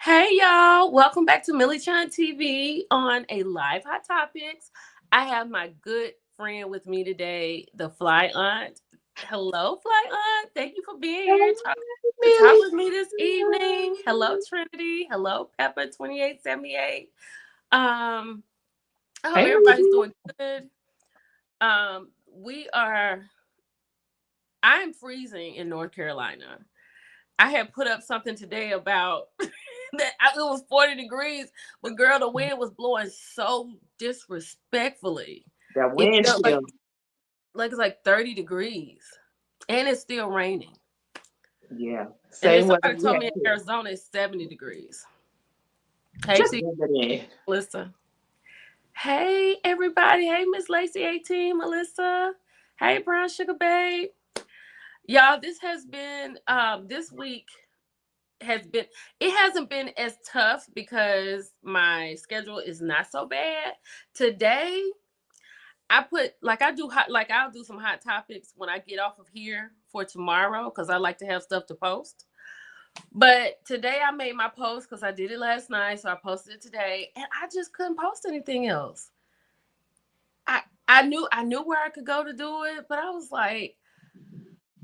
Hey y'all, welcome back to Millie Chan TV on a live Hot Topics. I have my good friend with me today, the Fly Aunt. Hello, Fly Aunt. Thank you for being Hey, here to talk Millie. with me this evening. Hello, Trinity. Hello, Pepper 2878. Um, I hope Hey, everybody's Millie. doing good. We are I'm freezing in North Carolina. I had put up something today about it was 40 degrees, but girl, the wind was blowing so disrespectfully. That It wind felt chill. like it's like 30 degrees, and it's still raining. Yeah. And then Same weather somebody we told had me in here. Arizona it's 70 degrees. Hey, Just see, leave it in. Melissa. Hey, everybody. Hey, Miss Lacey 18, Melissa. Hey, Brown Sugar Babe. Y'all, this has been this week has been it hasn't been as tough because my schedule is not so bad. Today, I put I'll do some hot topics when I get off of here for tomorrow because I like to have stuff to post. But today I made my post because I did it last night, so I posted it today, and I just couldn't post anything else. I knew where I could go to do it, but I was like,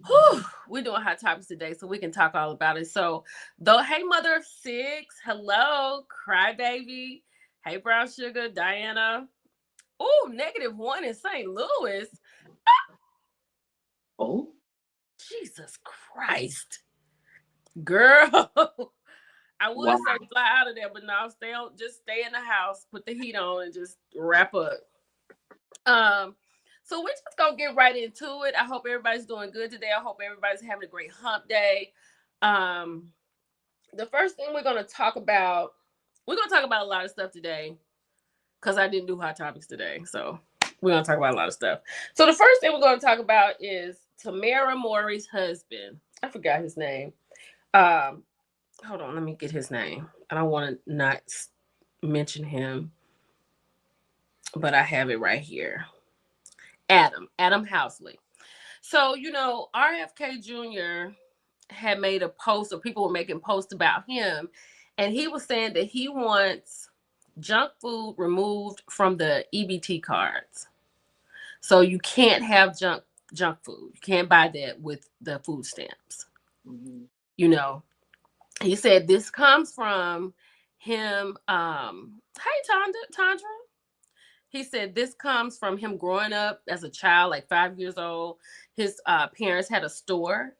whew, we're doing hot topics today, so we can talk all about it. So, though, hey, mother of six, hello, crybaby, hey, brown sugar, Diana. Oh, -1 in St. Louis. Oh, Jesus Christ, girl. I wow. would say fly out of there, but no, just stay in the house, put the heat on, and just wrap up. Um, so we're just gonna get right into it. I hope everybody's doing good today. I hope everybody's having a great hump day. Um, the first thing we're gonna talk about a lot of stuff today because I didn't do hot topics today. So we're gonna talk about a lot of stuff. So the first thing we're gonna talk about is Tamara Maury's husband. I forgot his name. Um, Hold on, let me get his name. I don't want to not mention him, but I have it right here. Adam Housley. So, RFK Jr. had made a post, or people were making posts about him, and he was saying that he wants junk food removed from the EBT cards. So you can't have junk food. You can't buy that with the food stamps. Mhm. You know, he said this comes from him. Hey, Tandra. He said this comes from him growing up as a child, like 5 years old. His parents had a store,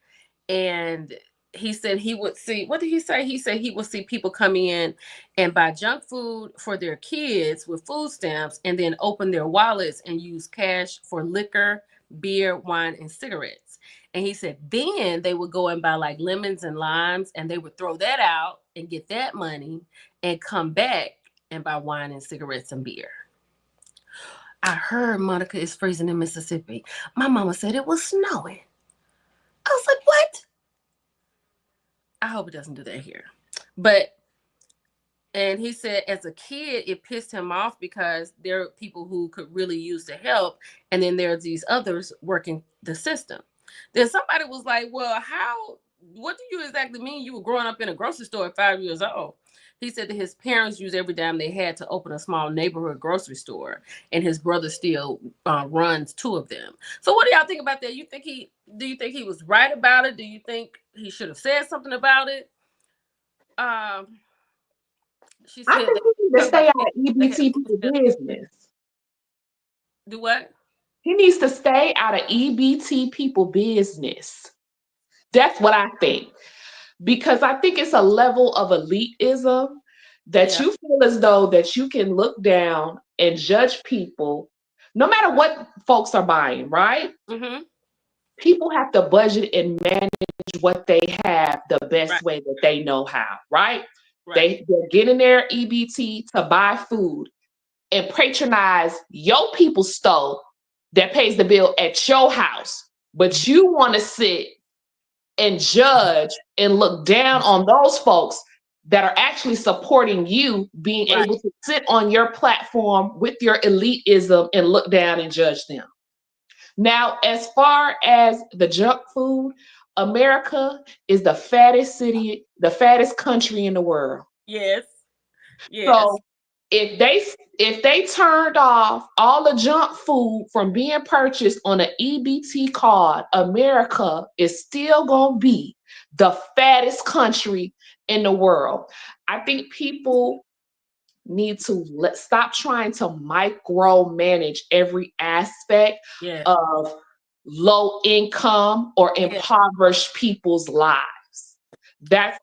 and he said he would see, what did he say? He said he would see people come in and buy junk food for their kids with food stamps and then open their wallets and use cash for liquor, beer, wine, and cigarettes. And he said then they would go and buy like lemons and limes and they would throw that out and get that money and come back and buy wine and cigarettes and beer. I heard Monica is freezing in Mississippi. My mama said it was snowing. I was like, what? I hope it doesn't do that here. But, and he said as a kid, it pissed him off because there are people who could really use the help. And then there's these others working the system. Then somebody was like, well, what do you exactly mean you were growing up in a grocery store at 5 years old? He said that his parents used every dime they had to open a small neighborhood grocery store, and his brother still runs two of them. So, what do y'all think about that? Do you think he was right about it? Do you think he should have said something about it? Um, she I said think they he need to talk about stay out the of they had EBT food people stamps. business. Do what? He needs to stay out of EBT people business. That's what I think. Because I think it's a level of elitism that Yeah. you feel as though that you can look down and judge people no matter what folks are buying, right? Mm-hmm. People have to budget and manage what they have the Right. best way that they know how, right? Right. They're getting their EBT to buy food and patronize your people's store that pays the bill at your house. But you want to sit and judge and look down on those folks that are actually supporting you being Right. able to sit on your platform with your elitism and look down and judge them. Now, as far as the junk food, America is the fattest city, the fattest country in the world. Yes. Yes. So if they turned off all the junk food from being purchased on an EBT card, America is still gonna be the fattest country in the world. I think people need to stop trying to micromanage every aspect Yeah. of low income or Yeah. impoverished people's lives. That's,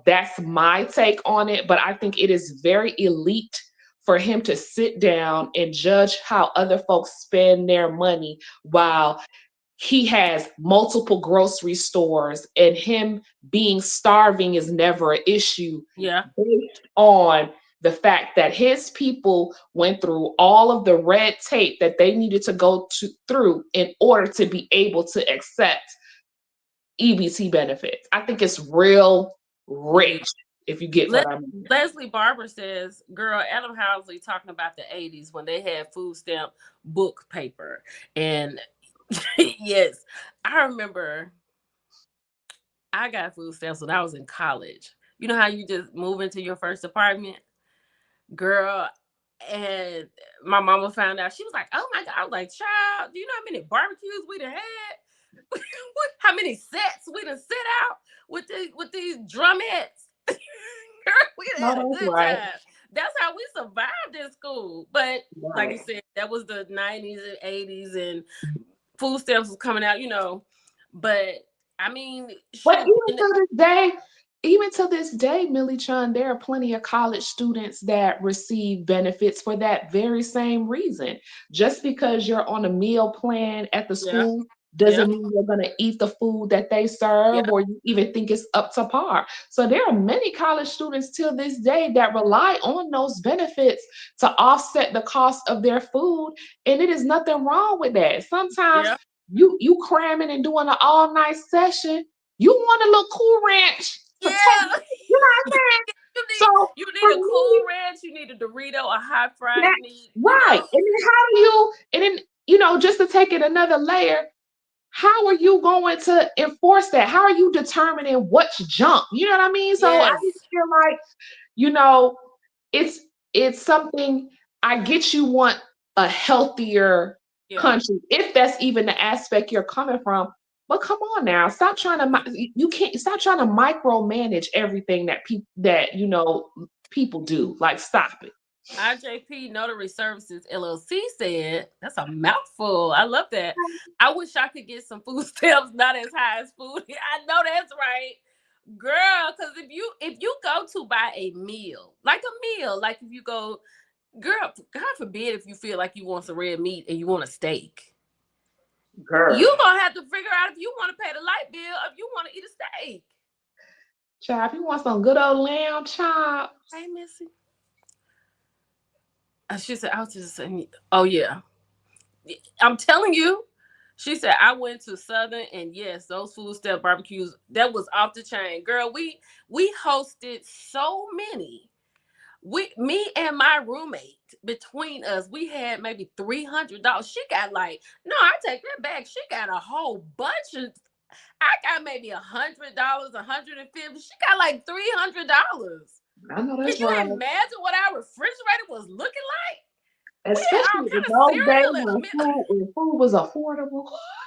that's my take on it, but I think it is very elite for him to sit down and judge how other folks spend their money while he has multiple grocery stores and him being starving is never an issue Yeah. based on the fact that his people went through all of the red tape that they needed to through in order to be able to accept EBT benefits. I think it's real It is. rich if you get Le- what I mean. Leslie Barber says, "Girl, Adam Housley talking about the '80s when they had food stamp book paper." And yes, I remember I got food stamps when I was in college. You know how you just move into your first apartment, girl. And my mama found out. She was like, "Oh my god!" I was like, "Child, do you know how many barbecues we done had? How many sets we done sit out with these drumettes?" Girl, we No, had a that's good right. time. That's how we survived in school. But like you Right. said, that was the '90s and '80s, and food stamps was coming out. But I mean, But shoot, even to this day, Millie Chun, there are plenty of college students that receive benefits for that very same reason. Just because you're on a meal plan at the yeah, school yeah, doesn't mean you're going to eat the food that they serve yeah, or you even think it's up to par. So there are many college students till this day that rely on those benefits to offset the cost of their food. And it is nothing wrong with that. Sometimes yeah, you cramming and doing an all night session, you want a little Cool Ranch potato. yeah. You know what I'm saying? You So need you for need a Cool me, Ranch. You need a Dorito, a hot fry. that You need, right. And then how do you and then just to take it another layer, how are you going to enforce that? How are you determining what's junk? You know what I mean? So I yes, just feel like you know, it's something. I get you want a healthier yeah, country, if that's even the aspect you're coming from. But come on now, stop trying to you can't stop trying to micromanage everything that people do. Like stop it. IJP Notary Services LLC said, "That's a mouthful. I love that. I wish I could get some food stamps not as high as food." I know that's right, girl. Because if you go to buy a meal, like if you go, girl, God forbid if you feel like you want some red meat and you want a steak, Girl, you gonna have to figure out if you want to pay the light bill or if you want to eat a steak. child, if you want some good old lamb chop, Hey, Missy. She said, "I was just saying." Oh yeah, I'm telling you. She said, "I went to Southern, and yes, those food step barbecues, that was off the chain. Girl, we hosted so many. Me and my roommate, between us, we had maybe $300. She got like, no, I take that back. She got a whole bunch of, I got maybe $100, 150. She got like $300. I know Can that's you right. imagine what our refrigerator was looking like? We had all Especially in kind of those days cereal and when food was affordable.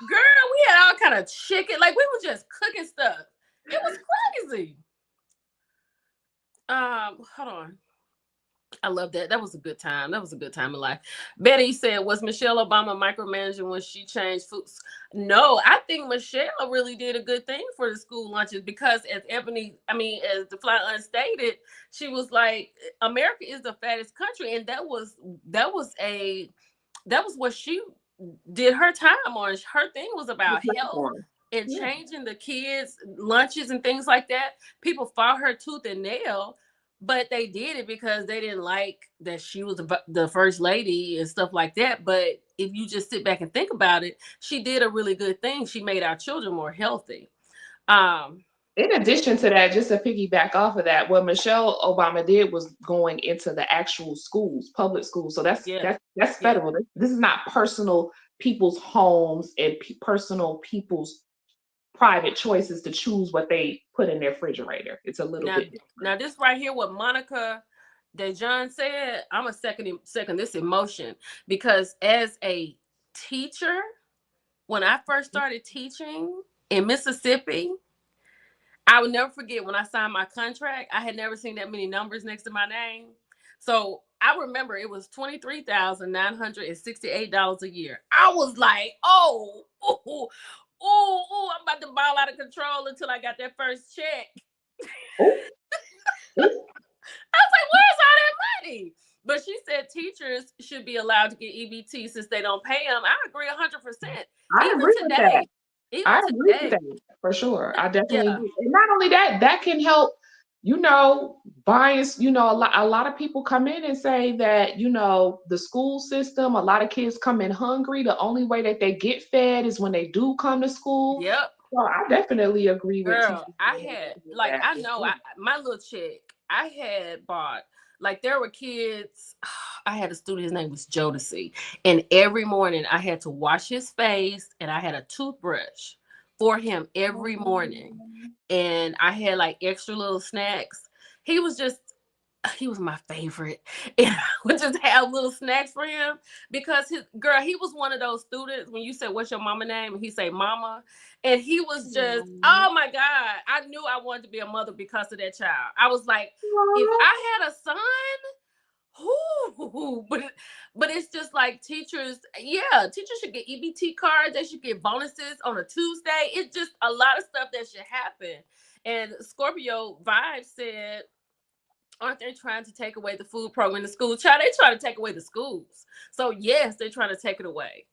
girl, we had all kind of chicken. Like we were just cooking stuff. It was crazy. Hold on. I love that. That was a good time. That was a good time in life. Betty said, "Was Michelle Obama micromanaging when she changed foods?" No, I think Michelle really did a good thing for the school lunches because, as the fly unstated, she was like, "America is the fattest country," and that was what she did her time on. Her thing was The about health platform. and Yeah. changing the kids' lunches and things like that. People fought her tooth and nail, but they did it because they didn't like that she was the first lady and stuff like that. But if you just sit back and think about it, she did a really good thing. She made our children more healthy. Um, In addition to that, just to piggyback off of that, what Michelle Obama did was going into the actual schools, public schools. So that's yeah, that's yeah, federal. This is not personal people's homes and personal people's private choices to choose what they put in their refrigerator. It's a little Now, bit different. now this right here, what Monica DeJohn said, I'm a second this emotion because as a teacher, when I first started teaching in Mississippi, I would never forget when I signed my contract. I had never seen that many numbers next to my name. So I remember it was $23,968 a year. I was like, oh, I'm about to ball out of control until I got that first check. Oh, oh, I was like, where's all that money? But she said teachers should be allowed to get EBT since they don't pay them. I agree 100%. I Even agree with that. today, even I agree with today, that for sure. I definitely yeah, do. And not only that, that can help, bias, a lot of people come in and say that, the school system, a lot of kids come in hungry. The only way that they get fed is when they do come to school. yep. So I definitely agree with Girl, teachers I being able had to get like that I as know well. my little chick I had bought like there were kids. I had a student. His name was Jodeci, and every morning I had to wash his face, and I had a toothbrush for him every morning, and I had like extra little snacks. He was just he was my favorite. And I would just have little snacks for him because his girl, he was one of those students when you said, "What's your mama name?" and he say "mama." And he was just, oh my God. I knew I wanted to be a mother because of that child. I was like, if I had a son, whoo, but it's just like teachers, yeah, teachers should get EBT cards, they should get bonuses on a Tuesday. It's just a lot of stuff that should happen. And Scorpio Vibe said, aren't they trying to take away the food program in the school? Child, they trying to take away the schools. So yes, they're trying to take it away.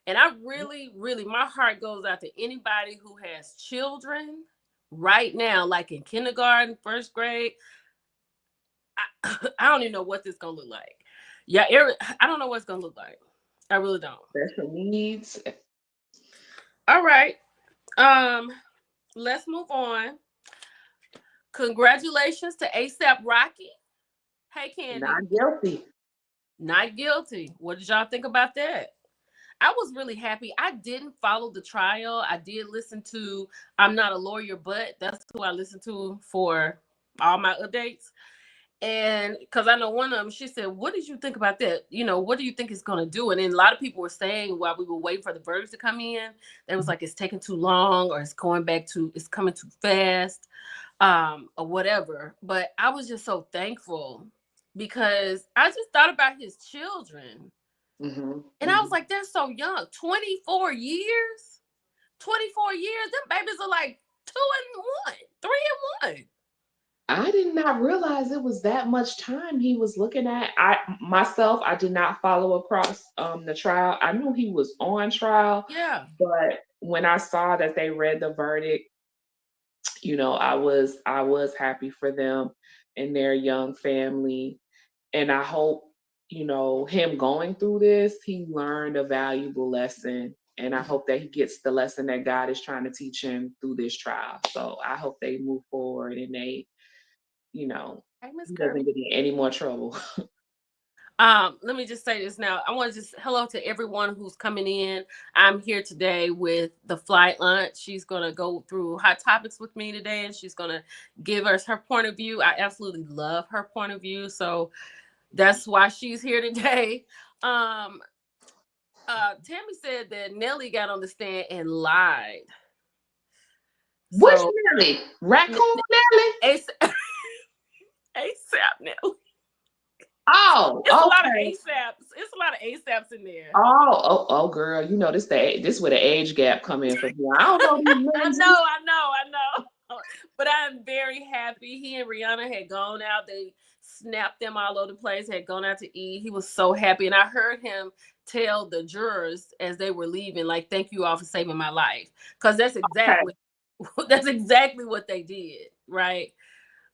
And I really, really, my heart goes out to anybody who has children right now, like in kindergarten, first grade. I don't even know what this gonna look like. Yeah, I don't know what it's gonna look like. I really don't. Special needs. All right. Let's move on. Congratulations to ASAP Rocky. Hey Candy. Not guilty. Not guilty. What did y'all think about that? I was really happy. I didn't follow the trial. I did listen to I'm Not a Lawyer, but that's who I listened to for all my updates. And because I know one of them, she said, "What did you think about that? What do you think it's going to do?" And then a lot of people were saying while we were waiting for the verdicts to come in, they was like, it's taking too long or it's coming too fast, or whatever. But I was just so thankful because I just thought about his children. Hmm. And I was like, they're so young. 24 years? 24 years? Them babies are like 2 and 1, 3 and 1. I did not realize it was that much time he was looking at. I did not follow across the trial. I knew he was on trial, Yeah. but when I saw that they read the verdict, I was happy for them and their young family. And I hope, him going through this, he learned a valuable lesson. And I hope that he gets the lesson that God is trying to teach him through this trial. So I hope they move forward and you know, Hey, Miss he Kirby. doesn't get in any more trouble. Let me just say this now. I want to just hello to everyone who's coming in. I'm here today with the flight lunch. She's gonna go through hot topics with me today, and she's gonna give us her point of view. I absolutely love her point of view, so that's why she's here today. Um, Tammy said that Nelly got on the stand and lied. Which So Nelly? Raccoon Nelly? ASAP, ASAP Nelly. Oh, It's a lot of okay. ASAPs. It's a lot of ASAPs in there. Oh, girl. This where the age gap come in for me. I don't know these I know, lenses. I know. But I'm very happy. He and Rihanna had gone out. They snapped them all over the place, had gone out to eat. He was so happy. And I heard him tell the jurors as they were leaving, like, thank you all for saving my life. Because that's Okay. exactly that's exactly what they did, right?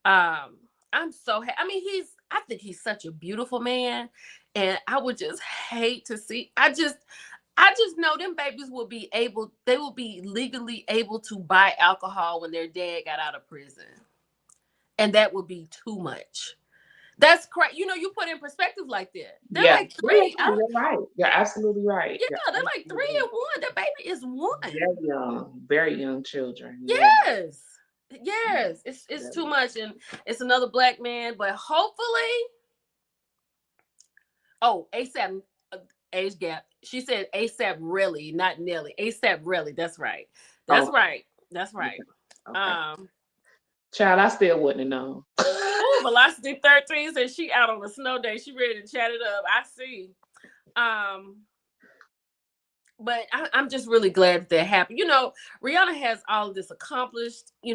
I'm so I mean, I think he's such a beautiful man. And I would just hate to see. I just know them babies they will be legally able to buy alcohol when their dad got out of prison. And that would be too much. That's correct. You put in perspective like that. They're Yeah, like yeah, three. yeah, you're right. You're absolutely right. Yeah, You're they're like absolutely three right. and one. The baby is one. Very young children. Yeah. Yes. Yes. It's too Very. much. And it's another black man. But hopefully, oh, ASAP age gap. She said ASAP really, not Nelly. ASAP really. That's right. That's Oh, right. That's okay. right. Okay. Um Child, I still wouldn't have known. oh, Velocity 13 said she out on a snow day. She ready to chat it up. I see. Um but I'm just really glad that happened. Rihanna has all of this accomplished. They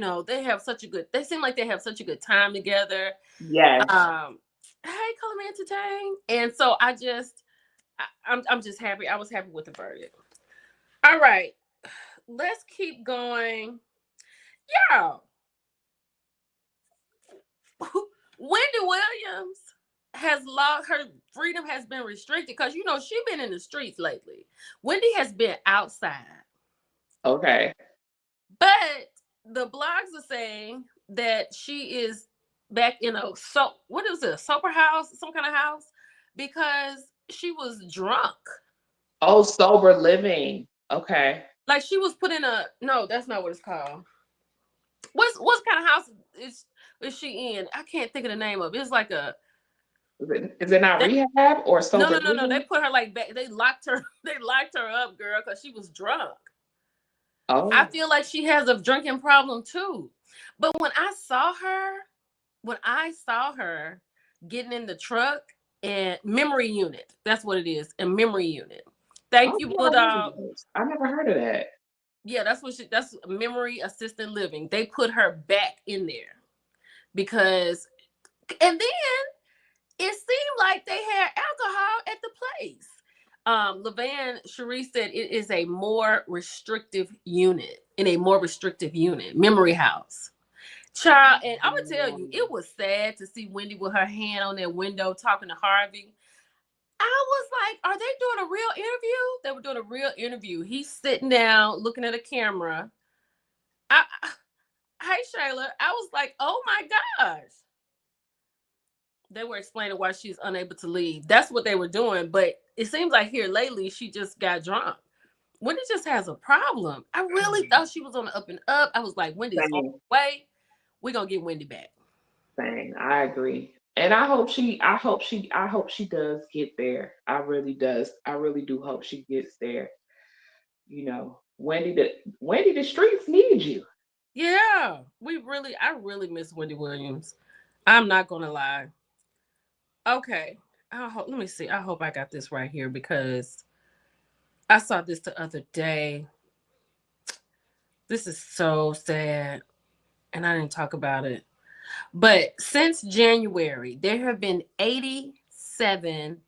seem like they have such a good time together. Yes. Hey, Color Man Entertain. And so I'm just happy. I was happy with the verdict. All right, let's keep going. Y'all, Wendy Williams has lost her freedom, has been restricted because she been in the streets lately. Wendy has been outside. Okay. But the blogs are saying that she is back in what is it, a sober house, some kind of house, because she was drunk. Oh, sober living. Okay. Like she was put in a no, that's not what it's called. What kind of house is she in? I can't think of the name of it. It's like a Is it not they, rehab or no, sober no, no, no. They living? put her like back. They locked her. They locked her up, girl, because she was drunk. I Oh. feel like she has a drinking problem too. But when I saw her getting in the truck and memory unit, that's what it is, a memory unit. Thank Oh, you, I never heard of Bulldog. those. I never heard of that. Yeah, that's memory assisted living. They put her back in there because, and then it seemed like they had alcohol at the place. Levan Cherie said it is a more restrictive unit, in a more restrictive unit, memory house. Child, and I'm gonna tell you, it was sad to see Wendy with her hand on that window talking to Harvey. I was like, are they doing a real interview? They were doing a real interview. He's sitting down looking at a camera. Hey Shayla, I was like, oh my gosh. They were explaining why she's unable to leave. That's what they were doing. But it seems like here lately, she just got drunk. Wendy just has a problem. I really thought she was on the up and up. I was like, Wendy's on Same, the way. We're gonna get Wendy back. same. I agree. And I hope she does get there. I really does. I really do hope she gets there. Wendy, the streets need you. Yeah, I really miss Wendy Williams. I'm not gonna lie. Okay, let me see. I hope I got this right here because I saw this the other day. This is so sad, and I didn't talk about it. But since January, there have been 87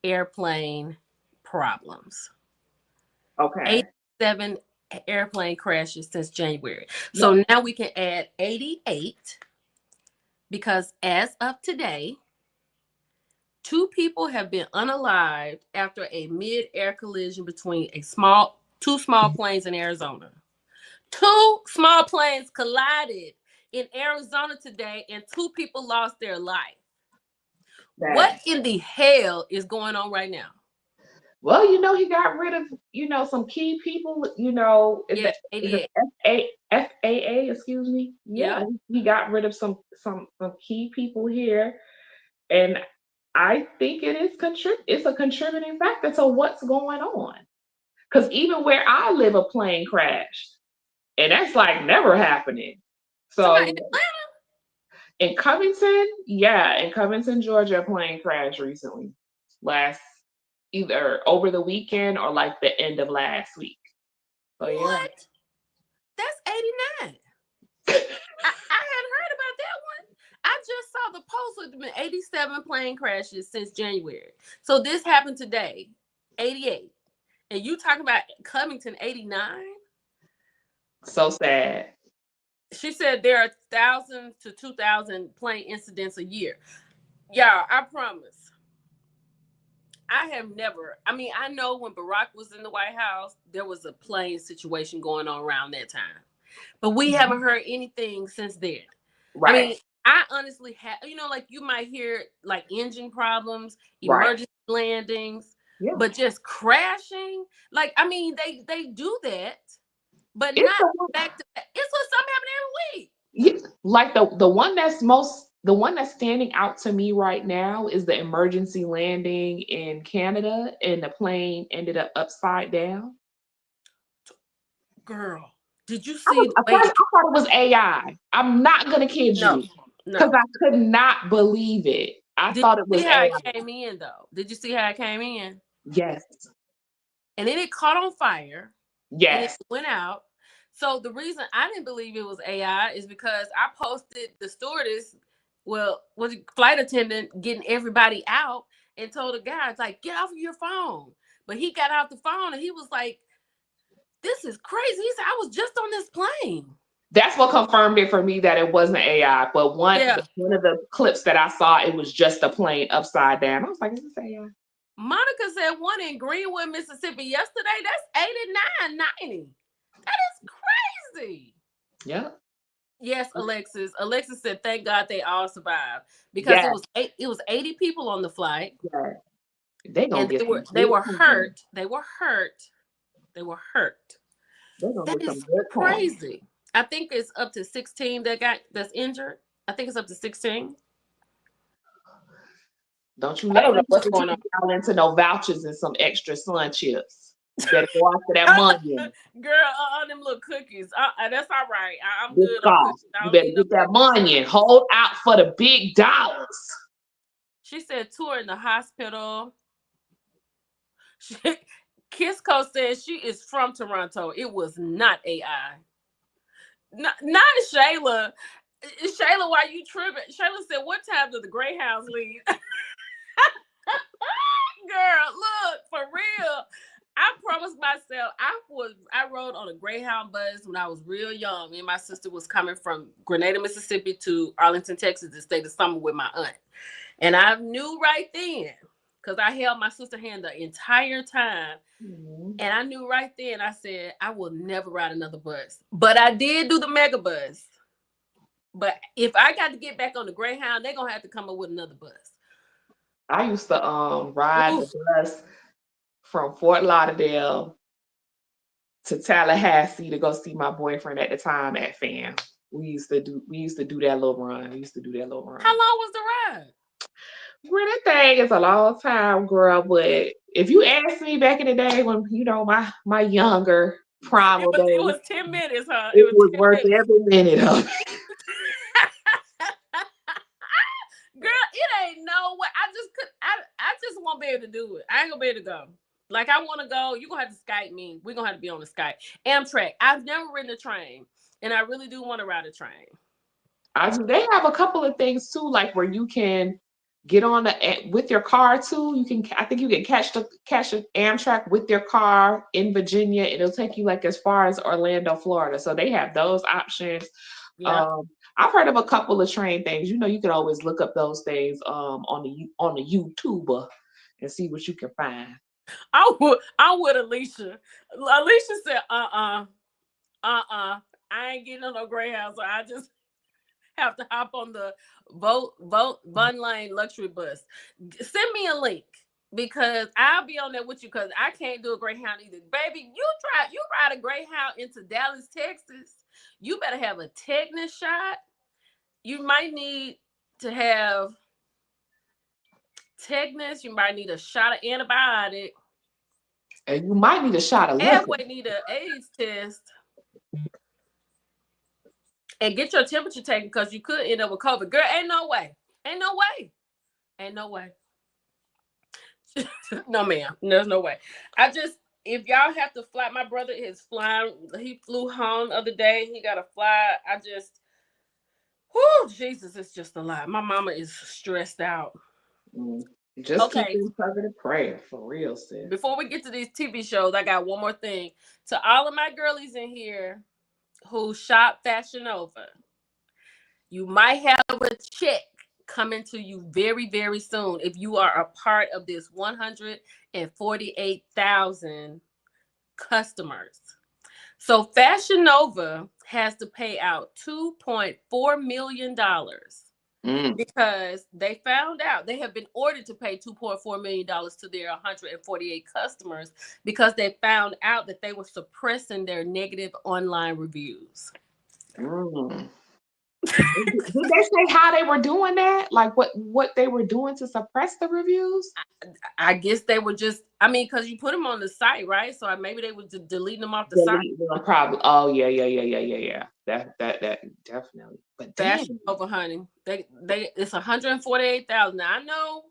airplane problems. Okay. 87 airplane crashes since January. No. So now we can add 88 because as of today, two people have been unalived after a mid-air collision between two small planes in Arizona. Two small planes collided in Arizona today and two people lost their life. What That. in the hell is going on right now? Well, he got rid of, some key people. Is Yeah, it is it 88. FAA? Excuse me. Yep. Yeah, he got rid of some key people here, and I think it's a contributing factor to what's going on. Because even where I live, a plane crashed, and that's like never happening. Somebody in So Atlanta? in Covington, yeah, in Covington, Georgia, a plane crashed recently, last either over the weekend or like the end of last week. So yeah. What? That's 89. I hadn't heard about that one. I just saw the post with the 87 plane crashes since January. So this happened today, 88. And you talking about Covington 89? So sad. She said there are 1,000 to 2,000 plane incidents a year. Y'all, I promise. I have never, I mean, I know when Barack was in the White House, there was a plane situation going on around that time. But we haven't heard anything since then. I Right. mean, I honestly have, like you might hear like engine problems, Right. emergency landings, Yeah. but just crashing. Like, I mean, they do that, but It's not the one, back to back. It's what something happening every week. yeah, like the one that's standing out to me right now is the emergency landing in Canada and the plane ended up upside down. Girl, did you I see was the at way? first I thought it was AI. I'm not gonna kid No, you because no. I could not believe it. I Did thought it you was see how AI. it came in though? Did you see how it came in? Yes, And then it caught on fire, and it yes. went out. So the reason I didn't believe it was AI is because I posted the stewardess, well, was it flight attendant getting everybody out and told the guys like, get off of your phone. But he got out the phone and he was like, this is crazy. He said, I was just on this plane. That's what confirmed it for me that it wasn't AI. But Yeah. one of the clips that I saw, it was just a plane upside down. I was like, is this AI? Monica said one in Greenwood, Mississippi yesterday. That's 89.90. That is crazy. Yeah. Yes, Alexis. Alexis said, "Thank God they all survived because it Yes. was it was 80 people on the flight, Yes. They gonna and get they some were they good were coin. hurt. They were hurt. They were hurt. They're gonna That get some is good coin. crazy. I think it's up to 16 that's injured. I think it's up to 16. Don't you I let don't know them what's put going you on. down into no vouchers and some extra sun chips. You better go after that money. Girl, them little cookies. That's all right. I'm This good on cookies. cost. I You don't better need no get that extra. money. Hold out for the big dollars. She said tour in the hospital. She, Kisco says she is from Toronto. It was not AI. Not Shayla. Shayla, why you tripping? Shayla said, what time do the Greyhounds leave? Girl, look, for real. I promised myself I rode on a Greyhound bus when I was real young. Me and my sister was coming from Grenada, Mississippi to Arlington, Texas to stay the summer with my aunt. And I knew right then, because I held my sister's hand the entire time. Mhm. And I knew right then, I said, I will never ride another bus. But I did do the mega bus. But if I got to get back on the Greyhound, they're gonna have to come up with another bus. I used to ride the Oof. bus from Fort Lauderdale to Tallahassee to go see my boyfriend at the time at FAM. We used to do that little run. We used to do that little How run. long was the ride? Well, that thing is a long time, girl. But if you ask me back in the day when my younger primal It days, was 10 minutes, huh? It it was was 10 worth minutes. every minute of it. Girl, it ain't no way. I just could. I just won't be able to do it. I ain't gonna be able to go. Like I want to go. You gonna have to Skype me. We're gonna have to be on the Skype. Amtrak. I've never ridden a train, and I really do want to ride a train. They have a couple of things too, like where you can get on with your car too. You can, I think you can catch an Amtrak with your car in Virginia. It'll take you like as far as Orlando, Florida. So they have those options. Yeah. Um, I've heard of a couple of train things. You know, you can always look up those things on the YouTuber and see what you can find. I'm with Alicia. Alicia said, I ain't getting on no Greyhound, so I just have to hop on the vote Bun Lane luxury bus. Send me a link because I'll be on there with you because I can't do a Greyhound either. Baby, you ride a Greyhound into Dallas, Texas. You better have a tetanus shot. You might need to have tetanus. You might need a shot of antibiotic. And you might need a shot of liquor. Halfway need an AIDS test and get your temperature taken because you could end up with COVID. Girl, ain't no way. Ain't no way. Ain't no way. No, ma'am. There's no way. I just, if y'all have to fly, my brother is flying. He flew home the other day. He got to fly. I just, whoo, Jesus, it's just a lot. My mama is stressed out. Mm. Just keep Okay, in covered in prayer for real, sis. before we get to these TV shows, I got one more thing. To all of my girlies in here who shop Fashion Nova, you might have a check coming to you very, very soon if you are a part of this 148,000 customers. So Fashion Nova has to pay out $2.4 million Mm. because they found out they have been ordered to pay $2.4 million to their 148 customers because they found out that they were suppressing their negative online reviews. Mm. Did they say how they were doing that? Like what they were doing to suppress the reviews? I guess they were just, I mean, because you put them on the site, right? So maybe they were just deleting them off the site. Delete them probably. Oh yeah, yeah, yeah, yeah, yeah, yeah. That definitely. But damn. Fashion over, honey. They it's 148,000. Now I know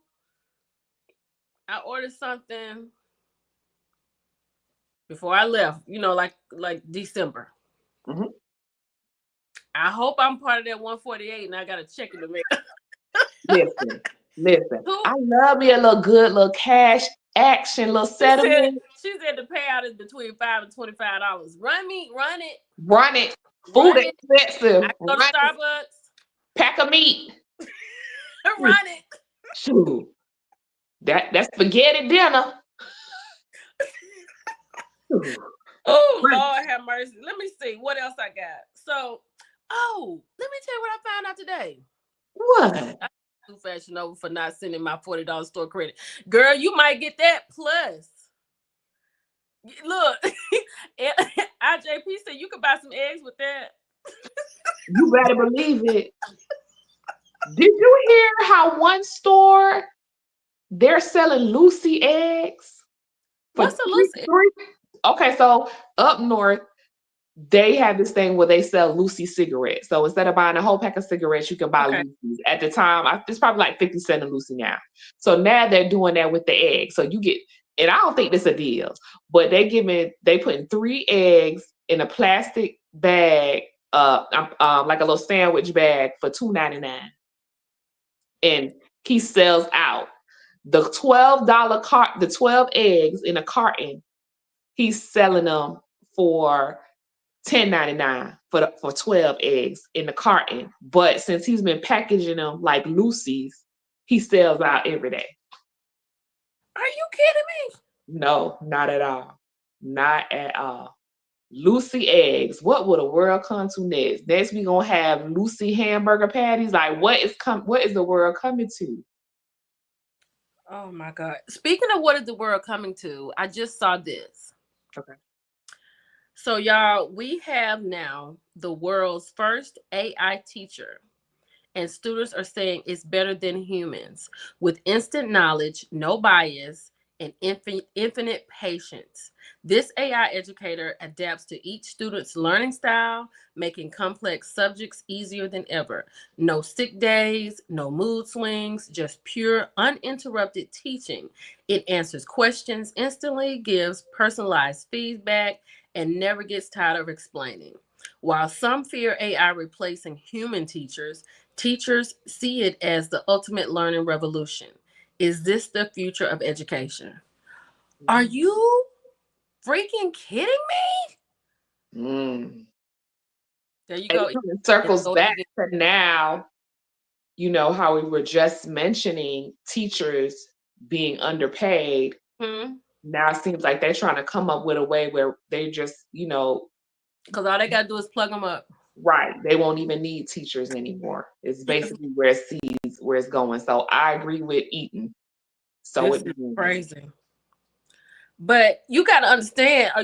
I ordered something before I left, like December. Mhm. I hope I'm part of that 148 and I got a check in the mail. Listen, listen. Who I love me a little good little cash action, little she said settlement. she said the payout is between $5 and $25. Run it, Run it. Food run it. I expensive. go to Run it. Starbucks. Pack of meat. Run it. Shoot. That's spaghetti dinner. Oh Run Lord have mercy. Let me see what else I got. So, let me tell you what I found out today. what? I do Fashion Over for not sending my $40 store credit. Girl, you might get that plus. Look, IJP said you could buy some eggs with that. You better believe it. Did you hear how one store they're selling Lucy eggs for What's a Lucy? three? Okay, so up north, they have this thing where they sell Lucy cigarettes. So instead of buying a whole pack of cigarettes, you can buy Okay. Lucy's. At the time, it's probably like 50 cents a Lucy now. So now they're doing that with the eggs. So you get, and I don't think this a deal, but they putting 3 eggs in a plastic bag, like a little sandwich bag for $2.99, and he sells out the the 12 eggs in a carton. He's selling them for $10.99 for 12 eggs in the carton. But since he's been packaging them like Lucy's, he sells out every day. Are you kidding No, not at all. Not at all. Lucy eggs. What will the world come to next? Next we gonna have Lucy hamburger patties. Like what is the world coming to? me? Oh my God. Speaking of what is the world coming to, I just saw this. Okay. So, y'all, we have now the world's first AI teacher, and students are saying it's better than humans with instant knowledge, no bias, and infinite patience. This AI educator adapts to each student's learning style, making complex subjects easier than ever. No sick days, no mood swings, just pure, uninterrupted teaching. It answers questions instantly, gives personalized feedback, and never gets tired of explaining. While some fear AI replacing human teachers, teachers see it as the ultimate learning revolution. Is this the future of education? Are you freaking kidding me? Mm. There you And go. it kind of It's circles going back again. to now, how we were just mentioning teachers being underpaid. Hmm. Now it seems like they're trying to come up with a way where they just, Because all they got to do is plug them up. right, they won't even need teachers anymore. It's Yes, basically where it sees where it's going. So I agree with Eaton. So this it is begins. crazy. But you got to understand, it's are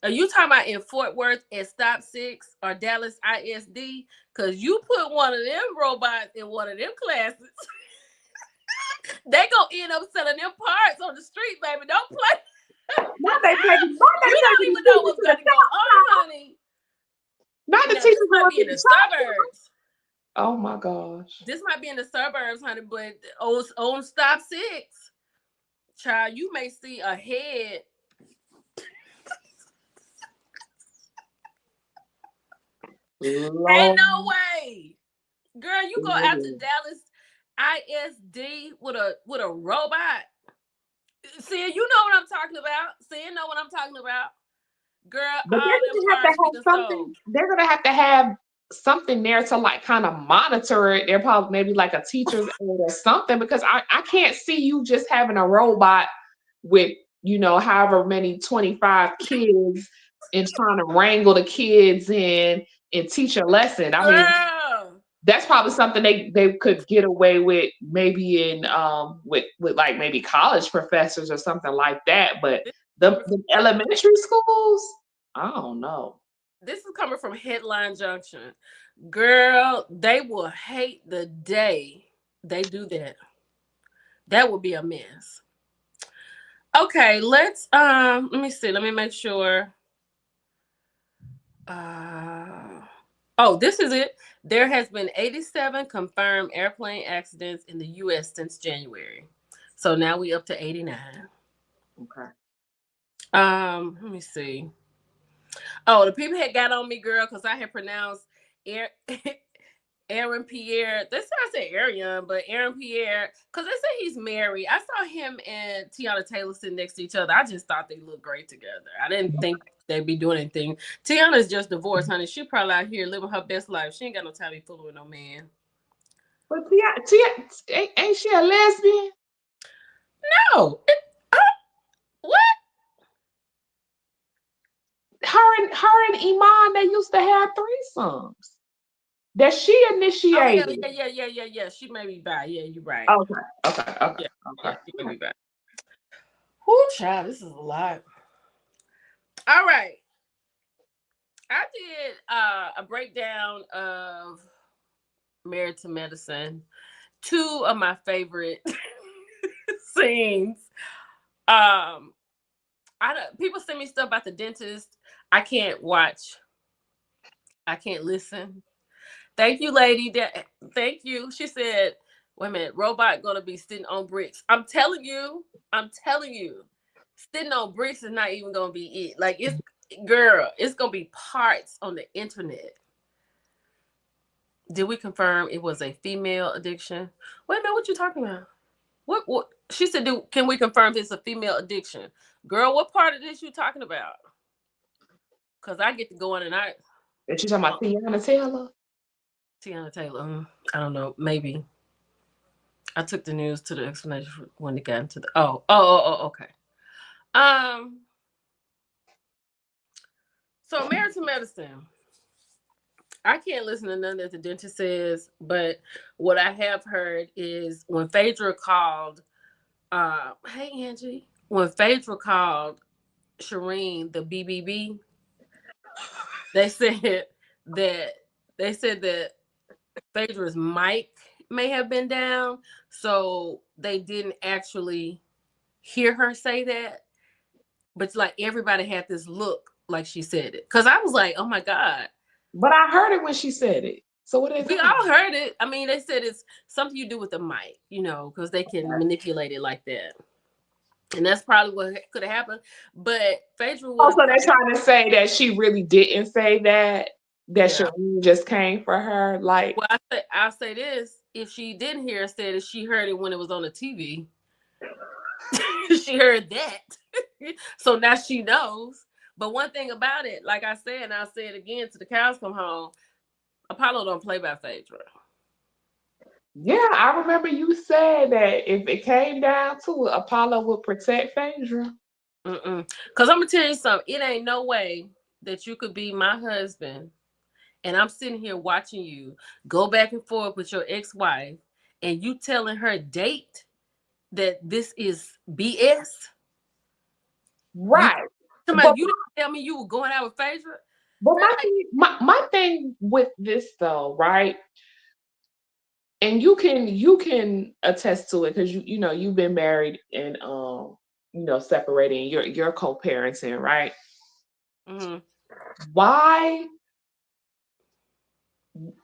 you talking about in Fort Worth at Stop Six or Dallas ISD? Because you put one of them robots in one of them classes, they gonna end up selling them parts on the street, baby. Don't play. Not they taking not they You don't taking the even know teachers what's to the gonna go on, honey. not the Now this teachers might going be to in the the shop. suburbs. Oh my gosh. This might be in the suburbs, honey, but on Stop Six, child, you may see a head. Ain't Lord. no way. Girl, you go out to Dallas ISD with a robot. See, you know what I'm talking about. See, you know what I'm talking about. Girl, But all them parts be the soul. they're gonna have to have something there to like kind of monitor it. They're probably maybe like a teacher's aide or something, because I can't see you just having a robot with, however many 25 kids and trying to wrangle the kids in. and teach a lesson. I mean, Girl, that's probably something they could get away with maybe in with like maybe college professors or something like that. But this is coming the from elementary schools, I don't know. this is coming from Headline Junction. Girl, they will hate the day they do that. That would be a mess. Okay, let me see. Let me make sure. Uh oh, this is it. There has been 87 confirmed airplane accidents in the US since January. So now we up to 89. Okay. Let me see. Oh, the people had got on me, girl, because I had pronounced Air, Aaron Pierre. That's how I say Arian, but Aaron Pierre, because they say he's married. I saw him and Tiana Taylor sitting next to each other. I just thought they looked great together. I didn't think they'd be doing anything. Tiana's just divorced, honey. She probably out here living her best life. She ain't got no time to be fooling with no man. But ain't she a lesbian? No. What? Her and Iman, they used to have threesomes that she Oh, yeah, initiated. yeah. She may be bi. Yeah, you're right. Okay, okay, okay, Yeah, okay. she may be bi. Whoo, child, this is a lot. All right. I did a breakdown of Married to Medicine. Two of my favorite scenes. Um, I don't, people send me stuff about the dentist. I can't watch. I can't listen. Thank you, lady. Thank you. She said, "Wait a minute, robot gonna be sitting on bricks." I'm telling you. I'm telling you, sitting on bricks is not even gonna be it. Like it's girl, it's gonna be parts on the internet. Did we confirm it was a female addiction? Wait a minute, what you talking about? What she said, can we confirm it's a female addiction? Girl, what part of this you talking about? Cause I get to go in and And she's talking about Tiana Taylor. Tiana Taylor. I don't know, maybe. I took the news to the explanation when it got into the okay. Um so Married to Medicine. I can't listen to none that the dentist says, but what I have heard is when Phaedra called hey Angie, when Phaedra called Shireen the BBB, they said that they said that Phaedra's mic may have been down, so they didn't actually hear her say that. But like everybody had this look like she said it, because I was like, oh my god, But I heard it when she said it. So what are they we talking all heard it. I mean, they said it's something you do with the mic, because they can about? manipulate it like that. And that's probably what could have happened. But Phaedra would Also, have they're probably, trying to say that she really didn't say that. That yeah. Shireen just came for her. Like, Well, I'll say this: if she didn't hear it said it, she heard it when it was on the TV. She heard that, so now she knows. But one thing about it, like I said, and I'll say it again to the cows come home: Apollo don't play by Phaedra. yeah, I remember you said that if it came down to it, Apollo would protect Phaedra. Mm-mm. Cause I'm gonna tell you something. It ain't no way that you could be my husband, and I'm sitting here watching you go back and forth with your ex-wife, and you telling her date that this is BS. You Right. somebody But you didn't tell me you were going out with Phaedra. but Girl, my thing with this though, right? And you can attest to it because you've been married and separating, you're co-parenting, right? mm-hmm. why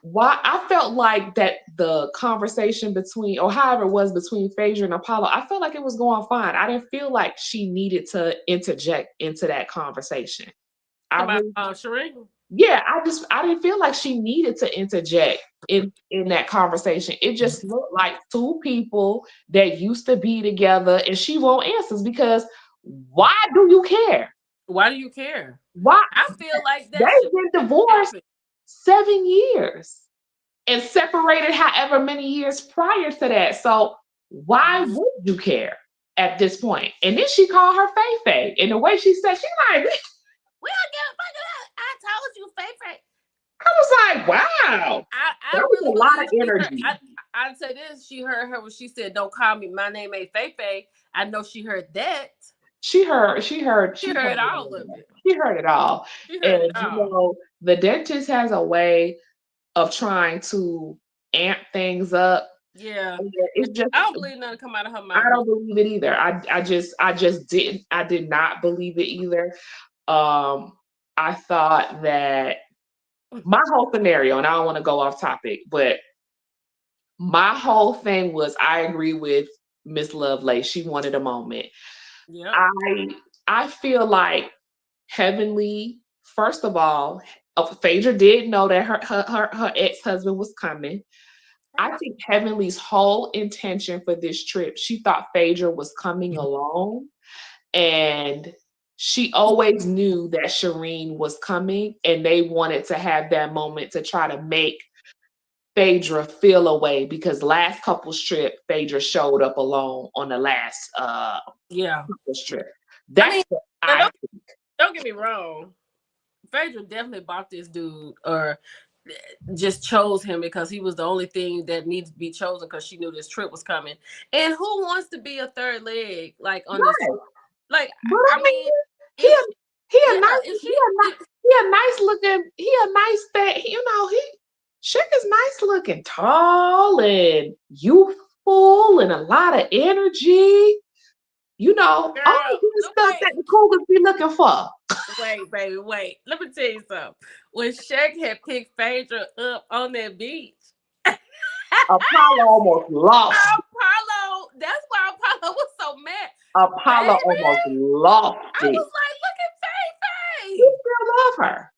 why I felt like that the conversation between, or however it was between Phaedra and Apollo, I felt like it was going fine. I didn't feel like she needed to interject into that conversation. I Somebody, really, Sheree. yeah, I didn't feel like she needed to interject in that conversation. It just looked like two people that used to be together, and she won't answer because why do you care? Why do you care? Why? I feel like that should They've been divorced happen. 7 years and separated however many years prior to that. So why Mhm. would you care at this point? And then she called her Fei Fei. And the way she said, she like, We don't give a fuck about. I told you, favorite. was like, wow, I that was a really lot of believe she heard. energy. I'd say this. She heard her when she said, "Don't call me. My name ain't Fei Fei." I know she heard that. She She heard heard all all of of that. it. She heard it all. She heard it And all. the dentist has a way of trying to amp things up. Yeah. And it's just I don't believe nothing come out of her I mouth. don't believe it either. I did not believe it either. Um I thought that my whole scenario, and I don't want to go off topic, but my whole thing was I agree with Miss Lovelace. She wanted a moment. Yep. I feel like Heavenly, first of all, Phaedra did know that her ex-husband was coming. I think Heavenly's whole intention for this trip, she thought Phaedra was coming alone. And she always knew that Shireen was coming, and they wanted to have that moment to try to make Phaedra feel away because last couple's trip, Phaedra showed up alone on the last Yeah. couple's trip. I mean, That's what and I don't get me wrong. Phaedra definitely bought this dude, or just chose him because he was the only thing that needs to be chosen because she knew this trip was coming. And who wants to be a third leg like on this trip? right. Like, But I I mean, mean, he if a, she, he a yeah, nice if she, he a if, nice he a nice looking he a nice fat he Shaq is nice looking, tall and youthful and a lot of energy. All girl, the good stuff that the Cougars be looking for. wait, baby, wait. Let me tell you something. When Shaq had picked Phaedra up on that beach, Apollo almost lost. Apollo, that's why Apollo was so mad. Apollo Baby, almost lost I it. was like, look at We Faye. still love her.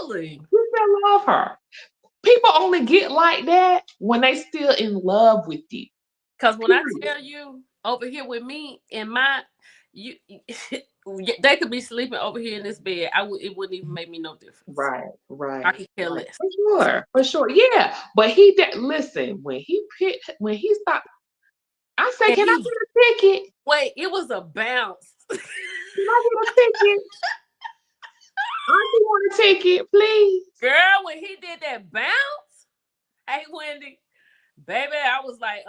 Absolutely. We still love her. People only get like that when they still in love with you. Because when I Period. tell you over here with me in my, you, they could be sleeping over here in this bed. It wouldn't even make me no difference. Right, I right, could care right. less. For sure. Yeah, but listen, when he stopped, I say, And "Can I he, get a ticket? wait, it was a bounce. Can I get a ticket? I do want a ticket, please." Girl, when he did that bounce, hey, Wendy, baby, I was like,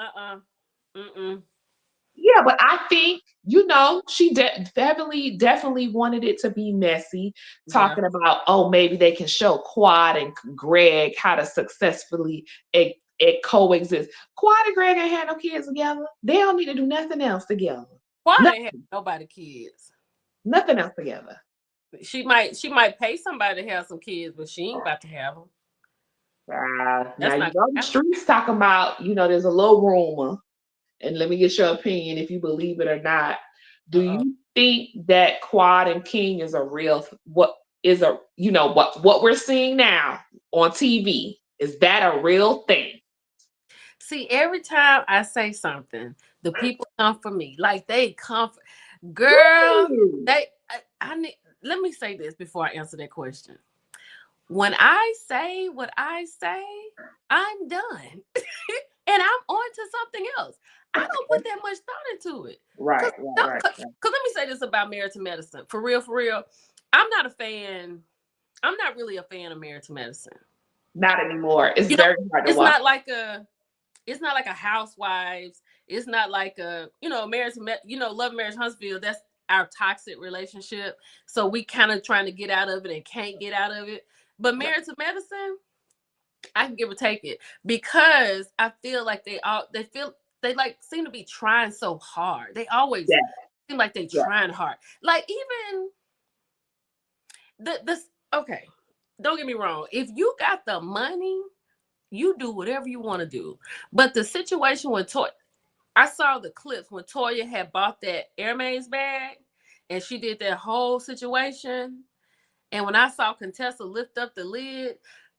mm-mm. Yeah, but I think she definitely wanted it to be messy, Yeah. talking about, oh, maybe they can show Quad and Greg how to successfully coexist. Quad and Greg ain't had no kids together. They don't need to do nothing else together. Quad ain't have Nothing, nobody kids. nothing else together. She might pay somebody to have some kids, but she ain't about to have them. Now That's you not know the gonna happen. streets talking about, there's a little rumor, and let me get your opinion if you believe it or not. Do Uh-oh. you think that Quad and King is a real what is a what we're seeing now on TV? Is that a real thing? See, every time I say something, the people come for me. Like they come for, girl, Really? I need, let me say this before I answer that question. When I say what I say, I'm done. And I'm on to something else. I don't put that much thought into it. Right, Cause, right, cause, right, 'cause right. let me say this about Married to Medicine. For real, for real. I'm not a fan. I'm not really a fan of Married to Medicine. Not anymore. It's You know, very hard to it's watch. not like a Housewives. It's not like Married to Love Marriage Huntsville. That's our toxic relationship. So we kind of trying to get out of it and can't get out of it. But Married to Medicine, I can give or take it because I feel like they like seem to be trying so hard. They always Yeah, seem like they yeah. trying hard. Like even this okay. Don't get me wrong. If you got the money, you do whatever you want to do. But the situation with I saw the clips when Toya had bought that Hermes bag and she did that whole situation. And when I saw Contessa lift up the lid,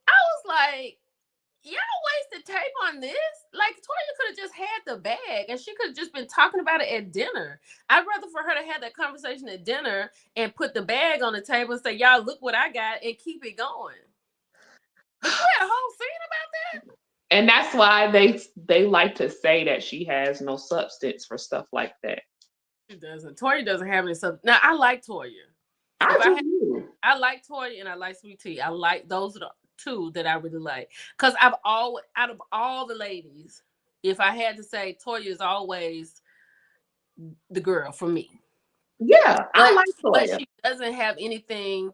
I was like, y'all wasted tape on this. Like Toya could have just had the bag and she could have just been talking about it at dinner. I'd rather for her to have that conversation at dinner and put the bag on the table and say, y'all look what I got and keep it going. But you had a whole scene about that? And that's why they like to say that she has no substance for stuff like that. She doesn't. Toya doesn't have any stuff. Now I like Toya. I If I had do. I like Toya and I like Sweet Tea. I like those are the two that I really like. Cause I've always out of all the ladies, if I had to say, Toya is always the girl for me. Yeah, I But like but Toya. she doesn't have anything,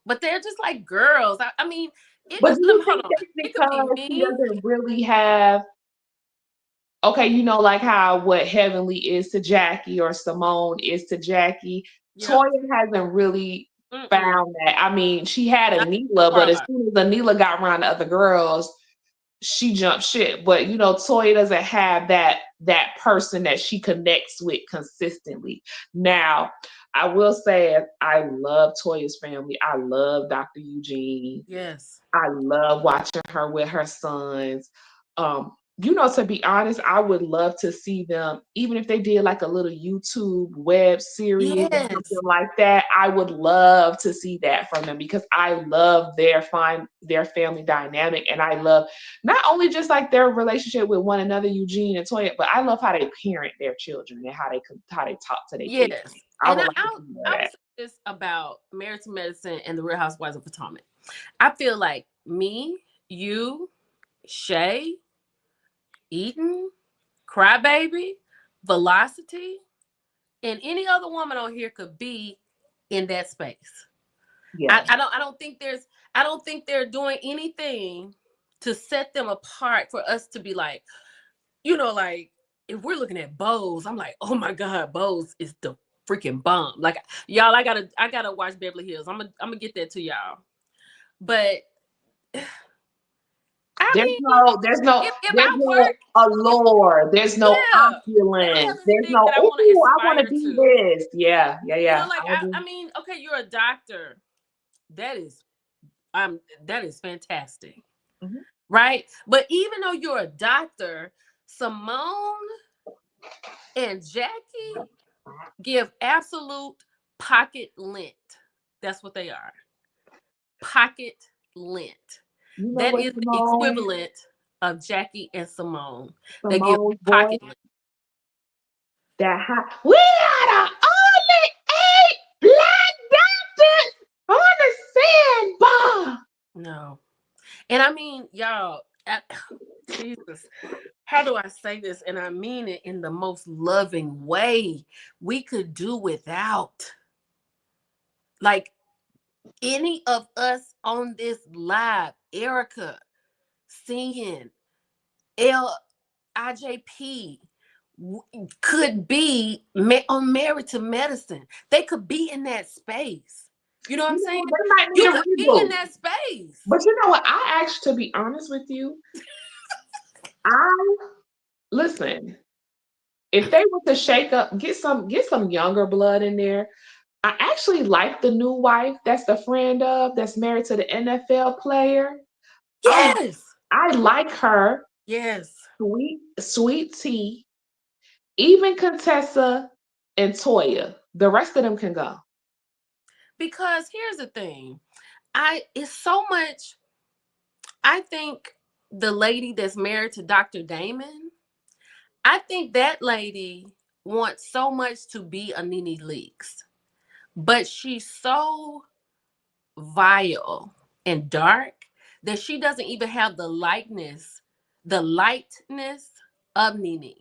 but they're just like girls. I mean, it But could do let you me hold think on. that's It could be because she me. doesn't really have, okay, like how what Heavenly is to Jackie or Simone is to Jackie? Yep. Toya hasn't really Mm-mm. found that. I mean, she had Not Anila, but as far. soon as Anila got around the other girls, she jumped ship. But Toya doesn't have that person that she connects with consistently. Now, I will say I love Toya's family. I love Dr. Eugene. Yes. I love watching her with her sons. To be honest, I would love to see them, even if they did like a little YouTube web series or Yes. something like that. I would love to see that from them because I love their family dynamic, and I love not only just like their relationship with one another, Eugene and Toya, but I love how they parent their children and how they talk to their kids. Yes. I And would I, like to I, see more of I would that. say this about Married to Medicine and the Real Housewives of Potomac. I feel like me, you, Shay, Eden, Crybaby, Velocity, and any other woman on here could be in that space. Yeah. I don't think they're doing anything to set them apart for us to be like, like if we're looking at Bose, I'm like, oh my God, Bose is the freaking bomb. Like y'all, I gotta watch Beverly Hills. I'm gonna get that to y'all. But I There's mean, no, there's no, if there's I no work, if allure. There's no yeah, they don't opulence. have There's anything no, that I want to oh, I want to aspire be to. this. Yeah, yeah, yeah. Like I agree. I mean, okay, you're a doctor. That is that is fantastic. Mhm. Right? But even though you're a doctor, Simone and Jackie give absolute pocket lint. That's what they are. Pocket lint. You know That what, is the Simone? equivalent of Jackie and Simone. They give Simone's voice, pocket lint. that high. We are the only 8 black doctors on the sandbar. No. And I mean, y'all, Jesus, how do I say this? And I mean it in the most loving way. We could do without. Like any of us on this live, Erica singing, LIJP could be on Married to Medicine. They could be in that space. You know what I'm saying? They might need You a could be in reboot. that space. But you know what? I actually, to be honest with you, I listen. If they were to shake up, get some younger blood in there. I actually like the new wife that's the friend of that's married to the NFL player. I Yes. I like her. Yes. Sweet tea. Even Contessa and Toya. The rest of them can go. Because here's the thing. It's so much. I think the lady that's married to Dr. Damon, I think that lady wants so much to be a Nene Leakes, but she's so vile and dark that she doesn't even have the lightness of Nene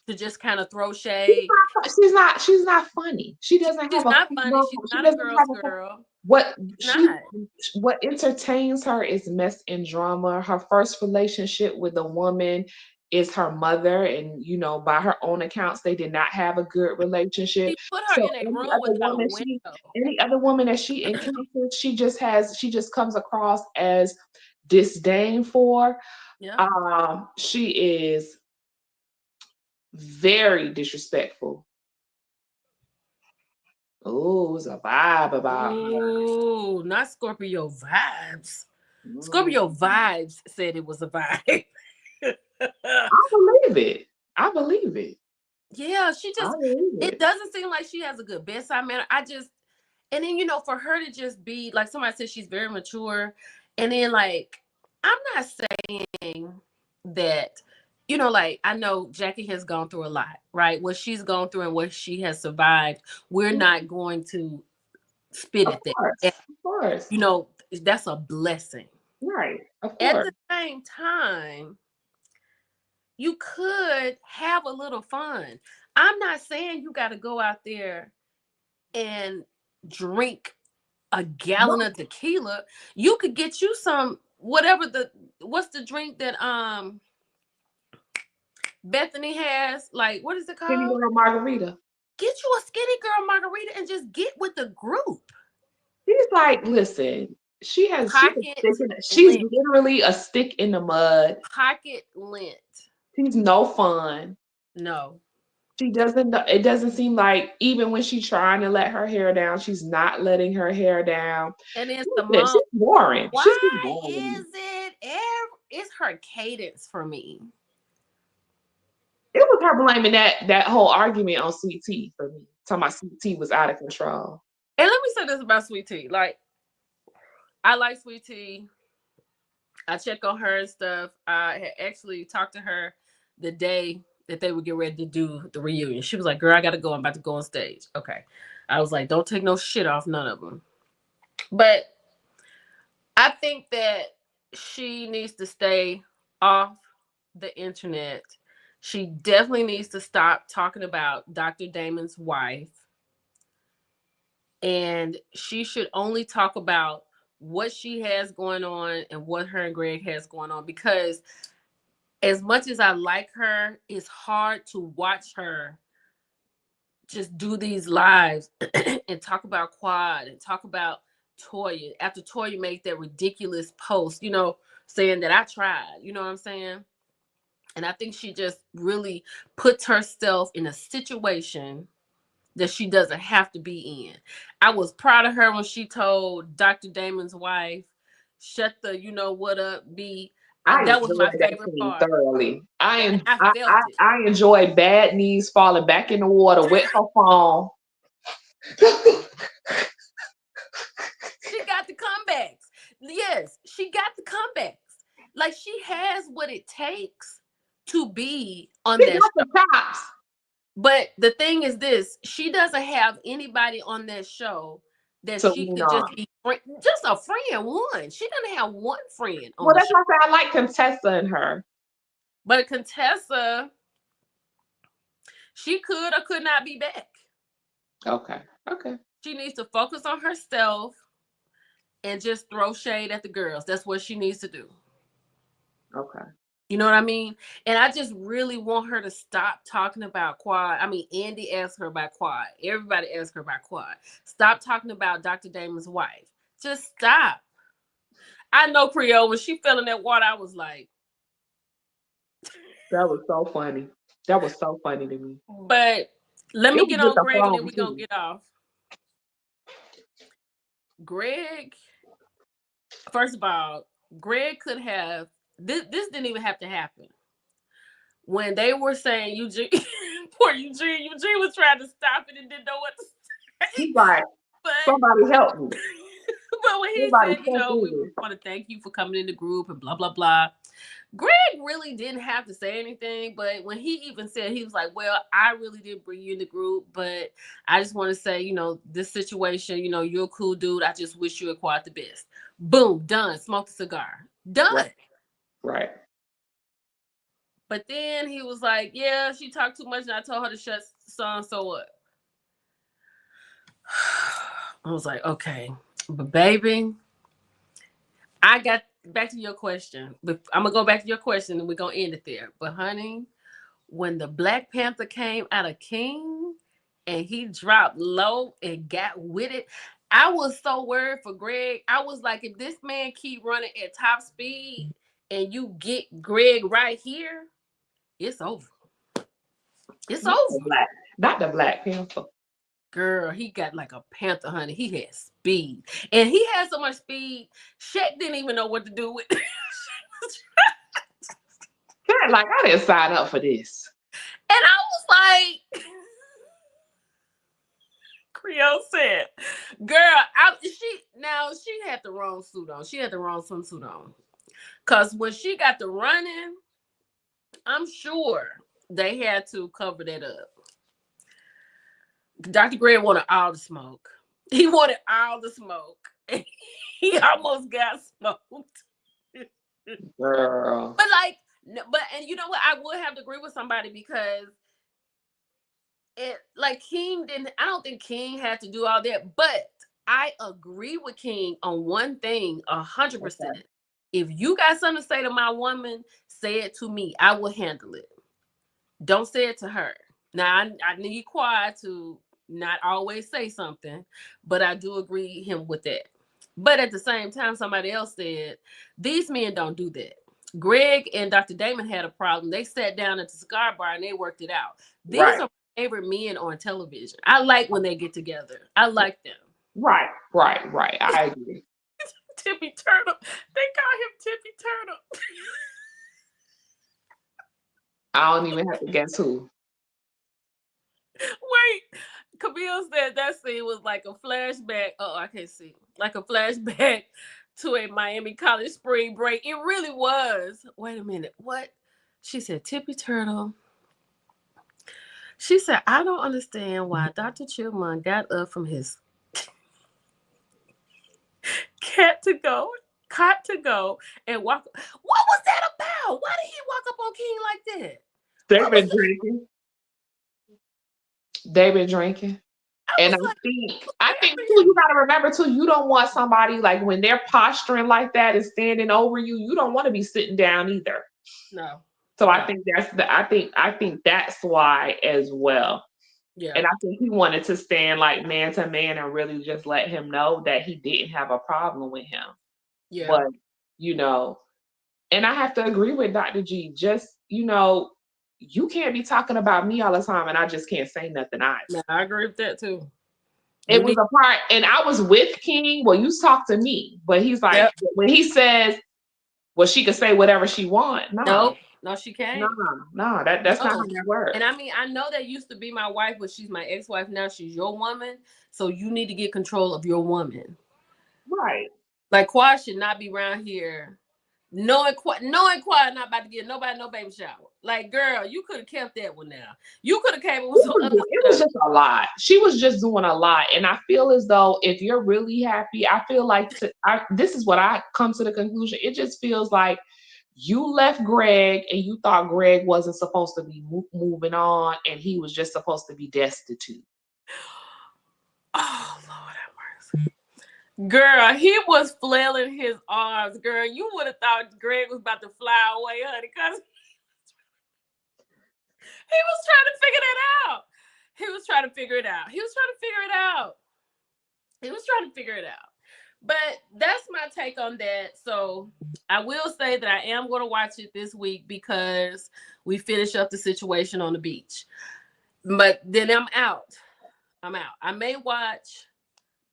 to just kind of throw shade. She's not funny. She doesn't She's have a not funny. She's she not a doesn't girl's have a girl. what She's she not. what entertains her is mess and drama. Her first relationship with a woman is her mother, and by her own accounts, they did not have a good relationship. She put her So in a room without a window. any other woman that she encounters, she just comes across as disdain for. Yep. She is very disrespectful. Oh, it's a vibe about her. Ooh, not Scorpio vibes. Mm. Scorpio vibes said it was a vibe. I believe it. I believe it. Yeah, I believe it it. doesn't seem like she has a good bedside manner. And then, for her to just be like somebody said she's very mature. And then, like, I'm not saying that, like, I know Jackie has gone through a lot, right? What she's gone through and what she has survived, we're not going to spit Of at that. And, course. Of course. you know, that's a blessing. Right. Of At course. the same time, you could have a little fun. I'm not saying you got to go out there and drink a gallon of tequila. You could get you some whatever the what's the drink that Bethany has? Like, what is it Skinny called? girl margarita. Get you a skinny girl margarita and just get with the group. She's like, listen, Pocket she's lint. literally a stick in the mud. Pocket lint. She's no fun. No. She doesn't it doesn't seem like even when she's trying to let her hair down, she's not letting her hair down. And then She's Simone, boring. She's just why boring to me. is it it's her cadence for me. It was her blaming that whole argument on Sweet Tea for me. Talking about Sweet Tea was out of control. And let me say this about Sweet Tea. Like, I like Sweet Tea. I check on her and stuff. I had actually talked to her the day that they would get ready to do the reunion. She was like, "Girl, I gotta go. I'm about to go on stage." Okay. I was like, "Don't take no shit off none of them." But I think that she needs to stay off the internet. She definitely needs to stop talking about Dr. Damon's wife. And she should only talk about what she has going on and what her and Greg has going on, because as much as I like her, it's hard to watch her just do these lives and talk about Quad and talk about Toya after Toya made that ridiculous post, you know, saying that I tried, you know what I'm saying? And I think she just really puts herself in a situation that she doesn't have to be in. I was proud of her when she told Dr. Damon's wife, "Shut the you know what up, B." I That was my enjoyed that favorite scene part. thoroughly. And I felt it. I enjoyed bad knees falling back in the water with her phone. She got the comebacks. Yes, she got the comebacks. Like, she has what it takes to be on She that got show. the chops. But the thing is this, she doesn't have anybody on that show that To she lean could just on. be just a friend one. She doesn't have one friend on Well, the that's show. why I say I like Contessa and her. But Contessa, she could or could not be back. Okay. Okay. She needs to focus on herself and just throw shade at the girls. That's what she needs to do. Okay. You know what I mean? And I just really want her to stop talking about Quad. I mean, Andy asked her about Quad. Everybody asked her about Quad. Stop talking about Dr. Damon's wife. Just stop. I know Creole, when she fell in that water, I was like, That was so funny. That was so funny to me. but let It me was get with on the Greg and then phone we're going to too. get off. Greg, first of all, Greg could have, this didn't even have to happen. When they were saying Eugene, poor Eugene was trying to stop it and didn't know what to say. He's like, But somebody help me. but when he Somebody said, you step know, we in this. want to thank you for coming in the group and blah blah blah. Greg really didn't have to say anything, but when he even said, he was like, "Well, I really did bring you in the group, but I just want to say, you know, this situation, you know, you're a cool dude. I just wish you were quite the best." Boom, done. Smoked a cigar. Right. Done. Right. But then he was like, "Yeah, she talked too much, and I told her to shut son. So what?" I was like, "Okay, but baby, I got back to your question. But I'm gonna go back to your question, and we're gonna end it there. But honey, when the Black Panther came out of King and he dropped low and got with it, I was so worried for Greg. I was like, if this man keep running at top speed and you get Greg right here, it's over. It's Not the over. black. Not the Black Panther. Girl, he got like a panther, honey. He had speed. And he had so much speed, Shaq didn't even know what to do with it. Like I didn't sign up for this. And I was like, Creole said, girl, she had the wrong suit on. She had the wrong swimsuit on. Cause when she got the running, I'm sure they had to cover that up. Dr. Gray wanted all the smoke. He wanted all the smoke. He almost got smoked. Girl. But like, but and you know what? I would have to agree with somebody because it like King didn't. I don't think King had to do all that, but I agree with King on one thing, 100%. Okay. If you got something to say to my woman, say it to me. I will handle it. Don't say it to her. Now I need quiet to not always say something, but I do agree him with that. But at the same time, somebody else said these men don't do that. Greg and Dr. Damon had a problem. They sat down at the cigar bar and they worked it out. These Right. are my favorite men on television. I like when they get together. I like them. Right. Right. Right. I agree. Tippy Turtle. They call him Tippy Turtle. I don't even have to guess who. Wait, Camille said that scene was like a flashback. Oh, I can't see. Like a flashback to a Miami college spring break. It really was. Wait a minute. What? She said, Tippy Turtle. She said, I don't understand why Dr. Chillman got up from his cat to go, cot to go, and walk. What was that about? Why did he walk up on King like that? They've What was been that? drinking. They've been drinking. I And was like, I what's think that too, for you him? gotta remember too, you don't want somebody like when they're posturing like that and standing over you, you don't want to be sitting down either. No, So I no, think I think that's why as well. yeah, And I think he wanted to stand like man to man and really just let him know that he didn't have a problem with him. yeah. But, you know, and I have to agree with Dr. G, just, you can't be talking about me all the time and I just can't say nothing either. No, I agree with that too. It You was need, a part, and I was with King. Well, you talk to me, but he's like, yep. when he says, well, she could say whatever she want. No, Nope. No, she no, can't. no, that's not how No. that And works. I mean, I know that used to be my wife, but she's my ex-wife now. She's your woman. So you need to get control of your woman. Right. Like Quad should not be around here knowing Quad not about to get nobody no baby shower. Like, girl, you could have kept that one now. You could have came up with some other It was stuff. just a lot. She was just doing a lot, and I feel as though if you're really happy, I feel like this is what I come to the conclusion. It just feels like you left Greg, and you thought Greg wasn't supposed to be moving on, and he was just supposed to be destitute. Oh Lord have mercy. Girl, he was flailing his arms, girl. You would have thought Greg was about to fly away, honey, because he was trying to figure that out. He was trying to figure it out. He was trying to figure it out. He was trying to figure it out. But that's my take on that. So I will say that I am going to watch it this week because we finish up the situation on the beach. But then I'm out. I'm out. I may watch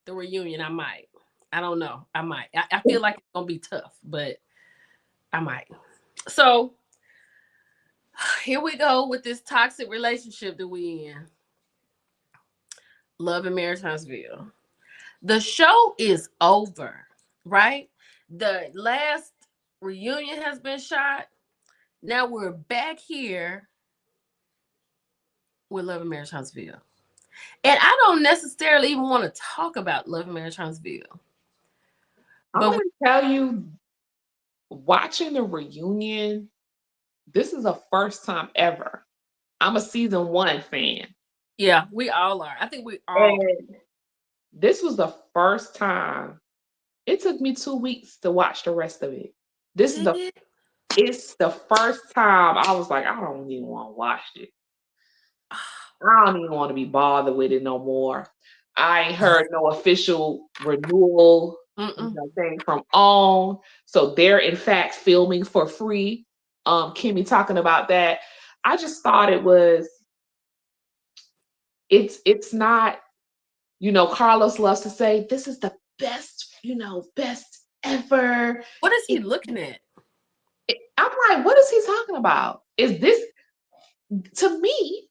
the reunion. I might. I don't know. I might. I feel like it's going to be tough, but I might. So here we go with this toxic relationship that we in. Love and Marriage Huntsville. The show is over, right? The last reunion has been shot. Now we're back here with Love and Marriage Huntsville. And I don't necessarily even want to talk about Love and Marriage Huntsville. I'm But gonna tell you, watching the reunion, this is the first time ever. I'm a season one fan. yeah, we all are. I think we all And this was the first time. It took me 2 weeks to watch the rest of it. This is did the it. It's the first time I was like, I don't even want to watch it. I don't even want to be bothered with it no more. I ain't heard no official renewal, Mm-mm. thing from OWN. So they're in fact filming for free. Kimmy talking about that. I just thought it's not, Carlos loves to say this is the best, best ever. What is he It, looking at? I'm like, what is he talking about? Is this to me?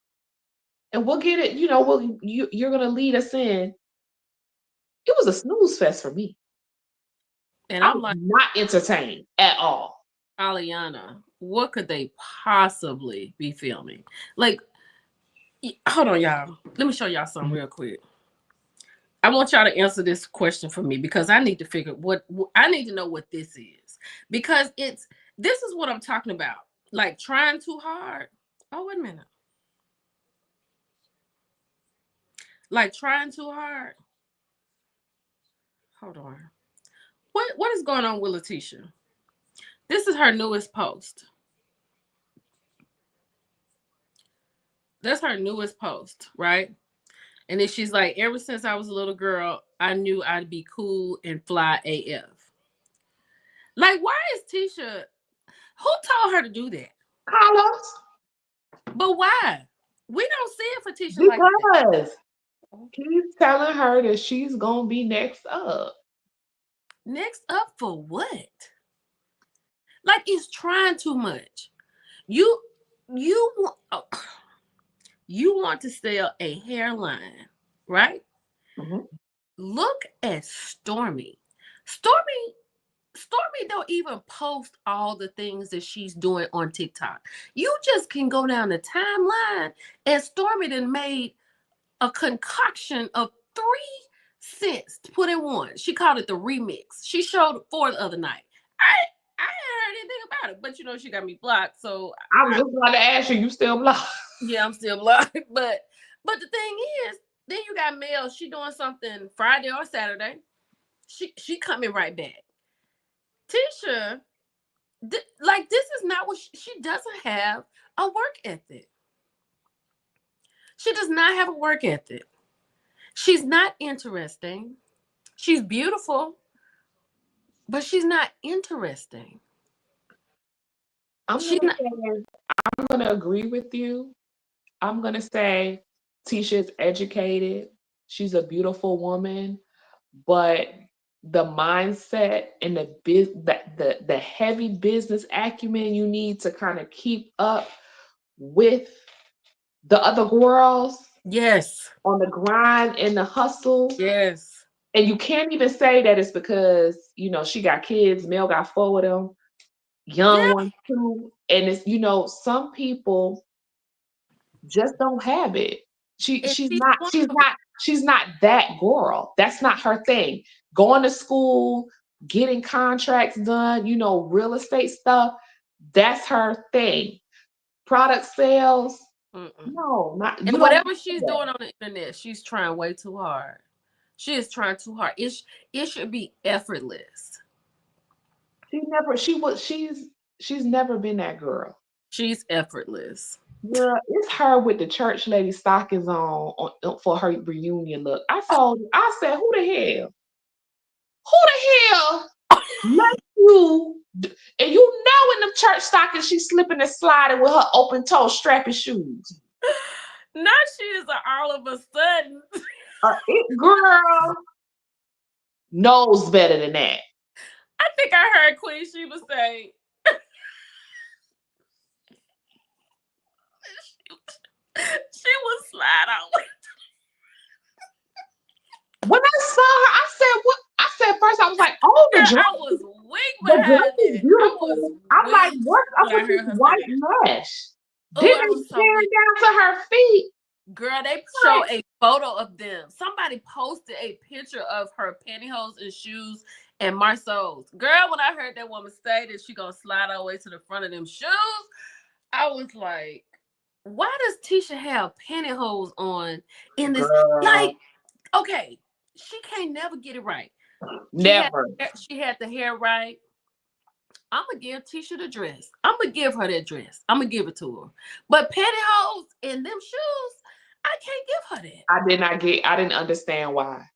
And we'll get it, you're gonna lead us in. It was a snooze fest for me. And I I'm was like, not entertained at all. Aliana, what could they possibly be filming? Like, hold on, y'all. Let me show y'all something real quick. I want y'all to answer this question for me because I need to figure what I need to know what this is because this is what I'm talking about. Like trying too hard. Oh, wait a minute. Like trying too hard. Hold on. What is going on with Letitia? This is her newest post. That's her newest post, right? And then she's like, ever since I was a little girl, I knew I'd be cool and fly AF. Like, why is Tisha? Who told her to do that? Carlos, But why? We don't see it for Tisha like that. because he's telling her that she's gonna be next up. Next up for what? Like, it's trying too much. You you oh, you want to sell a hairline, right? Mhm. Look at Stormy. Stormy Stormy don't even post all the things that she's doing on TikTok. You just can go down the timeline and Stormy done made a concoction of 3 cents to put in one. She called it the remix. She showed 4 the other night. I ain't heard anything about it, but you know she got me blocked. So I was just about to ask you still blocked? yeah, I'm still blocked. But the thing is, then you got Mel. She doing something Friday or Saturday. She coming right back. Tisha, like this is not what she doesn't have a work ethic. She does not have a work ethic. She's not interesting. She's beautiful, but she's not interesting. I'm She's gonna not. say I'm gonna agree with you. I'm gonna say Tisha's educated. She's a beautiful woman, but the mindset and the heavy business acumen you need to kind of keep up with the other girls Yes. on the grind and the hustle. Yes. And you can't even say that it's because, she got kids, Mel got 4 of them, young Yeah. ones too. And it's, some people just don't have it. She And she's she's not one she's of them. not she's not that girl. That's not her thing. Going to school, getting contracts done, real estate stuff, that's her thing. Product sales, Mm-mm. no, not you And don't whatever do she's that. doing on the internet, she's trying way too hard. She is trying too hard. It should be effortless. She's never been that girl. She's effortless. Girl, it's her with the church lady stockings for her reunion look. I said, who the hell? Who the hell let you? And in them church stockings, she's slipping and sliding with her open toe strappy shoes. Now she is all of a sudden. It girl knows better than that. I think I heard Queen Sheba say she would slide out. When I saw her, I said, "What?" I said first, I was like, "Oh, Girl, I was weak the dress behind is it. I was beautiful." I'm like, weak "What's up when I with this heard her say white that. mesh? Oh, Didn't I was it so weak. down to her feet?" Girl, they show Like, a photo of them. Somebody posted a picture of her pantyhose and shoes and Marceau's. Girl, when I heard that woman say that she gonna slide all the way to the front of them shoes, I was like, why does Tisha have pantyhose on in this? girl, Like, okay, she can't never get it right. never. She had the hair right. I'm gonna give Tisha the dress. I'm gonna give her that dress. I'm gonna give it to her. But pantyhose and them shoes, I can't give her that. I didn't understand why.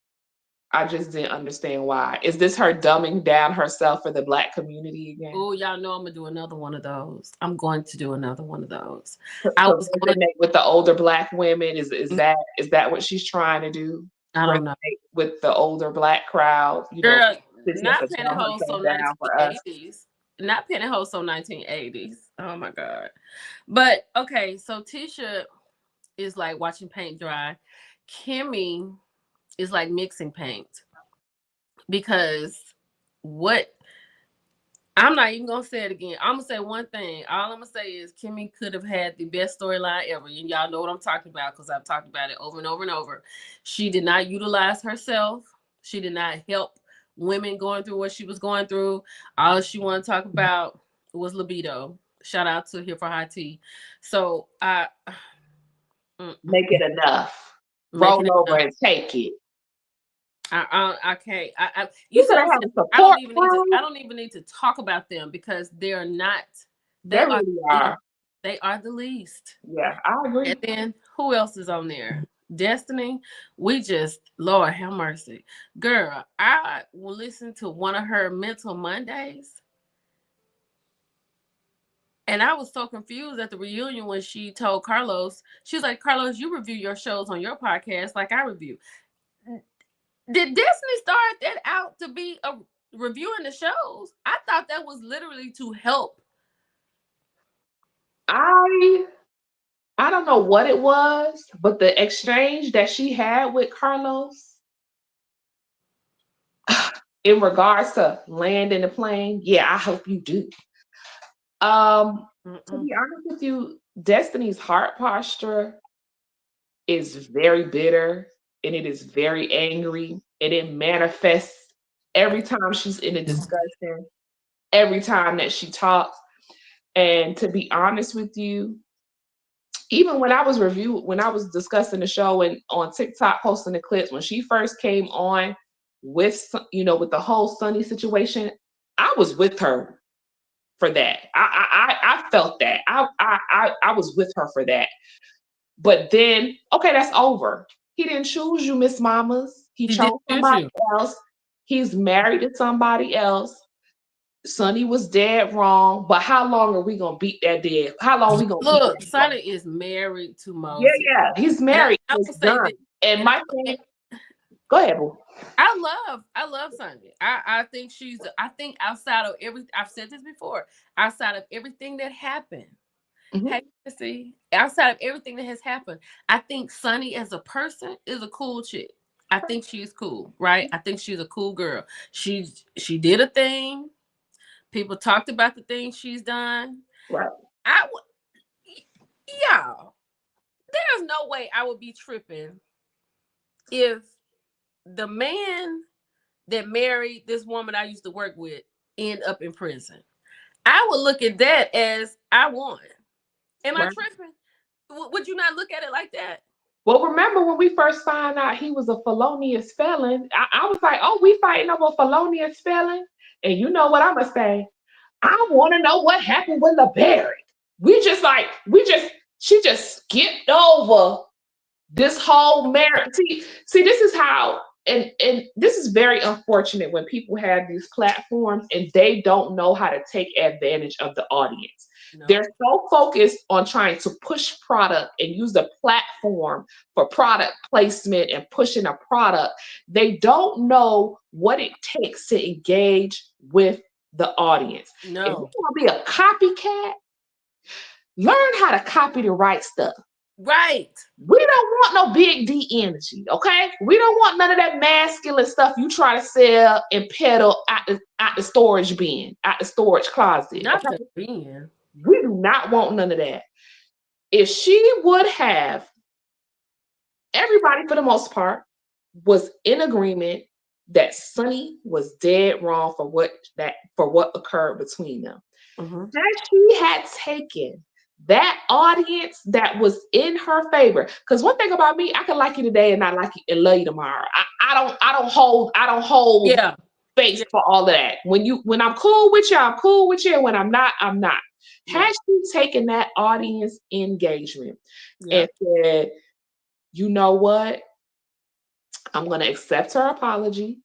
I just didn't understand why. Is this her dumbing down herself for the black community again? Oh, y'all know I'm gonna do another one of those. I'm going to do another one of those. To I was going. resonate with the older black women? Is that what she's trying to do? I don't know, Resonate with the older black crowd? girl. Since she has Not to dumb pantyhose so herself down for us. 1980s. Not pantyhose so 1980s. Oh my god. But okay, so Tisha is like watching paint dry. Kimmy is like mixing paint because what I'm not even gonna say it again. I'm gonna say one thing. All I'm gonna say is Kimmy could have had the best storyline ever, and y'all know what I'm talking about because I've talked about it over and over and over. She did not utilize herself. She did not help women going through what she was going through. All she wanted to talk about was libido. Shout out to here for high tea. So I Make it enough. making Roll it over up. and take it. I can't. You You see could what have I'm had saying? a support I group. don't even need to talk about them because they're not. They They are really the least. are. They are the least. Yeah, I And agree. then who else is on there? Destiny. We just Lord have mercy, girl. I will listen to one of her Mental Mondays, and I was so confused at the reunion when she told Carlos. She was like, "Carlos, you review your shows on your podcast like I review." Did Disney start that out to be a reviewing the shows? I thought that was literally to help. I I don't know what it was, but the exchange that she had with Carlos in regards to landing the plane, yeah, I hope you do. To Mm-mm. be honest with you, Destiny's heart posture is very bitter and it is very angry and it manifests every time she's in a discussion, every time that she talks. And to be honest with you, even when I was discussing the show and on TikTok posting the clips when she first came on with with the whole Sunny situation, I was with her for that. I felt that. I was with her for that. But then, okay, that's over. He didn't choose you, Miss Mamas. He He did chose shoot somebody you. else. He's married to somebody else. Sonny was dead wrong. But how long are we gonna beat that dead? How long are we gonna beat Look, that drum? Sonny is married to Yeah, Moses, yeah. He's and married. I It's will say done. this, And and my thing, go ahead, boo. I love Sonny. I think I think outside of every, I've said this before, outside of everything that happened. Mhm. Hey, see, outside of everything that has happened, I think Sunny as a person is a cool chick. I think she's cool, right? I think she's a cool girl. She did a thing. People talked about the things she's done. Right. I would, y'all. There's no way I would be tripping if the man that married this woman I used to work with end up in prison. I would look at that as I won. Am I Right. tripping? Would you not look at it like that? Well, remember when we first found out he was a felonious felon? I was like, oh, we fighting over a felonious felon? And you know what I'm gonna say? I want to know what happened with LeBerry. She just skipped over this whole marriage. See, this is how, and this is very unfortunate when people have these platforms and they don't know how to take advantage of the audience. They're No. so focused on trying to push product and use the platform for product placement and pushing a product. They don't know what it takes to engage with the audience. If you No. want to be a copycat, learn how to copy the right stuff. Right. We don't want no big D energy, okay? We don't want none of that masculine stuff you try to sell and peddle out the storage bin, out the storage closet, Not the okay? being. We do not want none of that. If she would have, everybody for the most part was in agreement that Sonny was dead wrong for what occurred between them. Hmm. That she had taken that audience that was in her favor. Because one thing about me, I can like you today and not like you and love you tomorrow. I don't hold Yeah. space Yeah. for all of that. When I'm cool with you, I'm cool with you. And when I'm not, I'm not. Yeah. Had she taken that audience engagement Yeah. and said, you know what? I'm gonna accept her apology.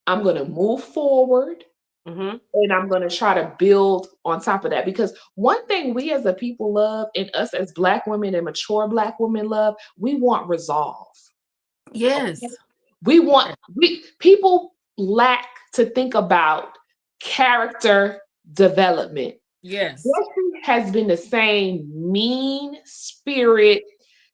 I'm gonna move forward Hmm. and I'm going to try to build on top of that because one thing we as a people love and us as black women and mature black women love, we want resolve. Okay? Yes. We people lack to think about character development. Yes. Jesse has been the same mean spirit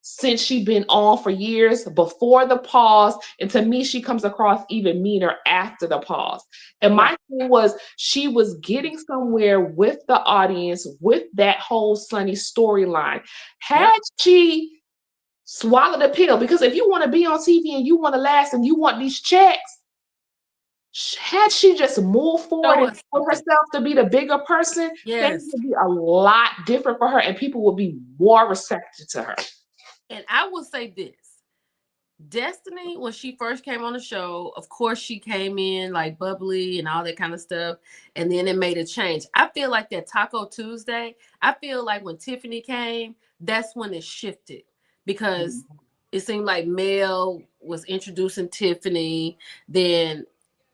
since she been on for years before the pause, and to me she comes across even meaner after the pause. And Right. my thing was she was getting somewhere with the audience with that whole Sunny storyline. Yep. Had she swallowed the pill, because if you want to be on TV and you want to last and you want these checks, had she just moved forward Show and us shown something. herself to be the bigger person, things Yes. would be a lot different for her and people would be more receptive to her. And I will say this. Destiny, when she first came on the show, of course she came in like bubbly and all that kind of stuff, and then it made a change. I feel like that Taco Tuesday, I feel like when Tiffany came, that's when it shifted because it seemed like Mel was introducing Tiffany. Then,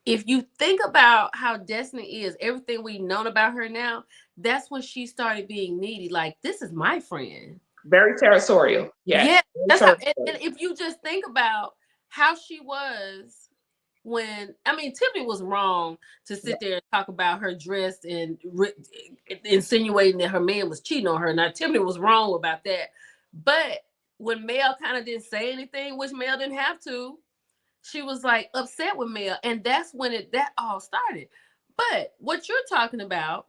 if you think about how Destiny is, everything we've known about her now, that's when she started being needy. Like, this is my friend. Very territorial. Yes. Yeah, Very that's how. And territorial. if you just think about how she was when, I mean, Tiffany was wrong to Yeah. sit there and talk about her dress and insinuating that her man was cheating on her. Now, Tiffany was wrong about that. But when Mel kind of didn't say anything, which Mel didn't have to, she was like upset with Mel, and that's when that all started. But what you're talking about,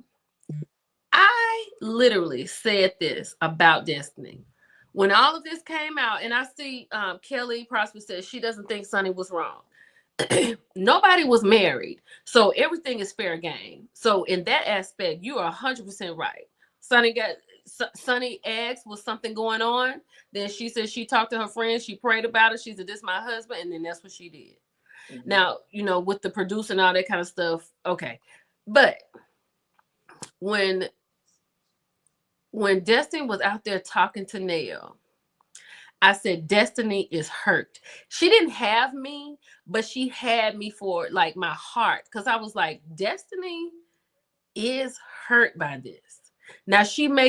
I literally said this about Destiny. When all of this came out, and I see Kelly Prosper says she doesn't think Sonny was wrong. Nobody was married. So everything is fair game. So in that aspect, you are 100% right. Sonny asked was something going on. Then she said she talked to her friends. She prayed about it. She said, "This is my husband." And then that's what she did. Mhm. Now, with the producer and all that kind of stuff. Okay. But when Destiny was out there talking to Nail, I said, Destiny is hurt. She didn't have me, but she had me for like my heart. Cause I was like, Destiny is hurt by this. Now she may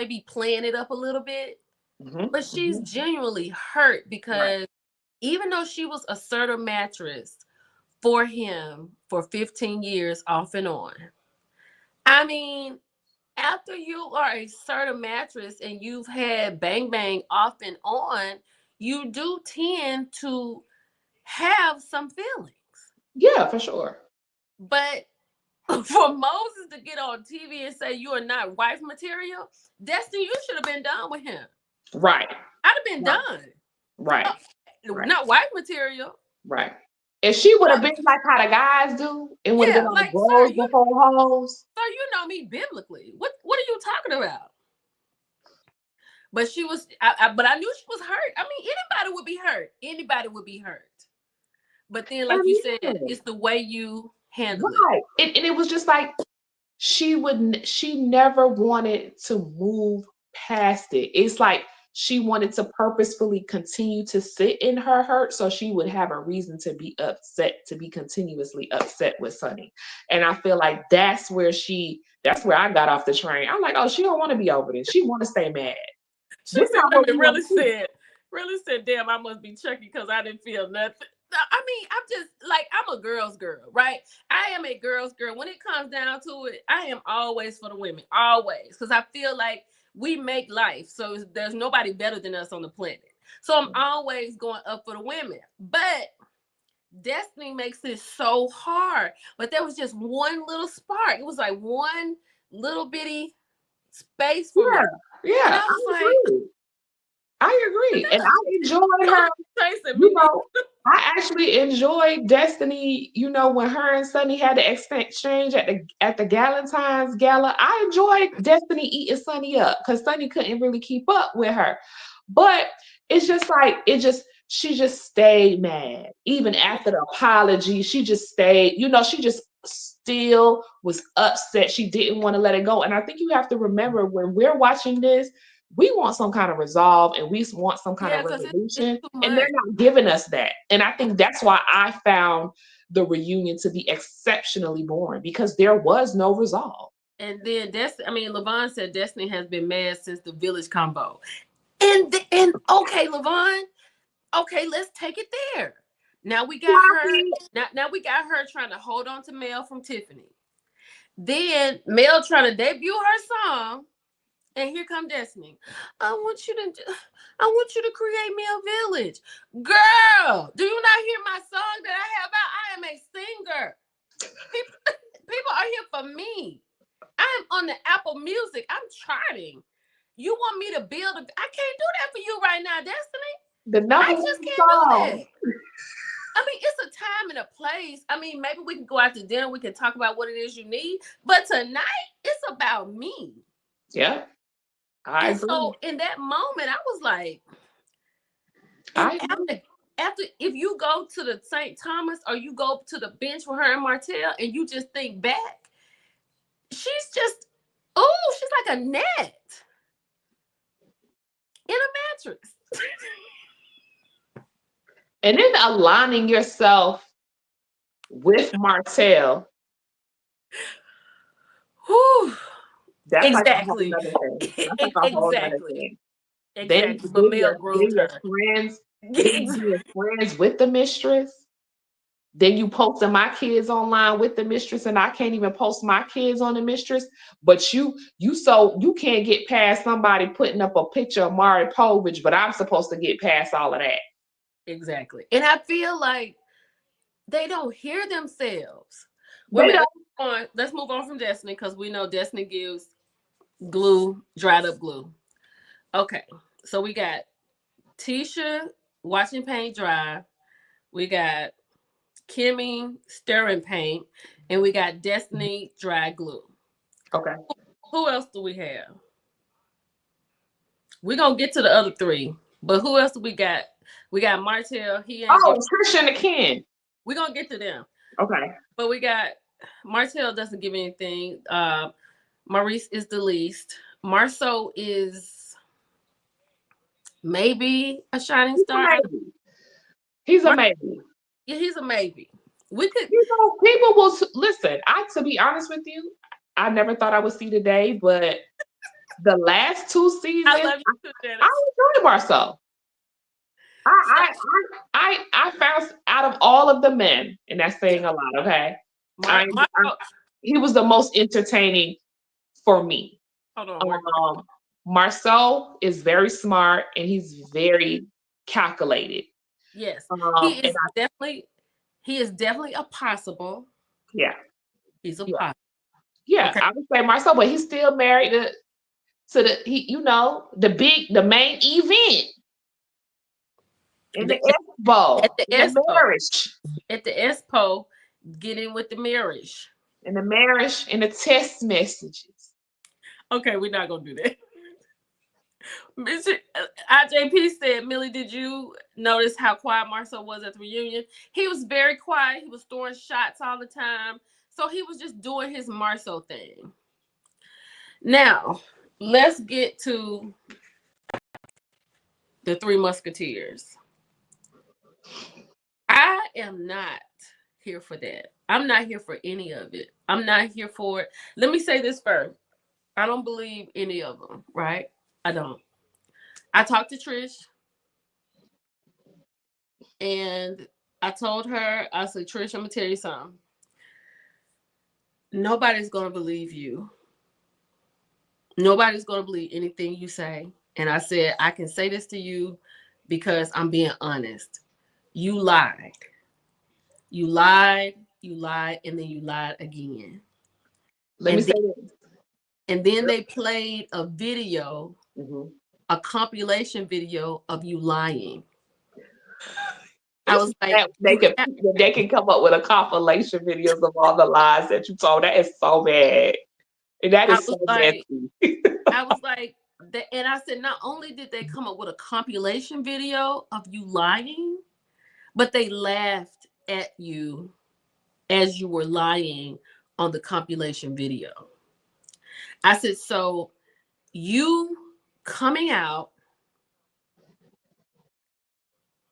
be playing it up a little bit, Mhm. but she's Mhm. genuinely hurt Right. because even though she was a Serta mattress for him for 15 years off and on, I mean, after you are a certain mattress and you've had bang bang off and on, you do tend to have some feelings. Yeah, for sure. But for Moses to get on TV and say you are not wife material, Destiny, you should have been done with him. Right. I'd have been Right. done. Right. Uh, Right. Not wife material. Right. If she would So, have been like how the guys do, it would have been yeah, on like bros before hoes. sir, you know me biblically. What are you talking about? But she was, but I knew she was hurt. I mean, anybody would be hurt. Anybody would be hurt. But then, like you And said, yeah, it's the way you handle it. right. And it was just like she never wanted to move past it. It's like she wanted to purposefully continue to sit in her hurt so she would have a reason to be upset, to be continuously upset with Sunny. And I feel like that's where I got off the train. I'm like, oh, she don't want to be over this. She want to stay mad. She This said, not wait a what minute, we want to see. really said, damn, I must be Chucky because I didn't feel nothing. No, I mean, I'm just like, I'm a girl's girl, right? I am a girl's girl. When it comes down to it, I am always for the women, always. Because I feel like we make life. So there's nobody better than us on the planet. So I'm always going up for the women. But Destiny makes it so hard. But there was just one little spark. It was like one little bitty space for me. Yeah, And yeah, I I was like, agree. I agree. And I enjoyed Come her. on, Tracy, You me know, I actually enjoyed Destiny, when her and Sunny had the exchange at the Galentine's Gala. I enjoyed Destiny eating Sunny up because Sunny couldn't really keep up with her. But it's just like she just stayed mad. Even after the apology, she just stayed, she just still was upset. She didn't want to let it go. And I think you have to remember when we're watching this, we want some kind of resolve and we want some kind of yeah, because it's resolution, too and they're much. not giving us that. And I think that's why I found the reunion to be exceptionally boring because there was no resolve. And then Levon said Destiny has been mad since the village combo. And okay, Levon, okay, let's take it there. Now we got her. Now we got her trying to hold on to Mel from Tiffany. Then Mel trying to debut her song, And here come Destiny. I want you to I want you to create me a village. Girl, do you not hear my song that I have out? I am a singer. People, people are here for me. I am on the Apple Music. I'm charting. You want me to build a I can't do that for you right now, Destiny. The I number just one can't do song. that. I mean, it's a time and a place. I mean, maybe we can go out to dinner. We can talk about what it is you need. But tonight, it's about me. Yeah, I And agree. so in that moment, I was like, and I agree. after if you go to the St. Thomas or you go to the bench with her and Martell and you just think back, she's just, oh, she's like a net in a mattress. And then aligning yourself with Martell, Whew. that's like a whole Exactly. other thing. That's like a whole other Exactly. thing. Exactly. But Mel groomed Then your her. friends, then you being friends with the mistress. Then you posting my kids online with the mistress, and I can't even post my kids on the mistress. But you can't get past somebody putting up a picture of Mari Povich, but I'm supposed to get past all of that. Exactly. And I feel like they don't hear themselves. Wait a They minute, don't. let's move on from Destiny because we know Destiny gives glue, dried up glue. Okay. So we got Tisha watching paint dry. We got Kimmy stirring paint. And we got Destiny dry glue. Okay. Who else do we have? We're gonna get to the other three. But who else do we got? We got Martell. He ain't Oh, give Trisha and the Ken. we're gonna get to them. Okay. But we got Martell doesn't give anything. Maurice is the least. Marceau is maybe a shining He's a star. maybe. He's a Mar- maybe. yeah, he's a maybe. We could. People will listen. To be honest with you, I never thought I would see the day, but the last two I seasons, love you too, I Janice. enjoyed Marcel. So, I found out of all of the men, and that's saying a lot. Okay, I, I Marceau. he was the most entertaining for me. Hold on, work. Marcel is very smart and he's very calculated. Yes, And he is definitely a possible. yeah, He's a yeah, possible. yeah. Okay. I would say Marcel, but he's still married to the main event in The, the expo, at the in the expo, marriage, at the expo, get in with the marriage. in the text messages. Okay, we're not gonna do that. IJP said, Millie, did you notice how quiet Marcel was at the reunion? He was very quiet. He was throwing shots all the time. So he was just doing his Marcel thing. Now, let's get to the Three Musketeers. I am not here for that. I'm not here for any of it. I'm not here for it. Let me say this first. I don't believe any of them, right? I don't. I talked to Trish and I told her, I said, Trish, I'm gonna tell you something. Nobody's gonna believe you. Nobody's gonna believe anything you say. And I said, I can say this to you because I'm being honest. You lied. You lied, you lied, and then you lied again. Let me And say then this. and then they played a video, Mhm. a compilation video of you lying. I was like, That you can't. they can come up with a compilation videos of all the lies that you told. That is so bad. And that I is was so like, messy. I was like, and I said, not only did they come up with a compilation video of you lying, but they laughed at you as you were lying on the compilation video. I said, so you coming out,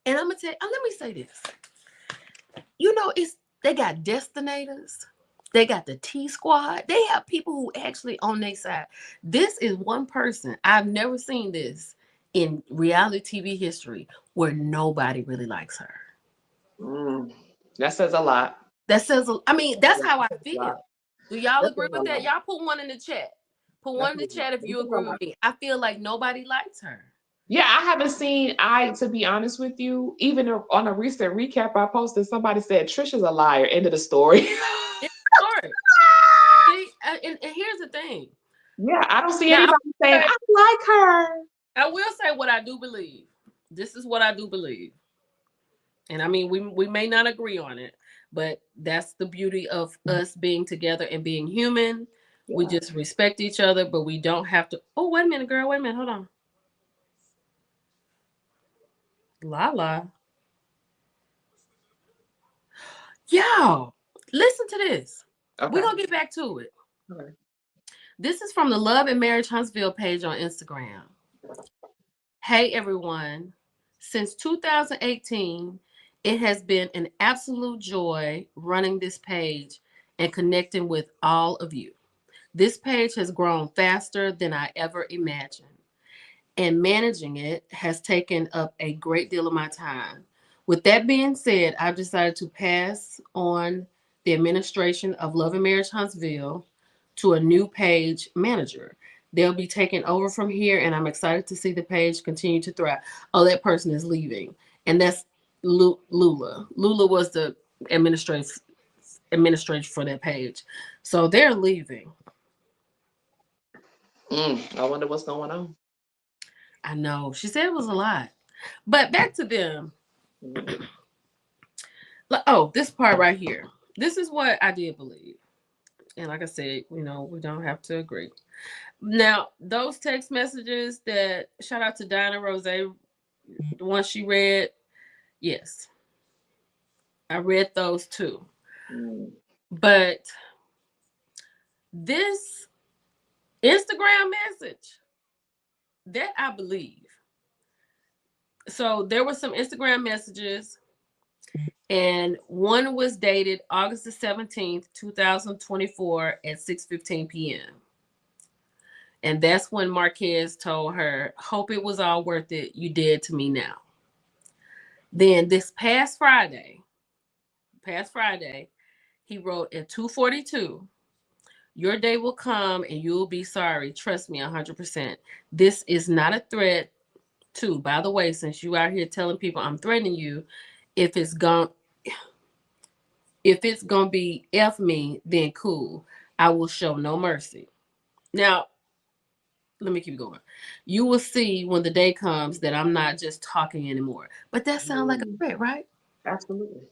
and I'm gonna tell you, let me say this. It's they got destinators, they got the T squad, they have people who actually on their side. This is one person. I've never seen this in reality TV history where nobody really likes her. Mm, that says a lot. That says, I mean, that's That how I says a lot. feel. Do y'all That agree says a with that? lot. Y'all put one in the chat. Put one in the Definitely. chat if you agree with me. I feel like nobody likes her. Yeah, I haven't seen. To be honest with you, even on a recent recap I posted, somebody said Trisha's a liar. End of the story. It's short. See, and here's the thing. Yeah, I don't see Now, anybody saying I like her. I will say what I do believe. This is what I do believe. And I mean, we may not agree on it, but that's the beauty of us being together and being human. We Yeah. just respect each other, but we don't have to. Oh, wait a minute, girl. Wait a minute. Hold on. Lala. Y'all, listen to this. We're Okay. going to get back to it. Okay. This is from the Love and Marriage Huntsville page on Instagram. Hey, everyone. Since 2018, it has been an absolute joy running this page and connecting with all of you. This page has grown faster than I ever imagined, and managing it has taken up a great deal of my time. With that being said, I've decided to pass on the administration of Love and Marriage Huntsville to a new page manager. They'll be taking over from here, and I'm excited to see the page continue to thrive. Oh, that person is leaving, and that's Lula. Lula was the administrator for that page, so they're leaving. I wonder what's going on. I know. She said it was a lot. But back to them. Mm. Oh, this part right here. This is what I did believe. And like I said, we don't have to agree. Now, those text messages that shout out to Dinah Rose, the one she read, yes, I read those too. Mm. But this Instagram message, that I believe. So there were some Instagram messages, and one was dated August the 17th, 2024 at 6:15 p.m. And that's when Marquez told her, "Hope it was all worth it. You did to me now." Then this past Friday, he wrote at 2:42, "Your day will come and you'll be sorry. Trust me 100%. This is not a threat too. By the way, since you out here telling people I'm threatening you, if it's gone if it's gonna be F me, then cool. I will show no mercy." Now, let me keep going. "You will see when the day comes that I'm not just talking anymore." But that sounds like a Mm. threat, right? Absolutely.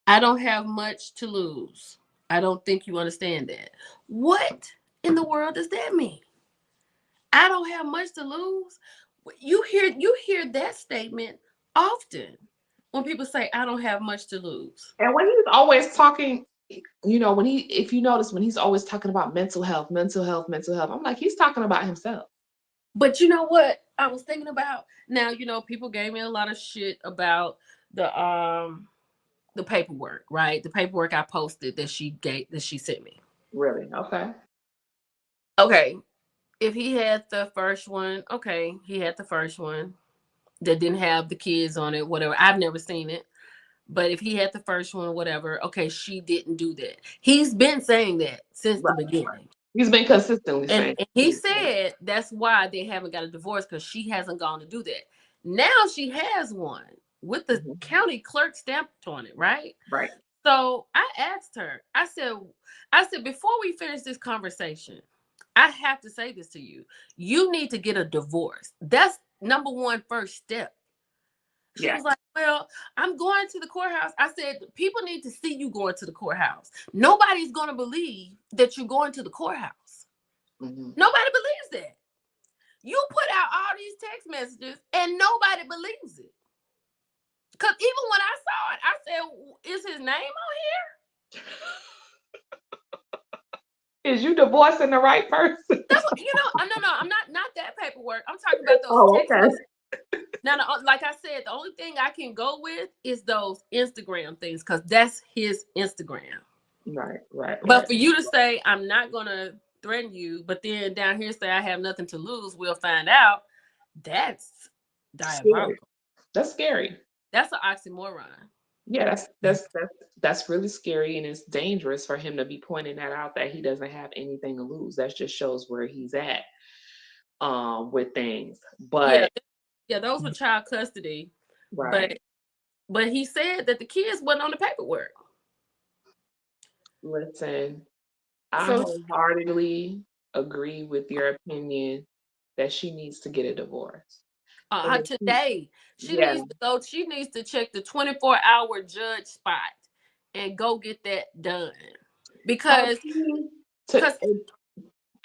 "I don't have much to lose. I don't think you understand that." What in the world does that mean? I don't have much to lose. You hear that statement often when people say I don't have much to lose. And when he's always talking, if you notice, when he's always talking about mental health, mental health, mental health, I'm like, he's talking about himself. But you know what I was thinking about? Now, people gave me a lot of shit about the paperwork, right? The paperwork I posted that she sent me. Really? Okay. Okay, if he had the first one, okay, he had the first one that didn't have the kids on it, whatever. I've never seen it. But if he had the first one, whatever, okay, she didn't do that. He's been saying that since the Right. Right. beginning. He's been consistently And, saying. and he said that's why they haven't got a divorce, because she hasn't gone to do that. Now she has one with the Mhm. county clerk stamped on it, right? Right. So I asked her, I said, before we finish this conversation, I have to say this to you. You need to get a divorce. That's number one first step. She Yeah. was like, "Well, I'm going to the courthouse." I said, "People need to see you going to the courthouse. Nobody's going to believe that you're going to the courthouse. Hmm. Nobody believes that. You put out all these text messages and nobody believes it. Because even when I saw it, I said, is his name on Is you divorcing the right person? That's what, no, I'm not that paperwork. I'm talking about those Oh, text okay. messages. Now, like I said, the only thing I can go with is those Instagram things, because that's his Instagram. Right. Right. But Right. for you to say, "I'm not going to threaten you," but then down here say, "I have nothing to lose, we'll find out," that's Scary. diabolical. That's scary. That's an oxymoron. Yeah, that's really scary, and it's dangerous for him to be pointing that out that he doesn't have anything to lose. That just shows where he's at with things. Yeah, But yeah, those were child custody, right. but he said that the kids wasn't on the paperwork. Listen, I So wholeheartedly agree with your opinion that she needs to get a divorce. And today yeah, she needs to check the 24-hour judge spot and go get that done. for Because me to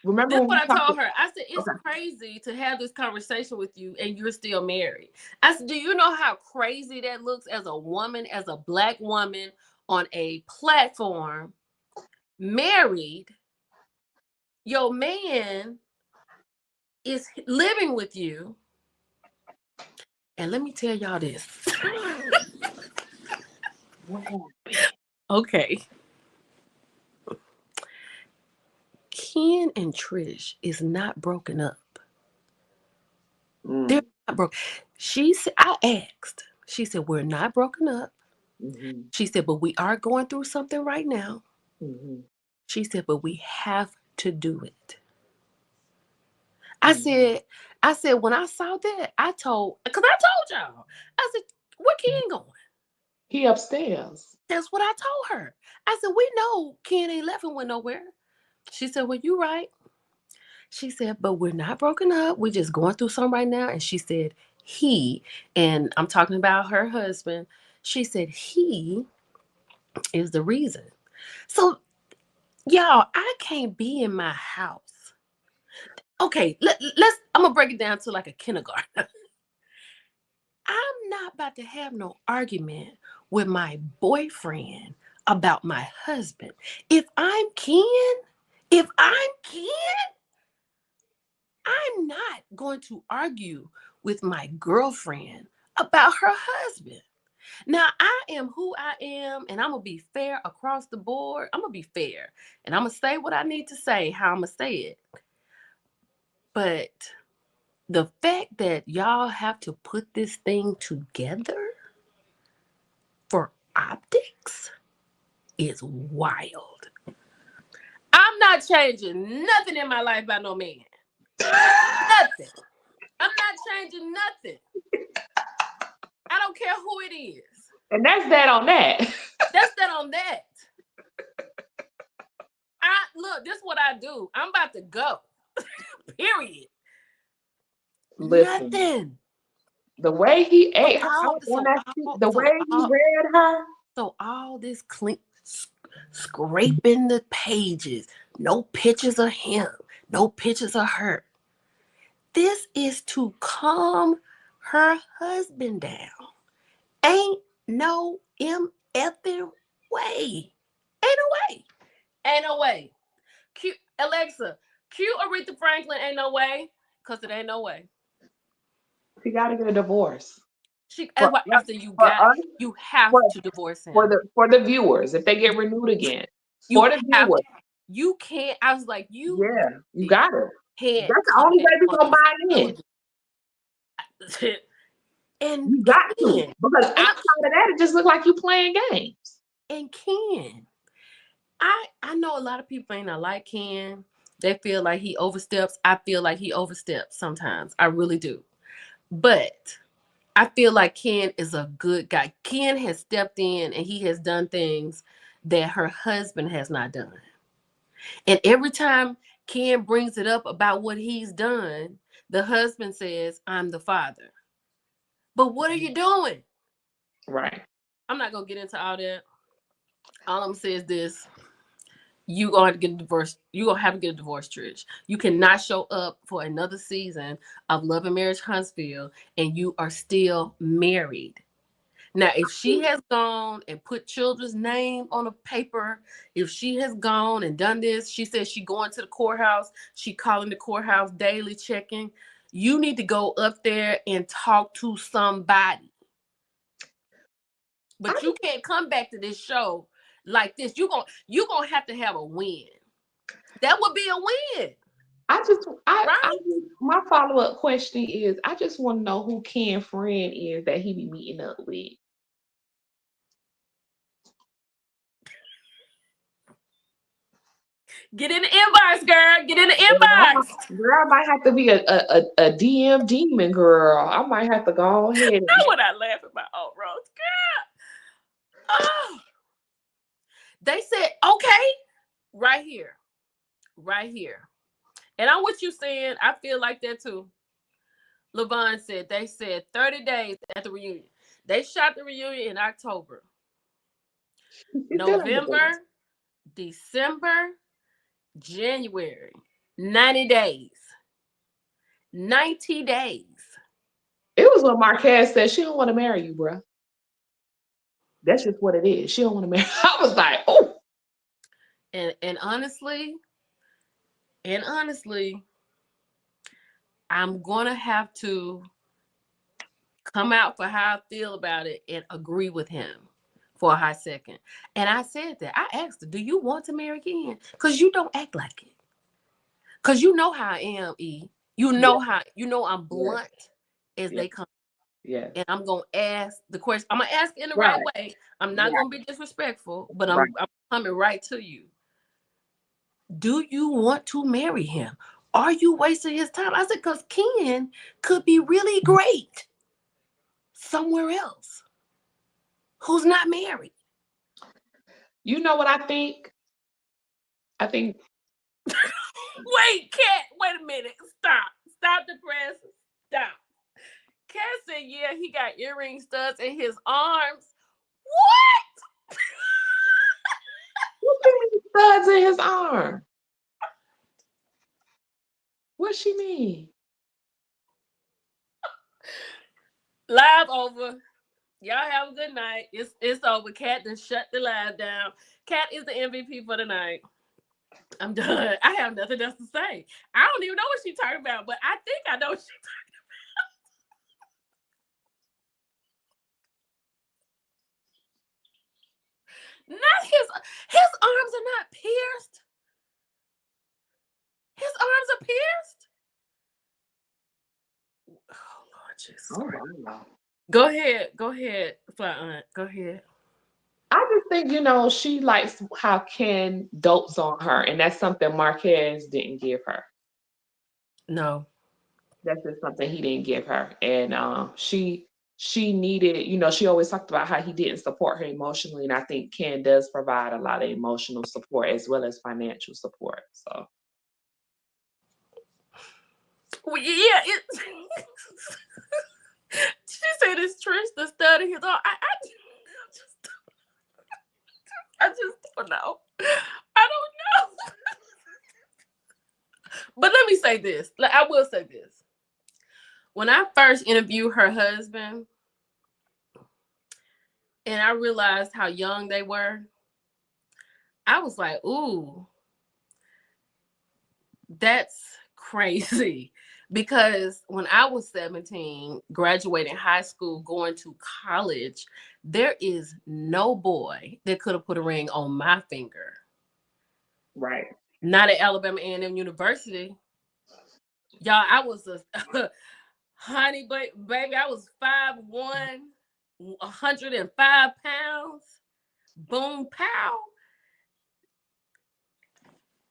remember this when what we I talked. told her. I said it's Okay. crazy to have this conversation with you and you're still married. I said, do you know how crazy that looks as a woman, as a black woman on a platform, married? Your man is living with you. And let me tell y'all this. What Okay. Ken and Trish is not broken up. They're happened? not broke. She said, I asked. She said, we're not broken up. Mm-hmm. She said, but we are going through something right now. Mm-hmm. She said, but we have to do it. I Mm-hmm. said, when I saw that, because I told y'all, I said, where Ken going? He upstairs. That's what I told her. I said, we know Ken ain't left and went nowhere. She said, well, you right. She said, but we're not broken up. We're just going through something right now. And she said, he, and I'm talking about her husband, she said, he is the reason. So, y'all, I can't be in my house. Okay, I'm going to break it down to like a kindergarten. I'm not about to have no argument with my boyfriend about my husband. If I'm Ken, I'm not going to argue with my girlfriend about her husband. Now, I am who I am, and I'm going to be fair across the board. I'm going to be fair, and I'm going to say what I need to say, how I'm going to say it. But the fact that y'all have to put this thing together for optics is wild. I'm not changing nothing in my life by no man. Nothing. I'm not changing nothing. I don't care who it is. And that's that on that. That's that on that. I look, this is what I do. I'm about to go. Period. Listen, Nothing. the way he So ate her all up on so that seat, all the so way he all read her, so all this scraping the pages, no pictures of him, no pictures of her. This is to calm her husband down. Ain't no effing way. Ain't no way. Ain't no way. Cute Alexa, cute Aretha Franklin, ain't no way. Cause it ain't no way. she got to get a divorce. For us, After for us, you have for, to divorce him. for the viewers, if they get renewed again, You for the have viewers, you can't. I was like, you yeah, you really got it. can't That's the come only back way we on gonna this buy in. television. And You got to, Ken, because and outside of that, it just look like you playing games. Ken, I know a lot of people ain't not like Ken. They feel like he oversteps. I feel like he oversteps sometimes. I really do. But I feel like Ken is a good guy. Ken has stepped in and he has done things that her husband has not done. And every time Ken brings it up about what he's done, the husband says, I'm the father. But what are you doing? Right. I'm not going to get into all that. All I'm saying is this. You going to get a divorce. You gonna have to get a divorce, Trish. You cannot show up for another season of Love and Marriage Huntsville and you are still married. Now, if she has gone and put children's name on a paper, if she has gone and done this, she says she going to the courthouse, she calling the courthouse daily, checking. You need to go up there and talk to somebody. I But you can't come back to this show like this. You gonna have to have a win. That would be a win, I just, right? my follow up question is, I just want to know who Ken friend is that he be meeting up with. Get in the inbox, girl. Get in the inbox. Girl, I might have to be a DM demon girl. I might have to go ahead and That's what I laugh at my old Rose. Girl. Oh. They said, okay, right here. Right here. And I'm what you saying. I feel like that too. LaVon said they said 30 days at the reunion. They shot the reunion in October. November, December, January. 90 days. 90 days. it was when Marquez said she don't want to marry you, bro. That's just what it is. She don't want to marry. I was like, oh, And honestly, I'm gonna have to come out for how I feel about it and agree with him for a hot second. And I said that. I asked her, do you want to marry again? Because you don't act like it. Because you know how I am, E. yeah, You know I'm yeah, blunt as yeah, they come. yeah. And I'm gonna ask the question. I'm gonna ask in the right Right, way. I'm not right, gonna be disrespectful, but right. I'm coming right to you. Do you want to marry him? Are you wasting his time? I said, because Ken could be really great somewhere else who's not married. You know what I think? I think Wait, Cat, wait a minute. Stop. Stop the press. Stop. Cat said, yeah, he got earring studs in his arms. What? what you mean studs in his arm? What she mean? Live over. Y'all have a good night. It's over. Cat done shut the live down. Cat is the MVP for the night. I'm done. I have nothing else to say. I don't even know what she's talking about, but I think I know what she's not his arms are not pierced. His arms are pierced. Oh Lord Jesus Oh Christ. wow. Go ahead, Fly Aunt. Go ahead. I just think, she likes how Ken dotes on her, and that's something Marquez didn't give her. No. That's just something he didn't give her. And she needed, she always talked about how he didn't support her emotionally. And I think Ken does provide a lot of emotional support as well as financial support. So Well, yeah, it she said it's Trish the stud in his arm. I just don't know. I don't know. But let me say this. I will say this. When I first interviewed her husband and I realized how young they were, I was like, ooh, that's crazy. Because when I was 17, graduating high school, going to college, there is no boy that could have put a ring on my finger. right. Not at Alabama A&M University. Y'all, I was a honey, baby, I was 5'1", 105 pounds. Boom, pow.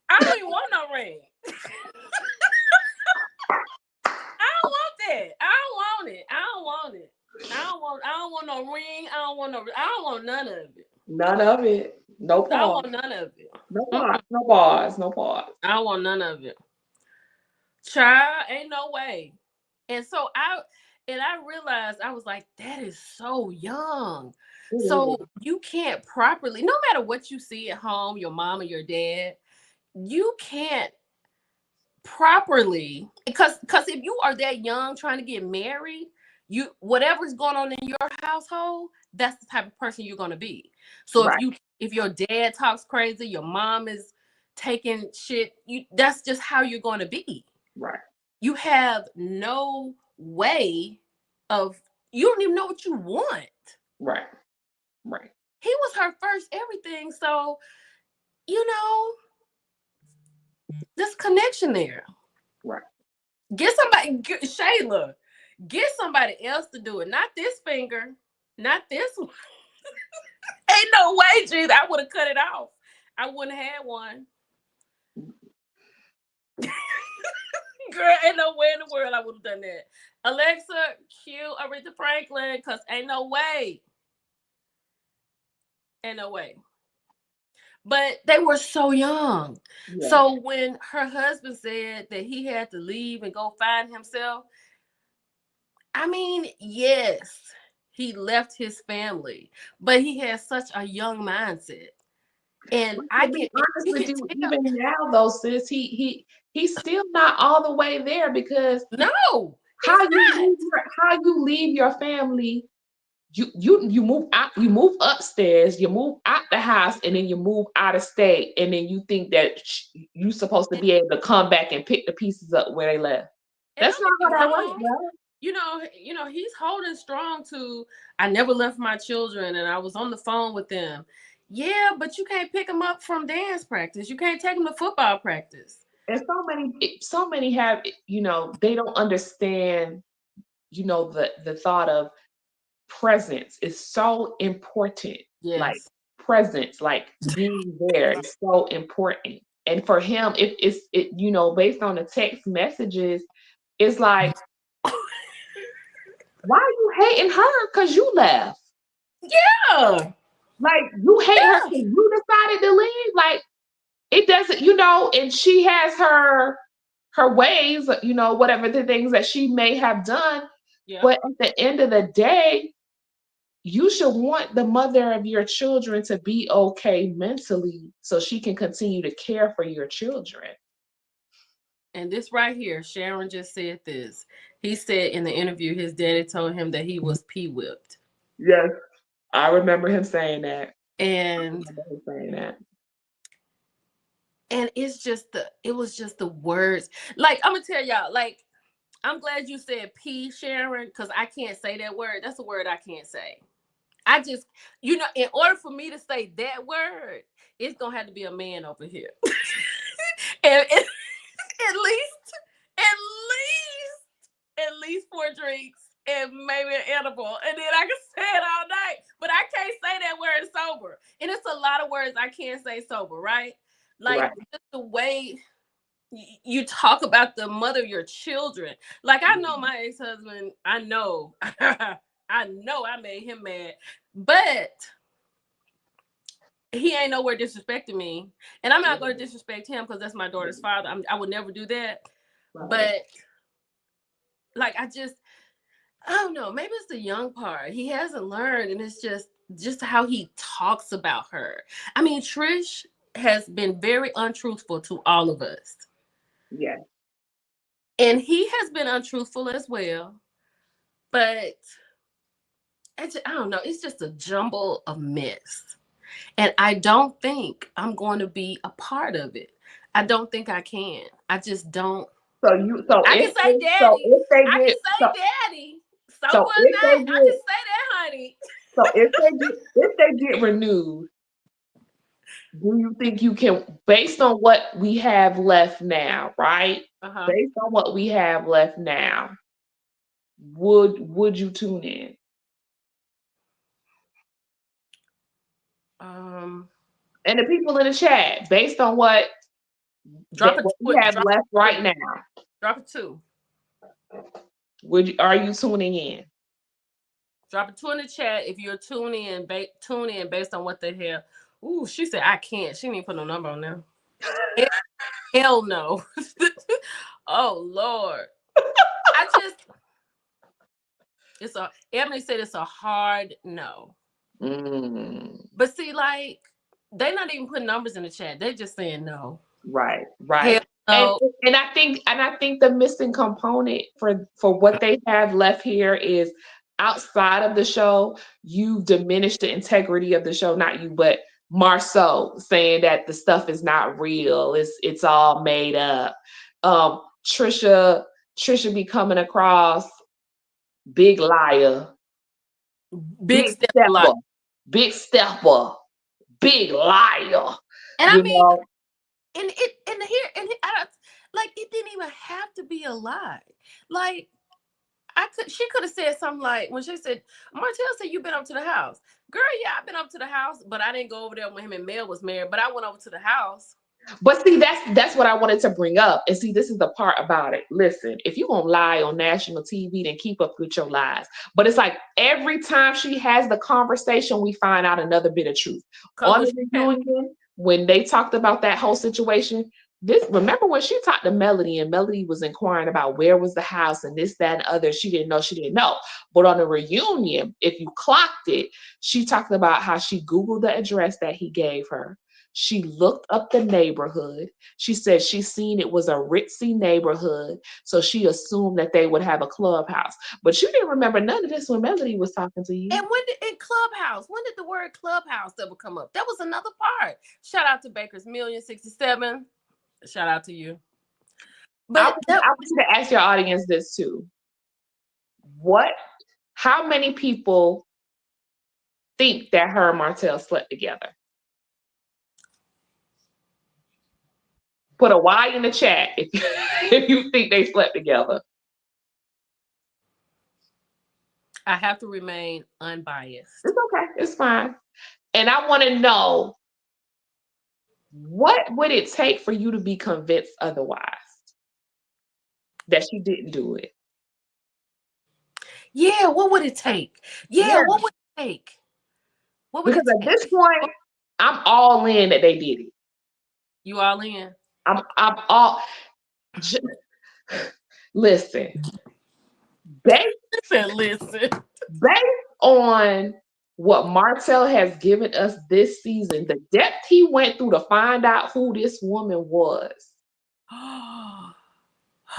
I don't even want no ring. I don't want that. I don't want it. I don't want it. I don't want no ring. I don't want none of it. None of it. No I don't pause. want none of it. No pause. Mm-mm. No pause. No pause. I don't want none of it. Child, ain't no way. And so I realized I was like, that is so young. It So is. you can't properly, no matter what you see at home, your mom or your dad, you can't properly because if you are that young trying to get married, you whatever's going on in your household, that's the type of person you're going to be. So Right. if your dad talks crazy, your mom is taking shit, that's just how you're going to be. Right. You have no way of, you don't even know what you want. Right. Right. He was her first everything, so you know this connection there. Right. Get somebody, Shayla, get somebody else to do it. Not this finger, not this one. Ain't no way, jeez, I would have cut it off. I wouldn't have had one. Girl, ain't no way in the world I would have done that. Alexa, cue Aretha Franklin, cause ain't no way. Ain't no way. But they were so young. Yeah. So when her husband said that he had to leave and go find himself, I mean, yes, he left his family, but he has such a young mindset. And To be honest you with can you, tell. even now though, sis, he's still not all the way there because No, he's not. how you leave your family, you move out, you move upstairs, you move out the house, and then you move out of state, and then you think that you supposed to And, be able to come back and pick the pieces up where they left. and That's don't get not me how that works, wrong. bro. He's holding strong to I never left my children and I was on the phone with them. Yeah, but you can't pick them up from dance practice. You can't take them to football practice. And so many have, they don't understand, the thought of presence is so important. Like Yes. presence, like being there is so important. And for him, if based on the text messages, it's like, why are you hating her? Because you left. Yeah. Like you hate her Yeah. because you decided to leave. Like it doesn't, and she has her ways, whatever the things that she may have done. Yeah. But at the end of the day, you should want the mother of your children to be okay mentally so she can continue to care for your children. And this right here, Sharon just said this. He said in the interview his daddy told him that he was pee whipped. Yes, I remember him saying that. I And remember him saying that. it was just the words. Like I'm gonna tell y'all, like I'm glad you said pee, Sharon, because I can't say that word. That's a word I can't say. I just, in order for me to say that word, it's gonna have to be a man over here. and at least, at at least 4 drinks and maybe an edible, and then I can say it all night. But I can't say that word sober, and it's a lot of words I can't say sober, right? Like Right. just the way you talk about the mother of your children. Like I know my ex-husband. I know, I know I made him mad, but he ain't nowhere disrespecting me, and I'm not going to disrespect him because that's my daughter's father. I would never do that. Right. But like I don't know. Maybe it's the young part. He hasn't learned, and it's just how he talks about her. I mean, Trish has been very untruthful to all of us, Yeah. and he has been untruthful as well. But I don't know. It's just a jumble of mess, and I don't think I'm going to be a part of it. I don't think I can. I just don't. So you so I can if say so daddy. if they I can get so say daddy. Sober so or if they not, I can get say that, honey. so if they get renewed, do you think you can, based on what we have left now, right? Uh-huh. Based on what we have left now, would you tune in? Um, And the people in the chat, based on drop it what we to have drop left it right to now, drop it to are you tuning in? drop it to in the chat if you're tune in based on what the hell. Ooh, she said I can't. She didn't put no number on there. Hell, hell no. Oh Lord. I just Emily said it's a hard no. Mm, But see, like, they not even putting numbers in the chat. They're just saying no. right, Hell right. And no. and I think the missing component for what they have left here is, outside of the show, you've diminished the integrity of the show. Not you, but Marceau saying that the stuff is not real. It's all made up. Um, Trisha Trisha be coming across big liar, Big big step a lot. stepper, big stepper, big liar. And I You mean, know, I don't, like it didn't even have to be a lie. Like she could have said something like when she said, Martell said you've been up to the house. Girl, yeah, I've been up to the house, but I didn't go over there when him and Mel was married, but I went over to the house. But see, that's what I wanted to bring up. And see, this is the part about it. Listen, if you're gonna lie on national TV, then keep up with your lies. But it's like every time she has the conversation, we find out another bit of truth. Cause On when the she had, reunion, when they talked about that whole situation, this remember when she talked to Melody and Melody was inquiring about where was the house and this, that, and other. She didn't know. But on the reunion, if you clocked it, she talked about how she Googled the address that he gave her. She looked up the neighborhood. She said she seen it was a ritzy neighborhood, so she assumed that they would have a clubhouse. But you didn't remember none of this when Melody was talking to you. and when did in Clubhouse, when did the word Clubhouse ever come up? That was another part. Shout out to Baker's Million 67. Shout out to you. I But want, that I want you to ask your audience this too. What? How many people think that her and Martell slept together? Put a Y in the chat if if you think they slept together. I have to remain unbiased. It's okay. It's fine. And I want to know, what would it take for you to be convinced otherwise that she didn't do it? Yeah, what would it take? Yeah, Yeah, what would it take? What would because it at take? this point, I'm all in that they did it. You all in? I'm all. j- Listen, based Listen. based on what Martell has given us this season, the depth he went through to find out who this woman was.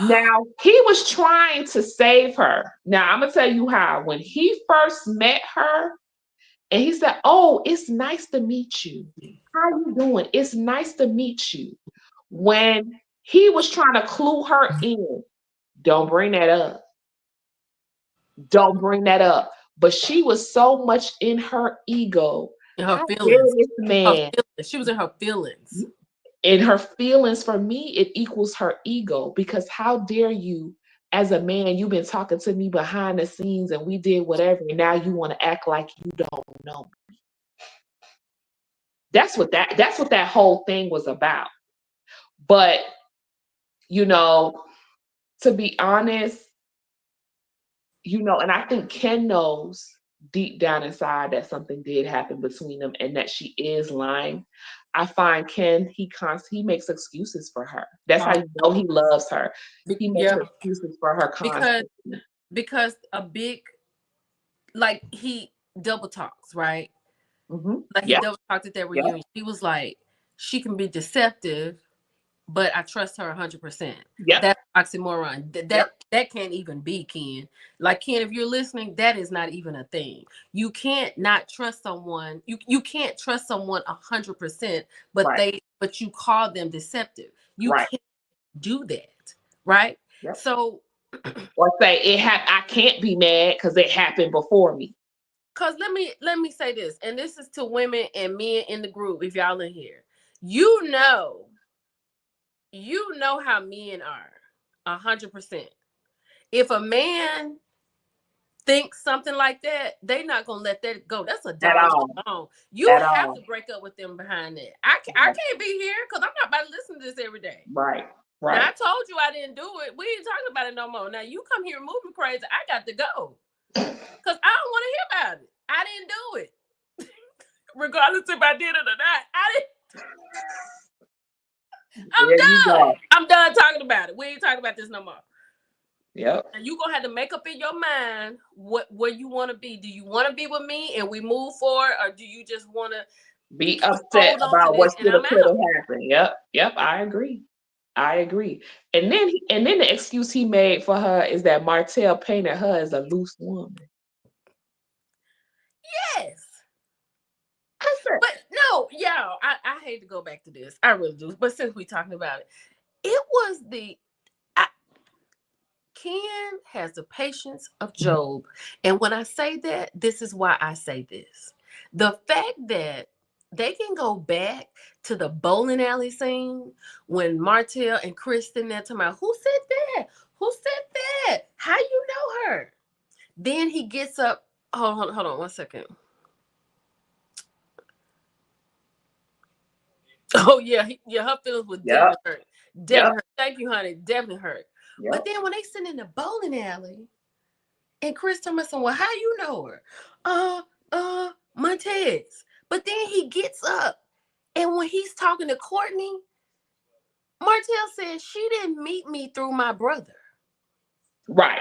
Now, he was trying to save her. Now, I'm going to tell you how. When he first met her, and he said, "Oh, it's nice to meet you. How you doing? It's nice to meet you." When he was trying to clue her in, don't bring that up. Don't bring that up. But she was so much in her ego. In her How dare feelings. this Her man? feelings. She was in her feelings. In her feelings, for me, it equals her ego, because how dare you, as a man, you've been talking to me behind the scenes and we did whatever, and now you want to act like you don't know. That's what that whole thing was about. But you know, to be honest, and I think Ken knows deep down inside that something did happen between them and that she is lying. I find Ken, he makes excuses for her. That's how Oh, you know he loves her. He makes yeah, excuses for her because constantly. a big, like, he double talks, right? Like, he Yeah, double talked at that yeah, reunion. He was like, she can be deceptive, but I trust her 100%. yep, That's oxymoron. yep, That can't even be, Ken. Like, Ken, if you're listening, that is not even a thing. You can't not trust someone. You can't trust someone 100%, right, but you call them deceptive. You right, can't do that, right? yep. So, Or say I can't be mad because it happened before me. cause let me say this, and this is to women and men in the group. If y'all in here, you know, how men are 100%. If a man thinks something like that, they not gonna let that go. That's a At dog all, alone. You at have all. to break up with them behind that. I can't be here because I'm not about to listen to this every day. Right, Now, I right. told you I didn't do it. We ain't talking about it no more. Now you come here moving crazy. I got to go because I don't want to hear about it. I didn't do it, regardless if I did it or not. I didn't. I'm There you done. go. I'm done talking about it. We ain't talking about this no more. Yep. And you gonna have to make up in your mind where you want to be. Do you want to be with me and we move forward, or do you just want to Be upset hold on to about what this and should have I'm could have out? happened. Yep, yep, I agree. I agree. And then the excuse he made for her is that Martell painted her as a loose woman. Yes, I said, but no, y'all. I hate to go back to this. I really do. But since we talking about it, it was Ken has the patience of Job. And when I say that, this is why I say this. The fact that they can go back to the bowling alley scene when Martell and Kristen there talking about who said that? Who said that? How you know her? Then he gets up. Hold on 1 second. Oh yeah, yeah, her feelings was Yep. definitely hurt. Yep. Definitely hurt. Thank you, honey. Definitely hurt. But Yep. then when they sitting in the bowling alley and Chris told me, well, how you know her? Montez. But then he gets up and when he's talking to Courtney, Martell says she didn't meet me through my brother. Right.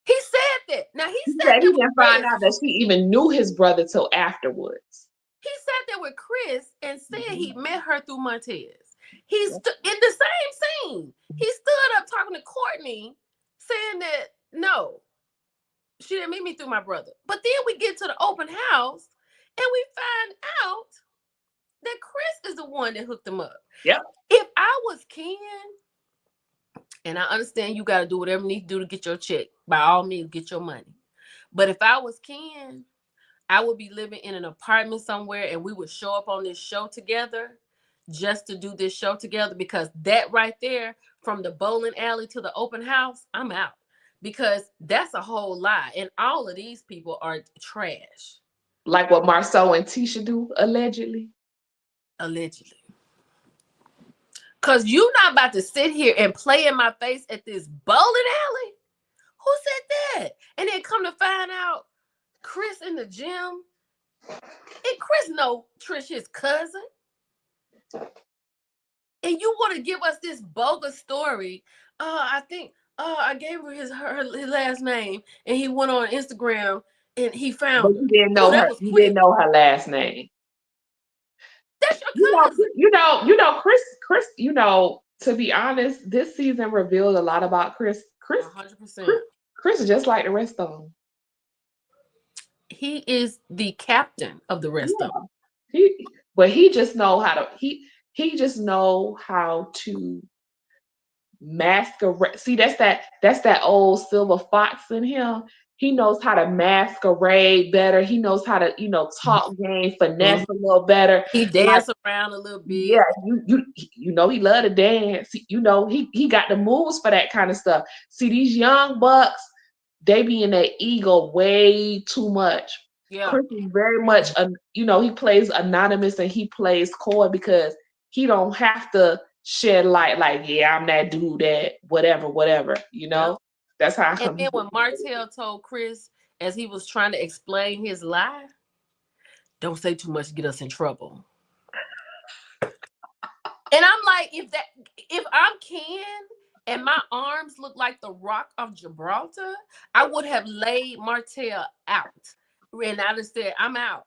He said that. Now he He sat said there he with didn't find Chris. out that she even knew his brother till afterwards. He sat there with Chris and said he Mhm. met her through Montez. He Yep. stood in the same scene. He stood up talking to Courtney, saying that no, she didn't meet me through my brother. But then we get to the open house and we find out that Chris is the one that hooked him up. Yep. If I was Ken, and I understand you got to do whatever you need to do to get your check, by all means, get your money. But if I was Ken, I would be living in an apartment somewhere and we would show up on this show together just to do this show together because that right there, from the bowling alley to the open house, I'm out. Because that's a whole lie. And all of these people are trash. Like what Marceau and Tisha do, allegedly. Allegedly. Because you not about to sit here and play in my face at this bowling alley? Who said that? And then come to find out, Chris in the gym. And Chris know Trish his cousin. And you want to give us this bogus story. I think I gave her his last name and he went on Instagram and he But found her. you didn't Oh, know that her. was You didn't quick. know her last name. That's your You know, cousin. Chris. To be honest, this season revealed a lot about Chris. 100%. Chris is just like the rest of them. He is the captain of the rest of them. Yeah. But he just know how to. He just know how to masquerade. See, that's that old silver fox in him. He knows how to masquerade better. He knows how to, talk game, finesse Mhm. a little better. He Like, danced around a little yeah, bit. he love to dance. He got the moves for that kind of stuff. See, these young bucks, they be in their ego way too much. Yeah. Chris is very much he plays anonymous and he plays coy because he don't have to shed light like, yeah, I'm that dude that whatever. Yeah. That's how And come he then gets when away with Martell told Chris as he was trying to explain his lie, don't say too much to get us in trouble. And I'm like, if I'm Ken and my arms look like the Rock of Gibraltar, I would have laid Martell out. And I just said, I'm out.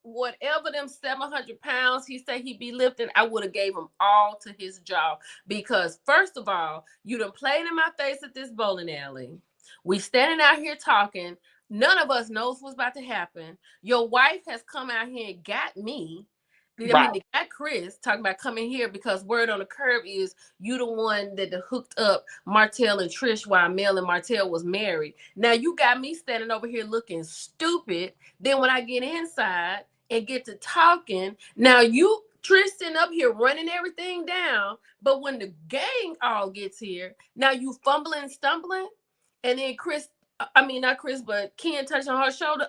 Whatever them 700 pounds he said he'd be lifting, I would have gave him all to his job. Because first of all, you done played in my face at this bowling alley. We standing out here talking. None of us knows what's about to happen. Your wife has come out here and got me. I right. mean, they got Chris talking about coming here because word on the curb is you the one that hooked up Martell and Trish while Mel and Martell was married. Now you got me standing over here looking stupid. Then when I get inside and get to talking, now you Trish sitting up here running everything down. But when the gang all gets here, now you fumbling, stumbling, and then Chris, I mean not Chris, but Ken touching her shoulder.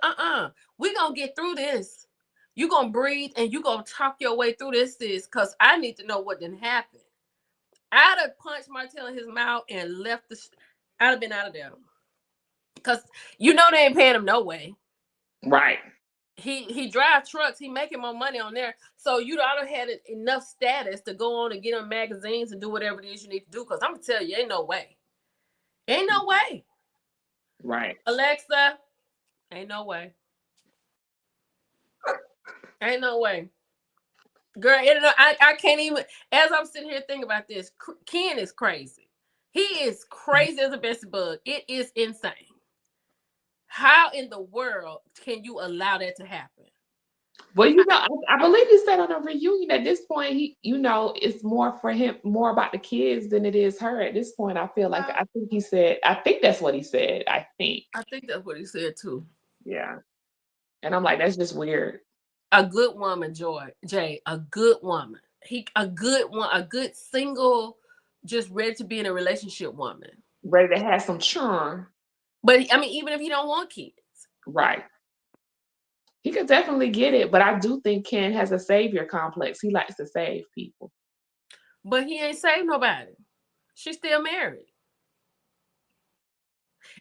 We gonna get through this. You gonna breathe and you gonna talk your way through this, sis, because I need to know what didn't happen. I'd have punched Martell in his mouth and left I'd have been out of there. Because they ain't paying him no way. Right. He drive trucks, he making more money on there. So you'd ought to had enough status to go on and get on magazines and do whatever it is you need to do. Because I'm gonna tell you, ain't no way. Ain't no way. Right. Alexa, ain't no way. Ain't no way. Girl, I can't even. As I'm sitting here thinking about this, Ken is crazy. He is crazy as a bestie bug. It is insane. How in the world can you allow that to happen? Well, I believe he said on a reunion at this point, it's more for him, more about the kids than it is her. At this point, I feel like I think that's what he said. I think. I think that's what he said too. Yeah. And I'm like, that's just weird. A good woman, Jay, a good woman. A good one, a good single, just ready to be in a relationship woman. Ready to have some charm. But I mean, even if you don't want kids, Right. He could definitely get it, but I do think Ken has a savior complex. He likes to save people. But he ain't saved nobody. She's still married.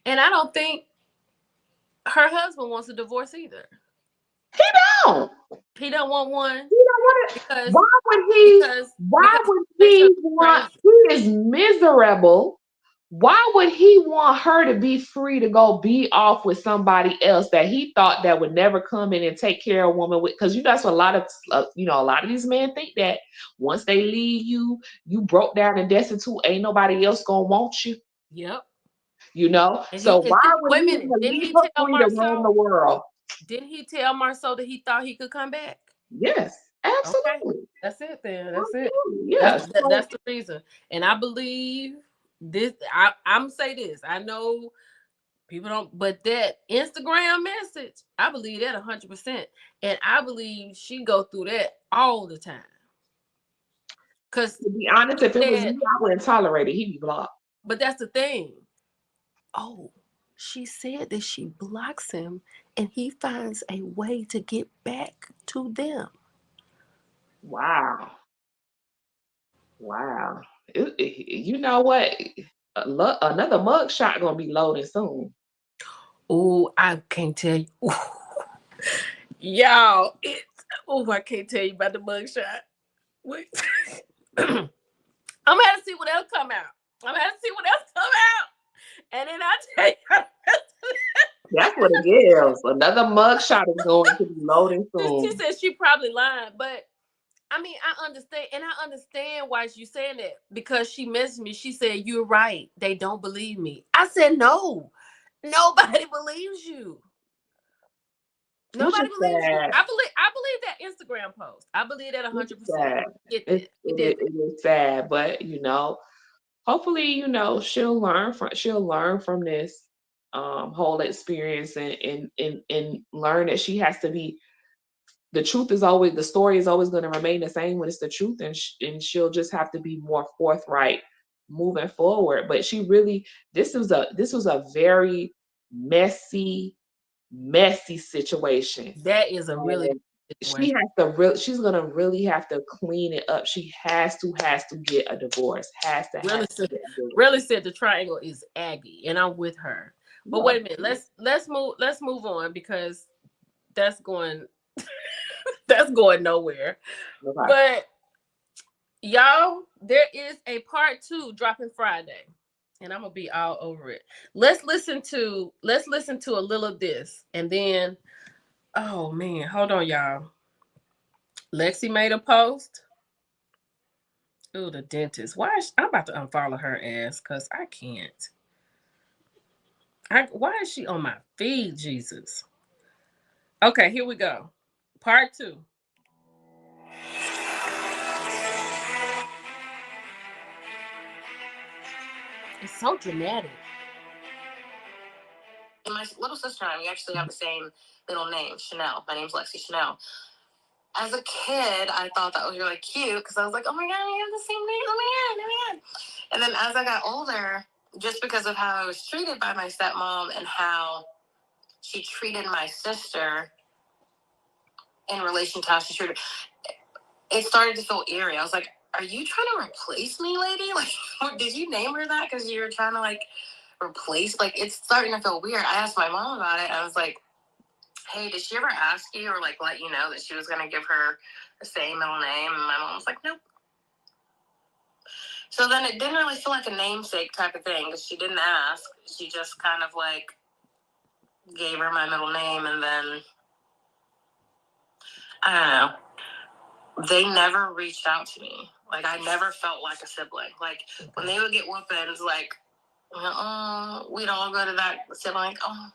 And I don't think her husband wants a divorce either. He don't. He don't want one He don't want it. because Why would he? because Why because would the relationship he is want? crazy. He is miserable. Why would he want her to be free to go be off with somebody else that he thought that would never come in and take care of a woman with? Because that's what a lot of a lot of these men think that once they leave you, you broke down and destitute. Ain't nobody else gonna want you. Yep. And So why would wait a he minute. want to Didn't leave he her tell free to roam the Marceau? world? Didn't he tell Marceau that he thought he could come back? Yes, Okay. absolutely. That's it then. That's it. Absolutely. Yes. That's the reason. And I believe this I'm say this. I know people don't, but that Instagram message, I believe that 100%. And I believe she go through that all the time. Cause To be honest, she if it was me, said, I wouldn't tolerate it. He'd be blocked. but that's the thing. Oh, she said that she blocks him and he finds a way to get back to them. Wow. Wow. You know what? Another mug shot gonna be loading soon. Oh, I can't tell you. Y'all, I can't tell you about the mugshot. Wait. I'm gonna have to see what else come out. I'm gonna have to see what else come out. And then I tell you, That's what it is. Another mug shot is going to be loading she soon. said she probably lying, but I mean, I understand, and I understand why she's saying that because she messaged me. She said, "You're right. They don't believe me." I said, "No, nobody believes you. Which Nobody is believes you." sad. I believe that Instagram post. I believe that Which is 100%. sad. Get that. He did It is sad, but hopefully, she'll learn from this whole experience and learn that she has to be the story is always going to remain the same when it's the truth, and she'll just have to be more forthright moving forward. But this was a very messy situation, that. That is a really and good situation. she's gonna really have to clean it up. She has to get a divorce. Has Really to said, get a divorce. really said the triangle is Aggie, and I'm with her. But Yeah. wait a minute. Let's move on because that's going that's going nowhere. Okay. But y'all, there is a part 2 dropping Friday, and I'm gonna be all over it. Let's listen to a little of this, and then oh man, hold on, y'all. Lexi made a post. Ooh, the dentist. I'm about to unfollow her ass because I can't. Why is she on my feed, Jesus? Okay, here we go. Part 2. It's so dramatic. And my little sister and I, we actually have the same middle name, Chanel. My name's Lexi Chanel. As a kid, I thought that was really cute because I was like, oh my God, we have the same name. Oh my God, oh my God. And then as I got older, just because of how I was treated by my stepmom and how she treated my sister in relation to how she treated, it started to feel eerie. I was like, are you trying to replace me, lady? Like, did you name her that because you were trying to replace? Like, it's starting to feel weird. I asked my mom about it. I was like, hey, did she ever ask you or let you know that she was going to give her the same middle name? And my mom was like, nope. So then it didn't really feel like a namesake type of thing because she didn't ask. She just kind of gave her my middle name, and then I don't know. They never reached out to me. I never felt like a sibling. When they would get whoopings, oh, we'd all go to that sibling. Oh,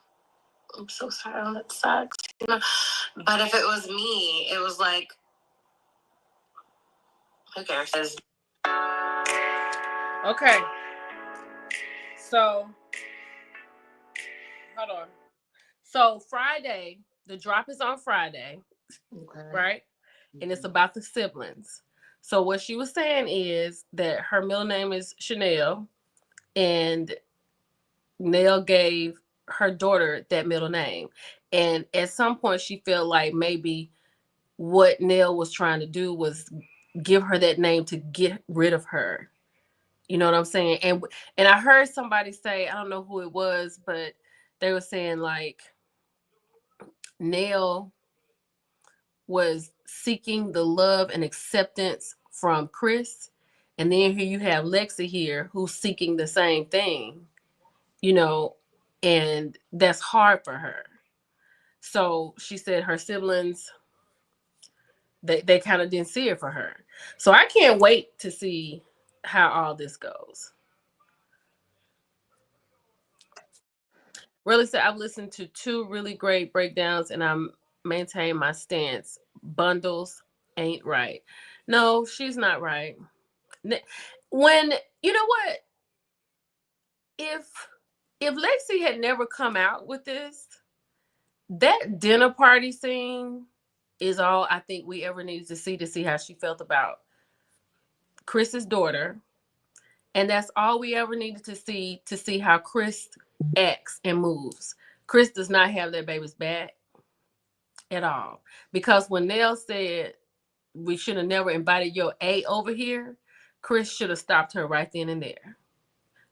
I'm so sorry. That sucks. But if it was me, it was like, who cares? Okay. So, hold on. So, Friday, the drop is on Friday, Okay. right? And it's about the siblings. So, what she was saying is that her middle name is Chanel, and Nell gave her daughter that middle name. And at some point, she felt like maybe what Nell was trying to do was give her that name to get rid of her. You know what I'm saying? And I heard somebody say, I don't know who it was, but they were saying like Nell was seeking the love and acceptance from Chris. And then here you have Lexi here who's seeking the same thing, you know, and that's hard for her. So she said her siblings, they kind of didn't see it for her. So I can't wait to see how all this goes. Really said I've listened to two really great breakdowns and I'm maintain my stance. Bundles ain't right. No, she's not right. When you know what? If if Lexi had never come out with this, that dinner party scene is all I think we ever needed to see how she felt about Chris's daughter. And that's all we ever needed to see how Chris acts and moves. Chris does not have that baby's back at all. Because when Nell said we should have never invited your A over here, Chris should have stopped her right then and there.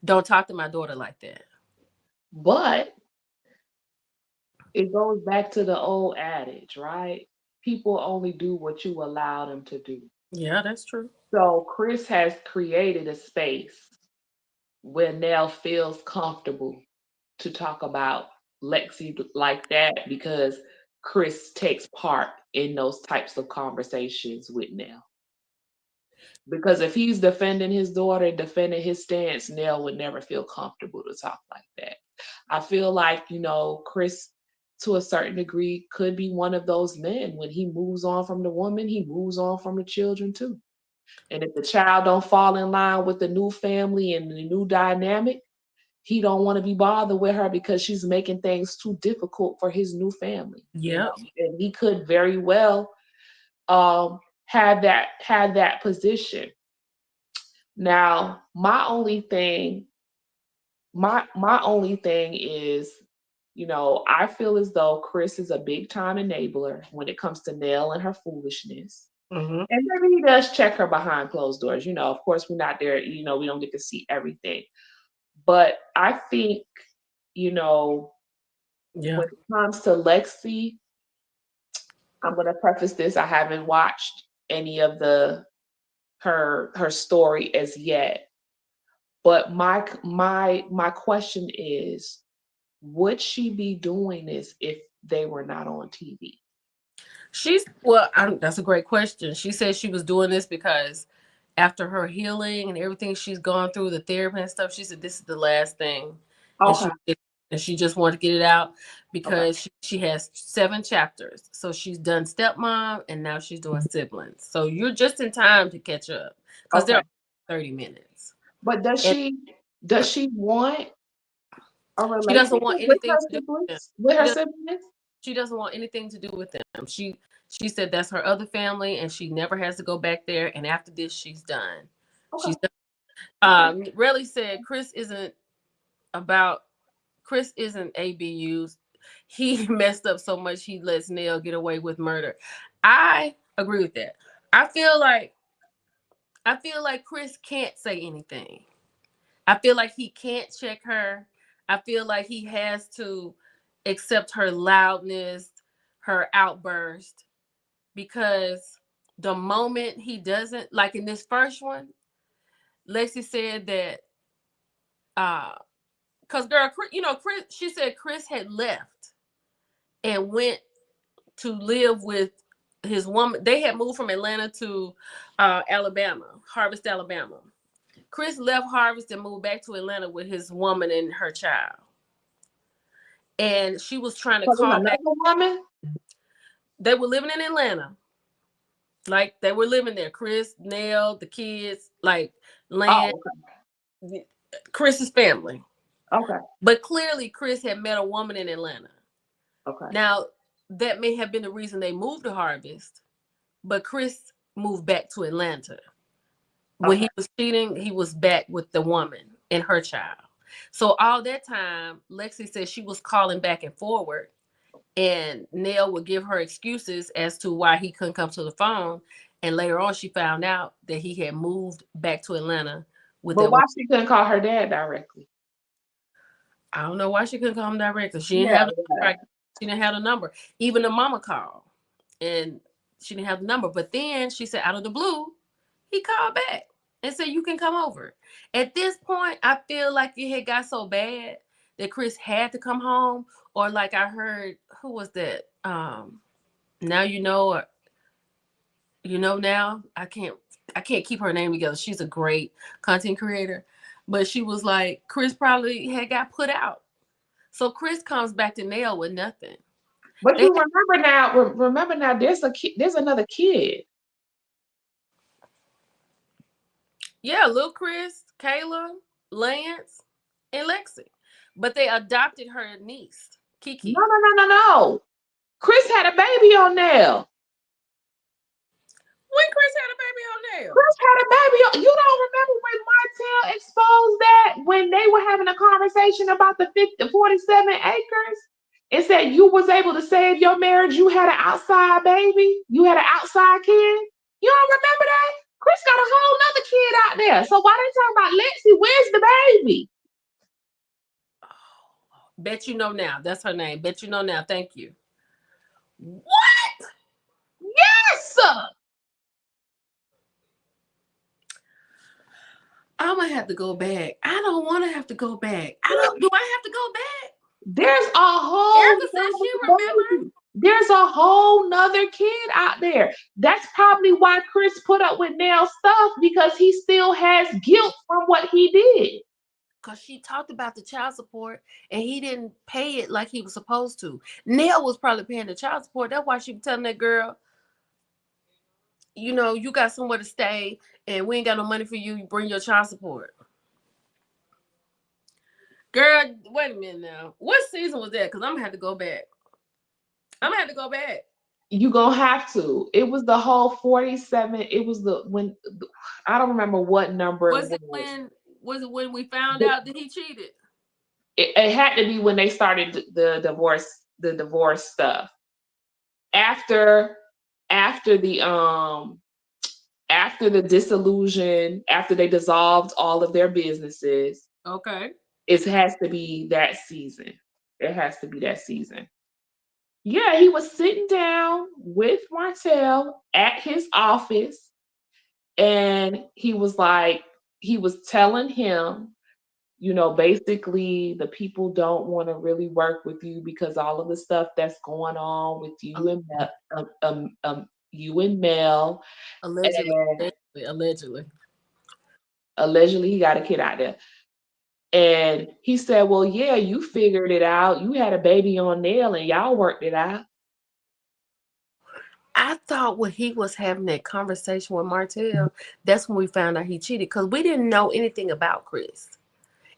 Don't talk to my daughter like that. But it goes back to the old adage, right? People only do what you allow them to do. Yeah, that's true. So Chris has created a space where Nell feels comfortable to talk about Lexi like that because Chris takes part in those types of conversations with Nell. Because if he's defending his daughter, defending his stance, Nell would never feel comfortable to talk like that. I feel like, Chris, to a certain degree, could be one of those men. When he moves on from the woman, he moves on from the children too. And if the child don't fall in line with the new family and the new dynamic, he don't want to be bothered with her because she's making things too difficult for his new family. Yep. And he could very well have that position. Now, my only thing is, I feel as though Chris is a big time enabler when it comes to Nell and her foolishness. Mm-hmm. And maybe he does check her behind closed doors. Of course, we're not there, we don't get to see everything. But I think, you know, Yeah. when it comes to Lexi, I'm gonna preface this. I haven't watched any of the her story as yet. But my question is, would she be doing this if they were not on TV? That's a great question. She said she was doing this because after her healing and everything she's gone through, the therapy and stuff, she said this is the last thing, and Okay, she just wanted to get it out okay, because she has 7 chapters. So she's done stepmom and now she's doing siblings. So you're just in time to catch up because they're okay. 30 minutes, But does and she want a she doesn't relationship want with anything her to do with them. siblings? With She her doesn't. siblings? She doesn't want anything to do with them. She said that's her other family, and she never has to go back there. And after this, she's done. Okay, She's done. okay. Relly said about Chris isn't ABU's. He messed up so much he lets Nell get away with murder. I agree with that. I feel like I feel like Chris can't say anything. I feel like he can't check her. I feel like he has to accept her loudness, her outburst, because the moment he doesn't, like in this first one, Lexi said that, because girl, Chris, she said Chris had left and went to live with his woman. They had moved from Atlanta to Alabama, Harvest, Alabama. Chris left Harvest and moved back to Atlanta with his woman and her child. And she was trying to So there's call back. another woman? They were living in Atlanta. Like they were living there. Chris, Nell, the kids, like Land, Oh, Chris's family. okay, But clearly Chris had met a woman in Atlanta. okay, Now, that may have been the reason they moved to Harvest, but Chris moved back to Atlanta. When okay, he was cheating, he was back with the woman and her child. So all that time, Lexi said she was calling back and forward And Nell would give her excuses as to why he couldn't come to the phone. And later on, she found out that he had moved back to Atlanta with But that why woman. she couldn't call her dad directly? I don't know why she couldn't call him directly. She didn't Yeah, have the yeah. number. She didn't have the number. Even the mama called, and she didn't have the number. But then she said, out of the blue, he called back and said, "You can come over." At this point, I feel like it had got so bad that Chris had to come home. Or like I heard, who was that? Now you know, or you know now. I can't keep her name together. She's a great content creator, but she was like, Chris probably had got put out. So Chris comes back to Nail with nothing. But They you remember now, remember now, there's a kid, there's another kid. Yeah, little Chris, Kayla, Lance, and Lexi. But they adopted her niece, No, Kiki. no, no, no, no. Chris had a baby on there. When Chris had a baby on Nail. Chris had a baby on. You don't remember when Martell exposed that when they were having a conversation about the 47 acres and said you was able to save your marriage. You had an outside baby. You had an outside kid. You don't remember that? Chris got a whole nother kid out there. So why they talking about Lexi? Where's the baby? Bet you know now. That's her name. Bet you know now. Thank you. What? Yes, sir. I'm gonna have to go back. I don't want to have to go back. I don't. Do I have to go back? There's a whole Erica said she nother remember. baby. There's a whole nother kid out there. That's probably why Chris put up with Nell's stuff because he still has guilt from what he did. Because she talked about the child support and he didn't pay it like he was supposed to. Nell was probably paying the child support. That's why she was telling that girl, you got somewhere to stay and we ain't got no money for you. You bring your child support. Girl, wait a minute now. What season was that? Because I'm going to have to go back. I'm going to have to go back. You gonna have to. It was the whole 47. It was the when I don't remember what number it Was it was. when we found But out that he cheated? it had to be when they started the divorce stuff. After after the after the disillusion, after they dissolved all of their businesses, Okay. it has to be that season. It has to be that season. Yeah, he was sitting down with Martell at his office, and he was telling him, basically the people don't want to really work with you because all of the stuff that's going on with you and Mel, Allegedly. and Allegedly. allegedly he got a kid out there. And he said, well, yeah, you figured it out. You had a baby on Nail and y'all worked it out. I thought when he was having that conversation with Martell, that's when we found out he cheated because we didn't know anything about Chris.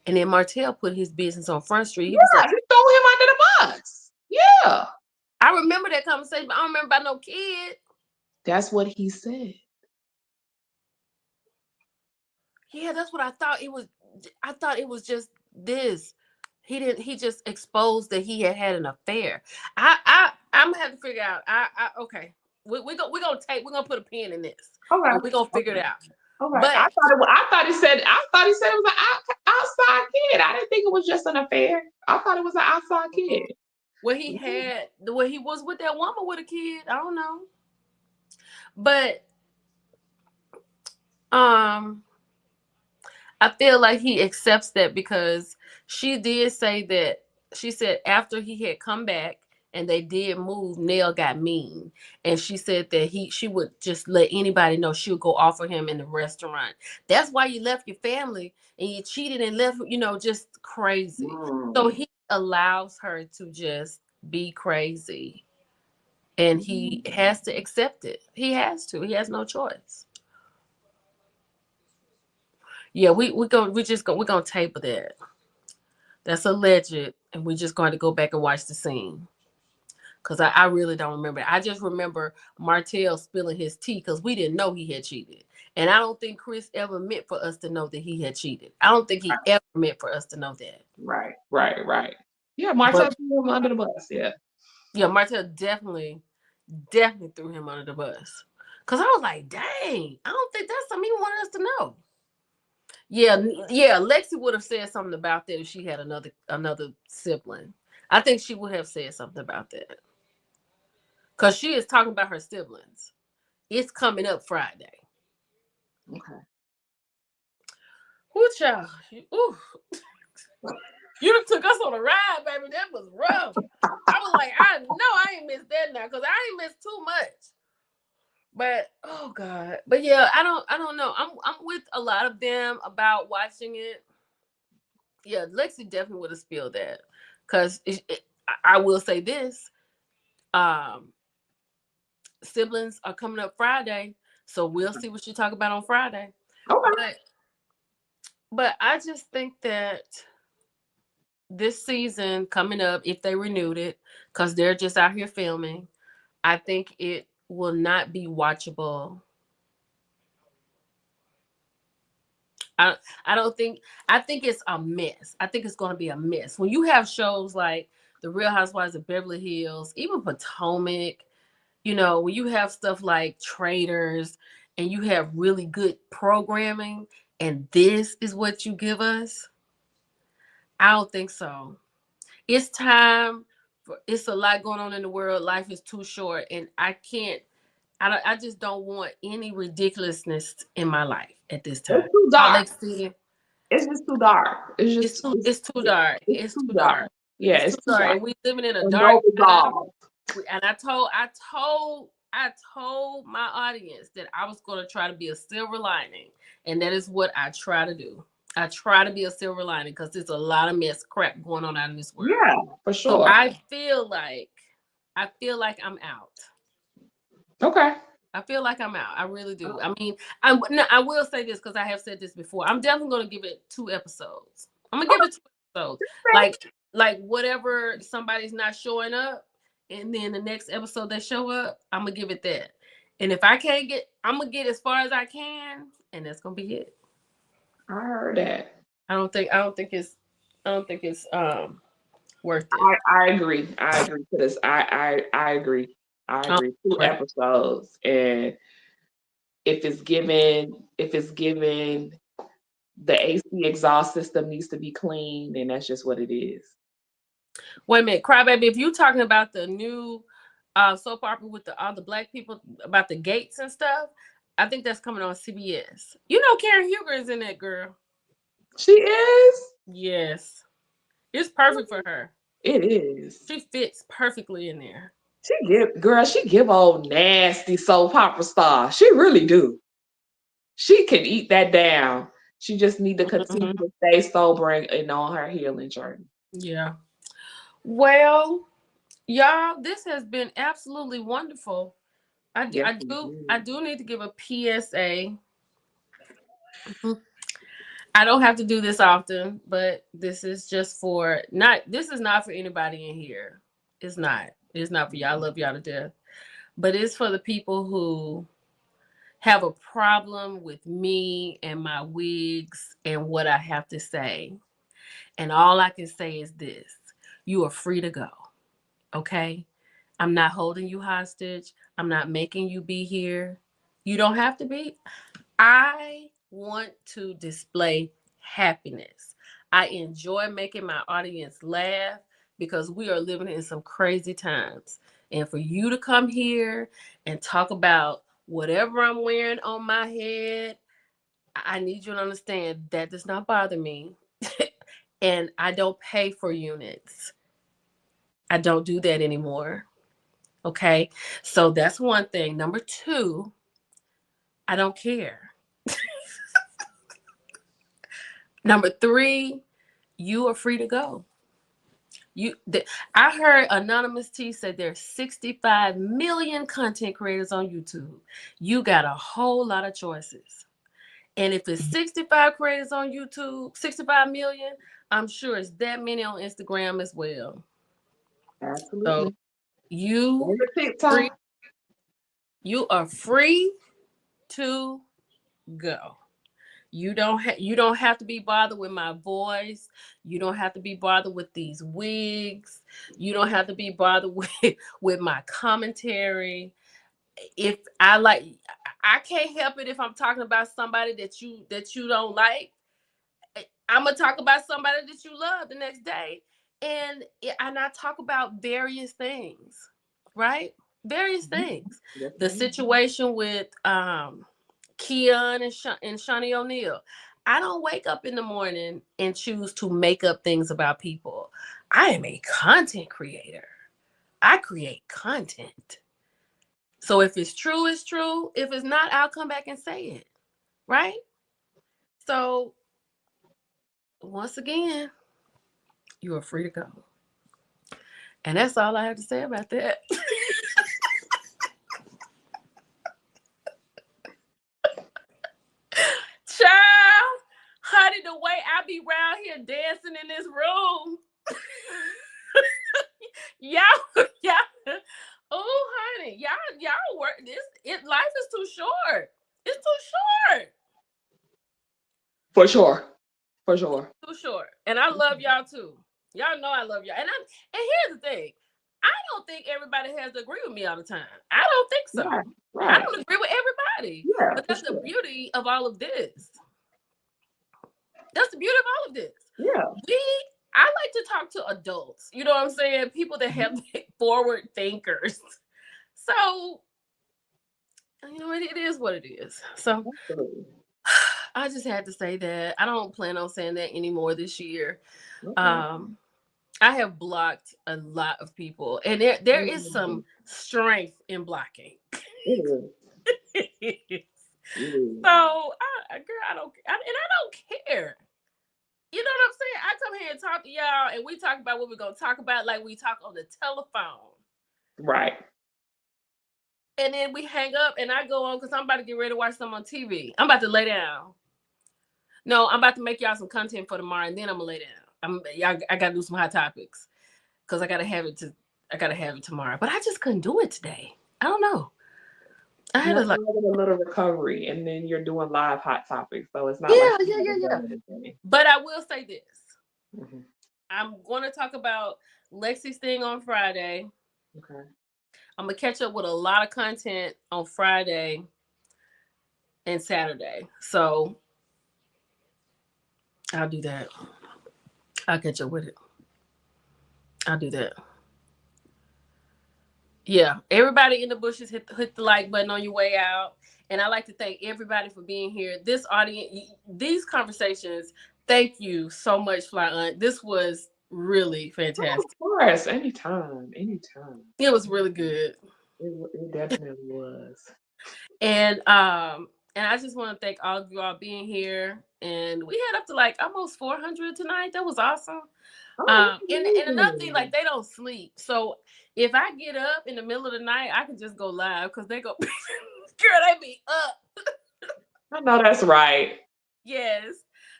And then Martell put his business on Front Street. He was Yeah, like, he threw him under the bus. Yeah. I remember that conversation, but I don't remember about no kid. That's what he said. Yeah, that's what I thought it was. I thought it was just this. He just exposed that he had had an affair. I'm gonna have to figure out. Okay. We're gonna put a pin in this Okay. and we're gonna figure it Okay. out. Okay. But I thought he said it was an outside kid. I didn't think it was just an affair. I thought it was an outside kid. when he was with that woman with a kid, I don't know. But um I feel like he accepts that because she did say that she said after he had come back and they did move, Nell got mean. And she said that she would just let anybody know she would go offer him in the restaurant. That's why you left your family and you cheated and left, just crazy. So Mm. he allows her to just be crazy. And he has to accept it. He has to. He has no choice. Yeah, we're gonna table that. That's alleged, and we're just going to go back and watch the scene because I really don't remember. I just remember Martell spilling his tea because we didn't know he had cheated, and I don't think Chris ever meant for us to know that he had cheated. I don't think he ever meant for us to know that. Right. Right. Right. Yeah, Martell But threw him under the bus. Yeah. Yeah, Martell definitely threw him under the bus. Cause I was like, dang, I don't think that's something he wanted us to know. Yeah, yeah, Lexi would have said something about that if she had another sibling. I think she would have said something about that. Cause she is talking about her siblings. It's coming up Friday. Okay. Ooh, child. Ooh, you done took us on a ride, baby. That was rough. I was like, I know I ain't missed that now, cause I ain't missed too much. But oh god, but yeah, I don't know. I'm with a lot of them about watching it. Yeah, Lexi definitely would have spilled that, cause I will say this: um, siblings are coming up Friday, so we'll see what you talk about on Friday. Okay. But I just think that this season coming up, if they renewed it, cause they're just out here filming, I think it will not be watchable. I I don't think I think it's a mess. I think it's going to be a mess. When you have shows like The Real Housewives of Beverly Hills, even Potomac, when you have stuff like Traders and you have really good programming and this is what you give us, I don't think so. It's time it's a lot going on in the world. Life is too short and I just don't want any ridiculousness in my life at this It's time. too Salt dark. Lake City. It's just too dark. It's just It's too dark. it's It's too too dark. dark. Yeah, It's it's too too dark. dark. And we living in a And dark no time. resolve. And I told my audience that I was going to try to be a silver lining, and that is what I try to do. I try to be a silver lining because there's a lot of mess crap going on out in this world. Yeah, for So sure. I feel like I'm out. Okay. I feel like I'm out. I really do. I mean, I will say this because I have said this before. I'm definitely going to give it 2 episodes. I'm gonna give it 2 episodes. Like whatever somebody's not showing up, and then the next episode they show up, I'm gonna give it that. And if I can't get, I'm gonna get as far as I can, and that's gonna be it. I heard that. I don't think it's worth it. I agree. I agree to this. I agree. I I don't agree. think it's Two worth it. episodes, and if it's given, the AC exhaust system needs to be cleaned, and that's just what it is. Wait a minute, Crybaby. If you talking about the new soap opera with all the black people about the gates and stuff, I think that's coming on CBS. You know, Karen Huger is in that girl. She is. Yes, it's perfect for her. It is. She fits perfectly in there. She give old nasty soap opera star. She really do. She can eat that down. She just need to continue Mhm. to stay sober and on her healing journey. Yeah. Well, y'all, this has been absolutely wonderful. I do, Yes, I do, I indeed. do need to give a PSA. I don't have to do this often, but this is just for not. This is not for anybody in here. It's not. It's not for y'all. I love y'all to death, but it's for the people who have a problem with me and my wigs and what I have to say. And all I can say is this: you are free to go. Okay. I'm not holding you hostage. I'm not making you be here. You don't have to be. I want to display happiness. I enjoy making my audience laugh because we are living in some crazy times. And for you to come here and talk about whatever I'm wearing on my head, I need you to understand that does not bother me. And I don't pay for units. I don't do that anymore. Okay. So that's one thing. Number two, I don't care. Number three, you are free to go. I heard Anonymous T said there's 65 million content creators on YouTube. You got a whole lot of choices. And if it's 65 creators on YouTube, 65 million, I'm sure it's that many on Instagram as well. So Absolutely. you And the free, TikTok. you are free to go. You don't have to be bothered with my voice. You don't have to be bothered with these wigs. You don't have to be bothered with my commentary. If I like, I can't help it if I'm talking about somebody that you don't like. I'm gonna talk about somebody that you love the next day, and I talk about various things, right? Various things. Yes, The ma'am. situation with Keon and Shawnee O'Neal. I don't wake up in the morning and choose to make up things about people. I am a content creator. I create content. So if it's true, it's true. If it's not, I'll come back and say it. Right? So once again, you are free to go. And that's all I have to say about that. Child, honey, the way I be around here dancing in this room. y'all, oh honey, y'all work this. Life is too short. It's too short. For sure. For sure. Too short. And I love y'all too. Y'all know I love y'all. And here's the thing. I don't think everybody has to agree with me all the time. I don't think so. Right. I Right. don't agree with everybody. Yeah, But for that's the sure. beauty of all of this. That's the beauty of all of this. Yeah. I like to talk to adults. You know what I'm saying? People that have forward thinkers. So, it is what it is. So Absolutely. I just had to say that. I don't plan on saying that anymore this year. Okay. Um, I have blocked a lot of people, and there is Mhm. some strength in blocking. It is. So, It is. girl, and I don't care. You know what I'm saying? I come here and talk to y'all, and we talk about what we're gonna talk about, like we talk on the telephone, Right. and then we hang up, and I go on because I'm about to get ready to watch something on TV. I'm about to lay down. No, I'm about to make y'all some content for tomorrow, and then I'm gonna lay down. I gotta do some hot topics because I gotta have it tomorrow. But I just couldn't do it today. I don't know. I had to Nothing like, like a little recovery, and then you're doing live hot topics, so it's not like yeah, you yeah, yeah, haven't yeah. done anything. But I will say this: Hmm. I'm going to talk about Lexi's thing on Friday. Okay. I'm gonna catch up with a lot of content on Friday and Saturday. So I'll do that. I'll catch up with it. I'll do that. Yeah. Everybody in the bushes hit the like button on your way out. And I like to thank everybody for being here. This audience, these conversations, thank you so much, Fly Aunt. This was really Oh, fantastic. of course, anytime, anytime. It was really good. It definitely was. And I just want to thank all of you all being here. And we had up to like almost 400 tonight. That was awesome. Oh, that's And another thing, like amazing. they don't sleep. So if I get up in the middle of the night, I can just go live because they go, girl, they be up. I know that's right. Yes.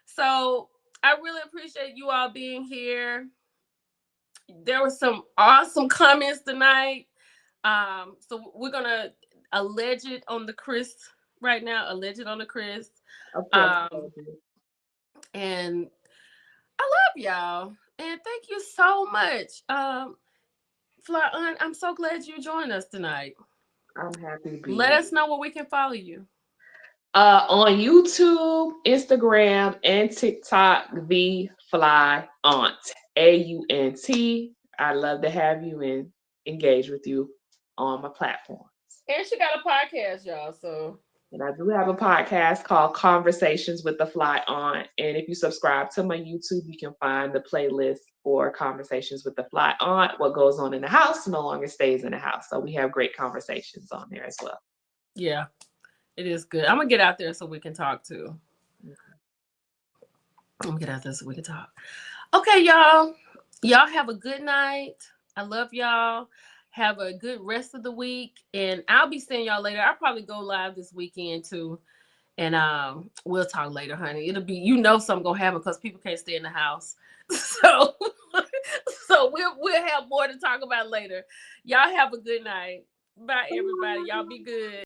So I really appreciate you all being here. There were some awesome comments tonight. So we're gonna allege it on the Chris right now. Allege it on the Chris. Of course. Um, and I love y'all. And thank you so much. Fly Aunt, I'm so glad you joined us tonight. I'm happy to be Let here. us know where we can follow you. On YouTube, Instagram, and TikTok, the Fly Aunt. AUNT. I love to have you and engage with you on my platform. And she got a podcast, y'all. So And I do have a podcast called Conversations with the Fly Aunt. And if you subscribe to my YouTube, you can find the playlist for Conversations with the Fly Aunt. What goes on in the house no longer stays in the house. So we have great conversations on there as well. yeah, it is good. I'm gonna get out there so we can talk too. I'm gonna get out there so we can talk. Okay, y'all. Y'all have a good night. I love y'all. Have a good rest of the week. And I'll be seeing y'all later. I'll probably go live this weekend too. And we'll talk later, honey. It'll be something gonna happen because people can't stay in the house. So so we'll have more to talk about later. Y'all have a good night. Bye everybody. Y'all be good.